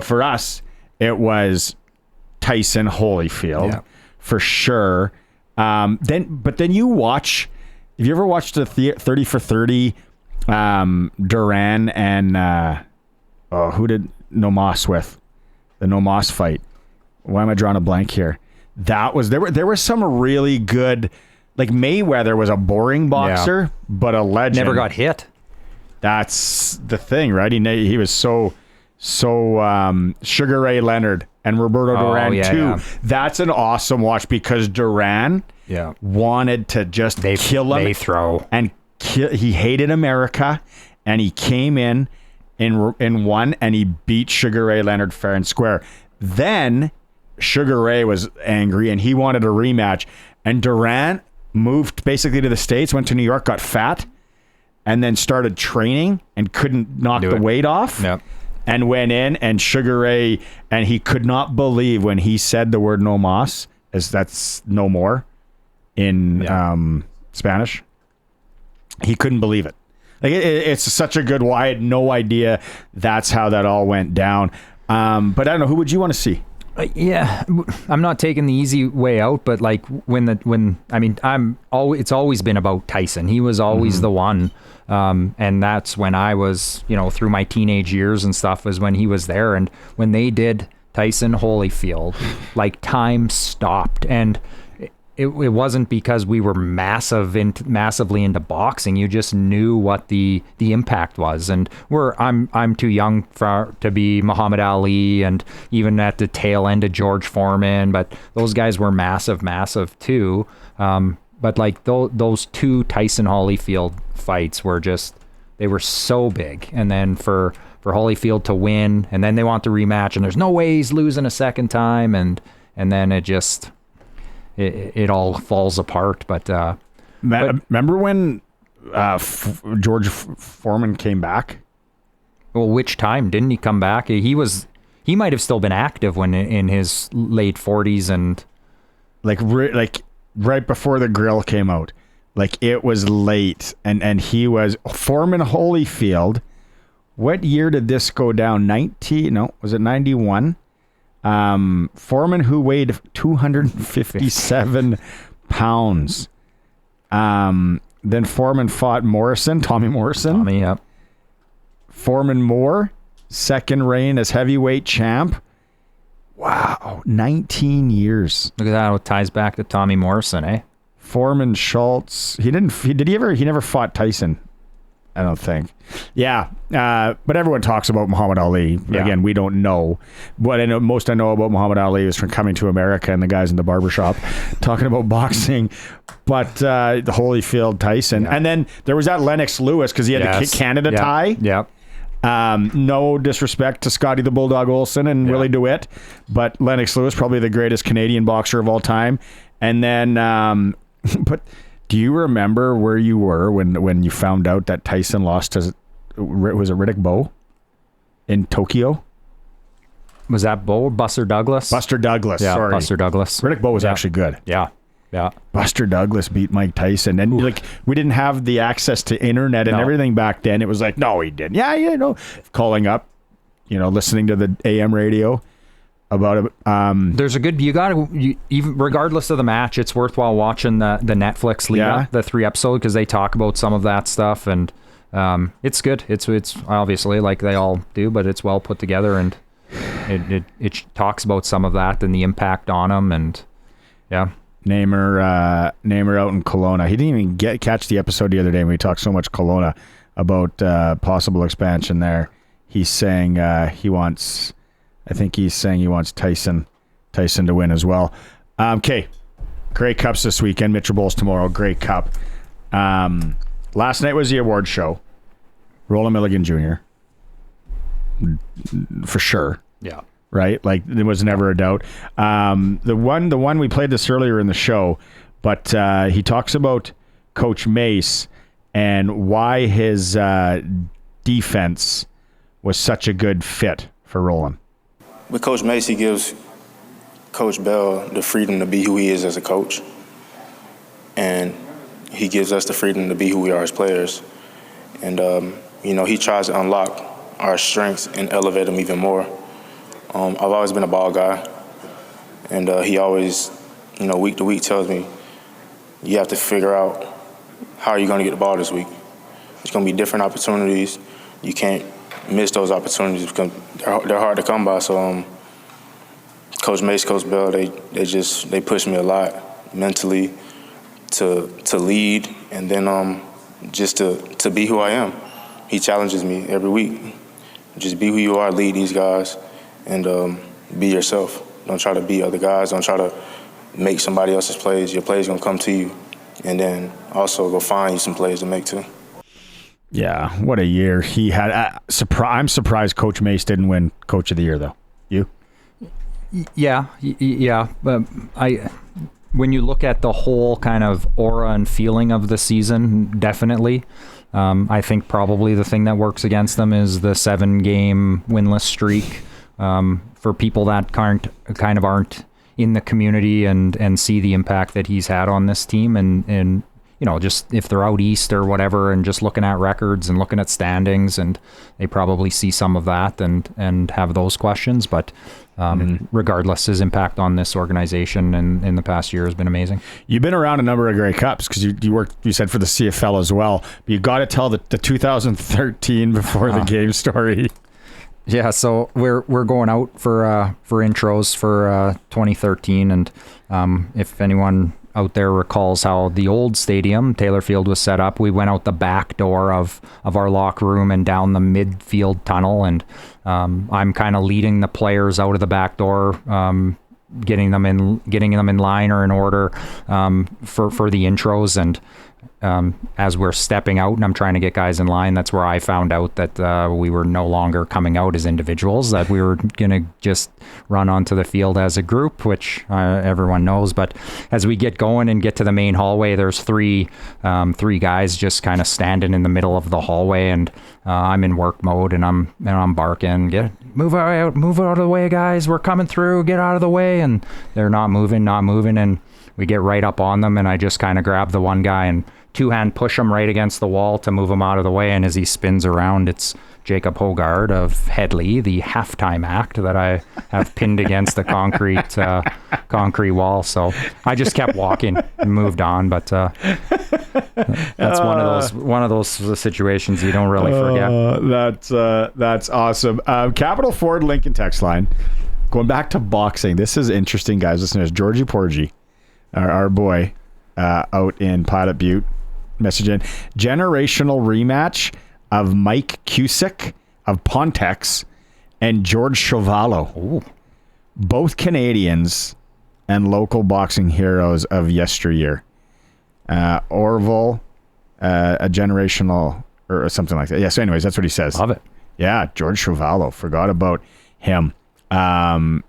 for us, it was Tyson Holyfield for sure. Then you watch. Have you ever watched the 30 for 30? Duran and who did No Moss with the No Moss fight? Why am I drawing a blank here? There were some really good. Like Mayweather was a boring boxer, but a legend. Never got hit. That's the thing, right? He was so Sugar Ray Leonard and Roberto Duran too. Yeah. That's an awesome watch because Duran wanted to just kill him. They throw and he hated America, and he came in one and he beat Sugar Ray Leonard fair and square. Then Sugar Ray was angry and he wanted a rematch, and Duran moved basically to the States, went to New York, got fat, and then started training and couldn't knock the weight off. Yep. And went in, and Sugar Ray, and he could not believe when he said the word no mas, as that's no more in Spanish. He couldn't believe it. Like it's such a good why. I had no idea that's how that all went down. But I don't know, who would you want to see? I'm not taking the easy way out, but like it's always been about Tyson. He was always the one, and that's when I was, through my teenage years and stuff, was when he was there. And when they did Tyson Holyfield, like time stopped, and it wasn't because we were massively into boxing. You just knew what the impact was, and I'm too young to be Muhammad Ali, and even at the tail end of George Foreman, but those guys were massive too. But like those two Tyson Holyfield fights were they were so big, and then for Holyfield to win, and then they want the rematch, and there's no way he's losing a second time, and then it all falls apart. But remember when George Foreman came back? Well, which time didn't he come back? He might have still been active when in his late 40s, and like right before the grill came out. Like it was late, and he was Foreman Holyfield. What year did this go down? Was it 91? Foreman, who weighed 257 pounds. Then Foreman fought Tommy Morrison. Yep. Foreman Moore, second reign as heavyweight champ. Wow, 19 years. Look at that. How it ties back to Tommy Morrison, eh? Foreman Schultz. He never fought Tyson, I don't think. Yeah. But everyone talks about Muhammad Ali. Yeah. Again, we don't know. What I know about Muhammad Ali is from Coming to America and the guys in the barbershop talking about boxing. But the Holyfield Tyson. Yeah. And then there was that Lennox Lewis because he had the Canada tie. Yep. No disrespect to Scotty the Bulldog Olsen and Willie DeWitt, but Lennox Lewis, probably the greatest Canadian boxer of all time. And then, but do you remember where you were when you found out that Tyson lost to, was it Riddick Bowe in Tokyo? Was that Bowe or Buster Douglas? Buster Douglas, yeah, sorry. Buster Douglas. Riddick Bowe was actually good. Yeah. Yeah. Buster Douglas beat Mike Tyson. And like, we didn't have the access to internet and everything back then. It was like, no, he didn't. Yeah, calling up, listening to the AM radio about it. There's a good, even regardless of the match, it's worthwhile watching the Netflix lead up, the 3 episode, because they talk about some of that stuff, and it's good. It's obviously like they all do, but it's well put together, and it talks about some of that and the impact on them, and yeah. Namer out in Kelowna. He didn't even catch the episode the other day when we talked so much Kelowna about possible expansion there. He's saying he wants Tyson to win as well. Okay, Grey Cups this weekend. Mitchell Bowls tomorrow. Grey Cup. Last night was the award show. Roland Milligan Jr. For sure. Yeah. Right? Like, there was never a doubt. The one we played this earlier in the show, but he talks about Coach Mace and why his defense was such a good fit for Roland. With Coach Mace, he gives Coach Bell the freedom to be who he is as a coach. And he gives us the freedom to be who we are as players. And, he tries to unlock our strengths and elevate them even more. I've always been a ball guy, and he always, week to week tells me, you have to figure out how you're going to get the ball this week. There's going to be different opportunities. You can't miss those opportunities because they're hard to come by. So Coach Mace, Coach Bell, they push me a lot mentally to lead, and then just to be who I am. He challenges me every week. Just be who you are, lead these guys. And be yourself. Don't try to be other guys. Don't try to make somebody else's plays. Your plays going to come to you. And then also go find you some plays to make too. Yeah, what a year he had. I'm surprised Coach Mace didn't win Coach of the Year, though. You? Yeah. But when you look at the whole kind of aura and feeling of the season, definitely. I think probably the thing that works against them is the 7-game winless streak. For people that aren't in the community and see the impact that he's had on this team, and just if they're out east or whatever and just looking at records and looking at standings, and they probably see some of that and have those questions, but regardless, his impact on this organization in the past year has been amazing. You've been around a number of Grey Cups because you worked, you said, for the CFL as well, but you got to tell the 2013 before the game story. Yeah, so we're going out for intros for 2013, and if anyone out there recalls how the old stadium, Taylor Field, was set up, we went out the back door of our locker room and down the midfield tunnel, and I'm kind of leading the players out of the back door, getting them in line or in order for the intros, and as we're stepping out and I'm trying to get guys in line, that's where I found out that we were no longer coming out as individuals, that we were going to just run onto the field as a group, which everyone knows. But as we get going and get to the main hallway, there's three guys just kind of standing in the middle of the hallway, and I'm in work mode, and I'm barking, move out of the way, guys, we're coming through, get out of the way, and they're not moving, and we get right up on them, and I just kind of grab the one guy and two-hand push him right against the wall to move him out of the way. And as he spins around, it's Jacob Hogard of Headley, the halftime act that I have pinned against the concrete wall. So I just kept walking and moved on. But that's one of those situations you don't really forget. That's awesome. Capital Ford Lincoln text line. Going back to boxing, this is interesting, guys. Listen, there's Georgie Porgy, our boy, out in Pilot Butte, messaging generational rematch of Mike Cusick of Pontex and George Chuvalo. Ooh. Both Canadians and local boxing heroes of yesteryear. Orville, a generational or something like that. Yeah, so anyways, that's what he says. Love it. Yeah, George Chuvalo. Forgot about him.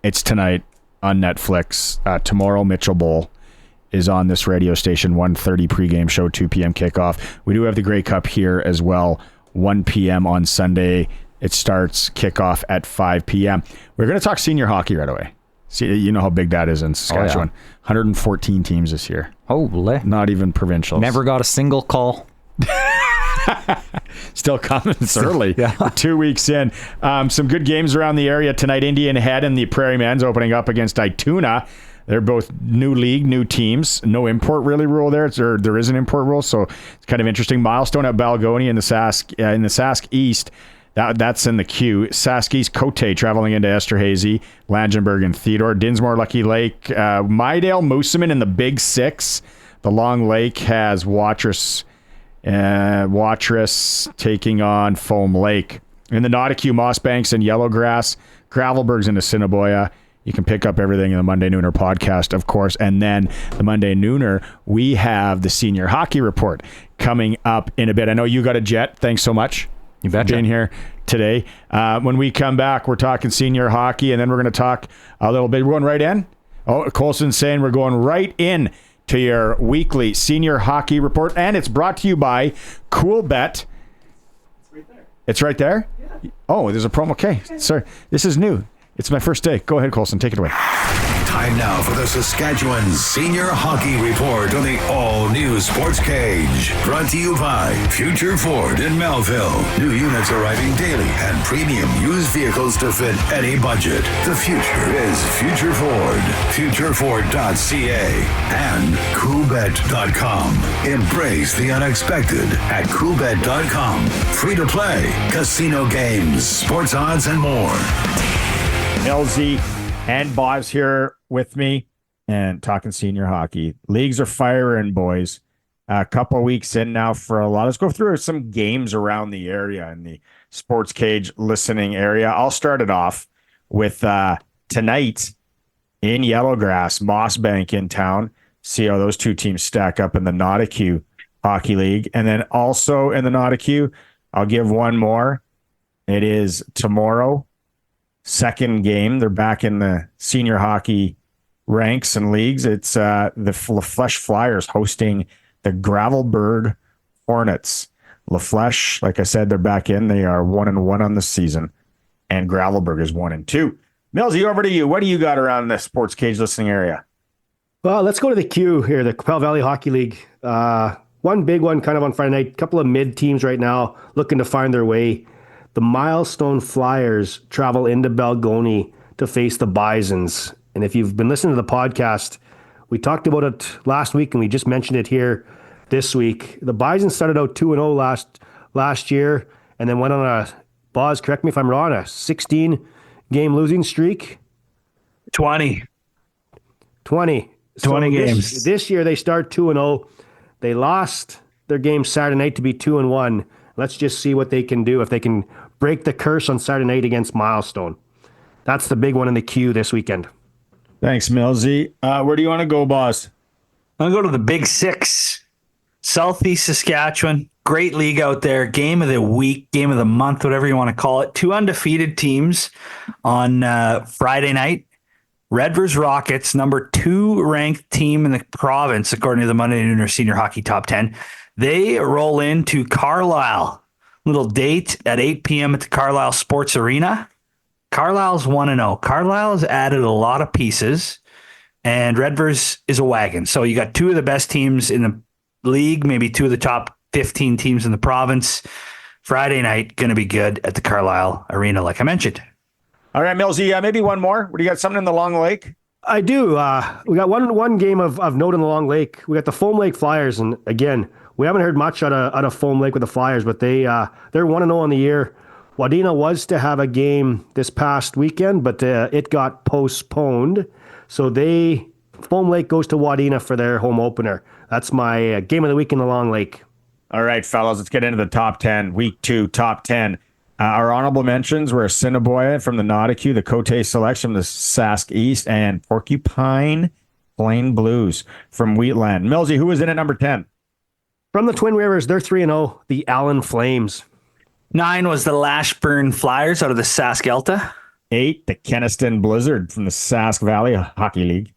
It's tonight on Netflix. Tomorrow, Mitchell Bowl is on this radio station, 1:30 pregame show, 2 p.m. kickoff. We do have the Grey Cup here as well, 1 p.m. on Sunday. It starts kickoff at 5 p.m. We're going to talk senior hockey right away. See, you know how big that is in Saskatchewan. 114 teams this year. Holy. Not even provincials. Never got a single call. Still coming early. Yeah. We're 2 weeks in. Some good games around the area tonight. Indian Head and the Prairie Men's opening up against Ituna. They're both new league, new teams. No import really rule there. There is an import rule, so it's kind of interesting. Milestone at Balgonie in the Sask East. That's in the queue. Sask East, Cote traveling into Esterhazy, Langenberg and Theodore. Dinsmore, Lucky Lake, Mydale, Moosomin in the Big Six. The Long Lake has Watrous taking on Foam Lake. In the Nauticue, Mossbanks and Yellowgrass. Gravelberg's in Assiniboia. You can pick up everything in the Monday Nooner podcast, of course. And then the Monday Nooner, we have the senior hockey report coming up in a bit. I know you got a jet. Thanks so much. You betcha. For being here today. When we come back, we're talking senior hockey, and then we're going to talk a little bit. We're going right in. Oh, Colson's saying we're going right in to your weekly senior hockey report, and it's brought to you by Cool Bet. It's right there. It's right there? Yeah. Oh, there's a promo. Okay, sorry. This is new. It's my first day. Go ahead, Colson. Take it away. Time now for the Saskatchewan Senior Hockey Report on the all-new Sports Cage. Brought to you by Future Ford in Melville. New units arriving daily and premium used vehicles to fit any budget. The future is Future Ford. FutureFord.ca and CoolBet.com. Embrace the unexpected at CoolBet.com. Free to play, casino games, sports odds, and more. LZ and Bob's here with me and talking senior hockey. Leagues are firing, boys. A couple of weeks in now for a lot. Let's go through some games around the area in the Sports Cage listening area. I'll start it off with tonight in Yellowgrass, Mossbank in town. See how those two teams stack up in the Nauticue Hockey League. And then also in the Nauticue, I'll give one more. It is tomorrow. Second game. They're back in the senior hockey ranks and leagues. It's the Flesh Flyers hosting the Gravelberg Hornets. LaFleche, like I said, they're back in. They are 1-1 on the season, and Gravelberg is 1-2. Millsy, over to you. What do you got around the Sports Cage listening area? Well, let's go to the Q here, the Quail Valley Hockey League. One big one kind of on Friday night. A couple of mid teams right now looking to find their way. The Milestone Flyers travel into Balgonie to face the Bisons. And if you've been listening to the podcast, we talked about it last week and we just mentioned it here this week. The Bisons started out 2-0 last year and then went on a, Boz, correct me if I'm wrong, a 16-game losing streak? 20 So games. This year they start 2-0. They lost their game Saturday night to be 2-1. Let's just see what they can do if they can break the curse on Saturday night against Milestone. That's the big one in the queue this weekend. Thanks, Millsy. Where do you want to go, boss? I'm going to go to the Big Six, Southeast Saskatchewan. Great league out there. Game of the week, game of the month, whatever you want to call it. Two undefeated teams on Friday night. Red vs. Rockets, number 2 ranked team in the province, according to the Monday Nooner Senior Hockey Top 10. They roll into Carlisle. Little date at 8 p.m. at the Carlisle Sports Arena. Carlisle's 1-0. Carlisle has added a lot of pieces, and Redvers is a wagon. So you got two of the best teams in the league, maybe 2 of the top 15 teams in the province. Friday night, going to be good at the Carlisle Arena, like I mentioned. All right, Millsy, maybe one more. What do you got? Something in the Long Lake? I do. We got one game of note in the Long Lake. We got the Foam Lake Flyers, and again, we haven't heard much out of Foam Lake with the Flyers, but they're 1-0 on the year. Wadena was to have a game this past weekend, but it got postponed. So Foam Lake goes to Wadena for their home opener. That's my game of the week in the Long Lake. All right, fellas, let's get into the top 10. Week 2, top 10. Our honorable mentions were Assiniboia from the Nauticue, the Cote Selection from the Sask East, and Porcupine Plain Blues from Wheatland. Millsy, who was in at number 10? From the Twin Rivers, they're 3-0, the Allen Flames. 9 was the Lashburn Flyers out of the Sask Elta. 8, the Kenaston Blizzard from the Sask Valley Hockey League.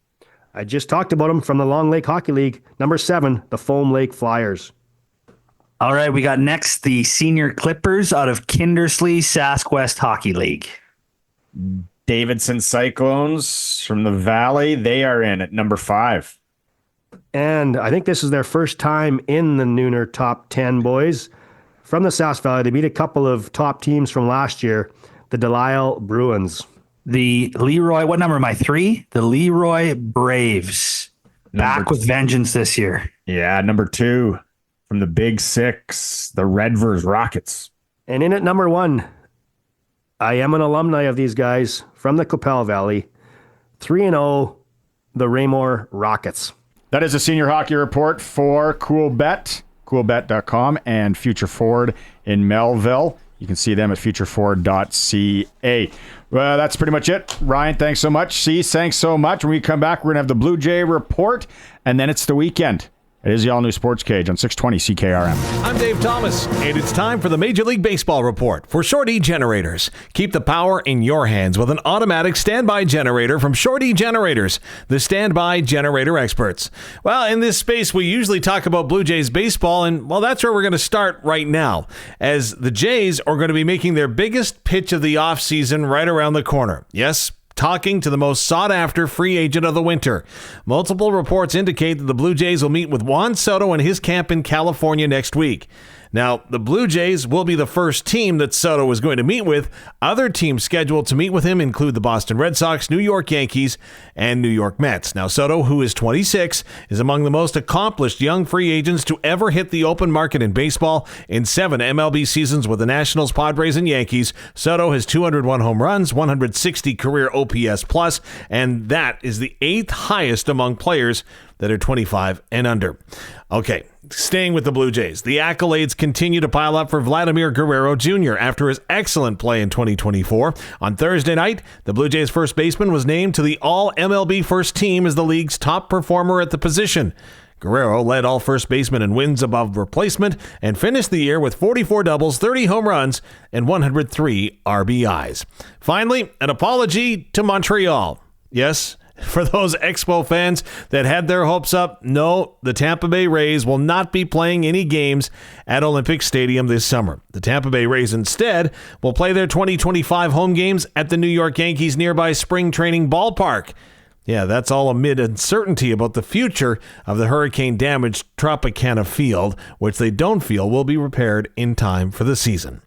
I just talked about them from the Long Lake Hockey League. Number 7, the Foam Lake Flyers. All right, we got next the Senior Clippers out of Kindersley Sask West Hockey League. Davidson Cyclones from the Valley, they are in at number 5. And I think this is their first time in the Nooner top 10, boys. From the Sask Valley, they beat a couple of top teams from last year, the Delisle Bruins. The Leroy, what number am I? 3? The Leroy Braves. Back with vengeance this year. Yeah, number 2. From the Big 6, the Redvers Rockets. And in at number 1, I am an alumni of these guys from the Coppell Valley. 3-0, the Raymore Rockets. That is a senior hockey report for CoolBet, coolbet.com, and Future Forward in Melville. You can see them at futureforward.ca. Well, that's pretty much it. Ryan, thanks so much. Cease, thanks so much. When we come back, we're going to have the Blue Jay report, and then it's the weekend. It is the all-new Sports Cage on 620 CKRM. I'm Dave Thomas, and it's time for the Major League Baseball report for Short-E Generators. Keep the power in your hands with an automatic standby generator from Short-E Generators, the standby generator experts. Well, in this space, we usually talk about Blue Jays baseball, and, well, that's where we're going to start right now, as the Jays are going to be making their biggest pitch of the offseason right around the corner. Yes, talking to the most sought-after free agent of the winter. Multiple reports indicate that the Blue Jays will meet with Juan Soto in his camp in California next week. Now, the Blue Jays will be the first team that Soto is going to meet with. Other teams scheduled to meet with him include the Boston Red Sox, New York Yankees, and New York Mets. Now, Soto, who is 26, is among the most accomplished young free agents to ever hit the open market in baseball. In 7 MLB seasons with the Nationals, Padres, and Yankees, Soto has 201 home runs, 160 career OPS plus, and that is the 8th highest among players that are 25 and under. Okay, staying with the Blue Jays, the accolades continue to pile up for Vladimir Guerrero Jr. after his excellent play in 2024. On Thursday night, the Blue Jays first baseman was named to the All-MLB first team as the league's top performer at the position. Guerrero led all first basemen in wins above replacement and finished the year with 44 doubles, 30 home runs, and 103 RBIs. Finally, an apology to Montreal. Yes, for those Expo fans that had their hopes up, no, the Tampa Bay Rays will not be playing any games at Olympic Stadium this summer. The Tampa Bay Rays instead will play their 2025 home games at the New York Yankees' nearby spring training ballpark. Yeah, that's all amid uncertainty about the future of the hurricane-damaged Tropicana field, which they don't feel will be repaired in time for the season.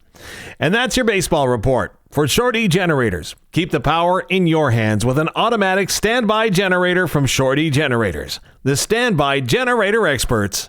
And that's your baseball report. For Short-E Generators, keep the power in your hands with an automatic standby generator from Short-E Generators, the standby generator experts.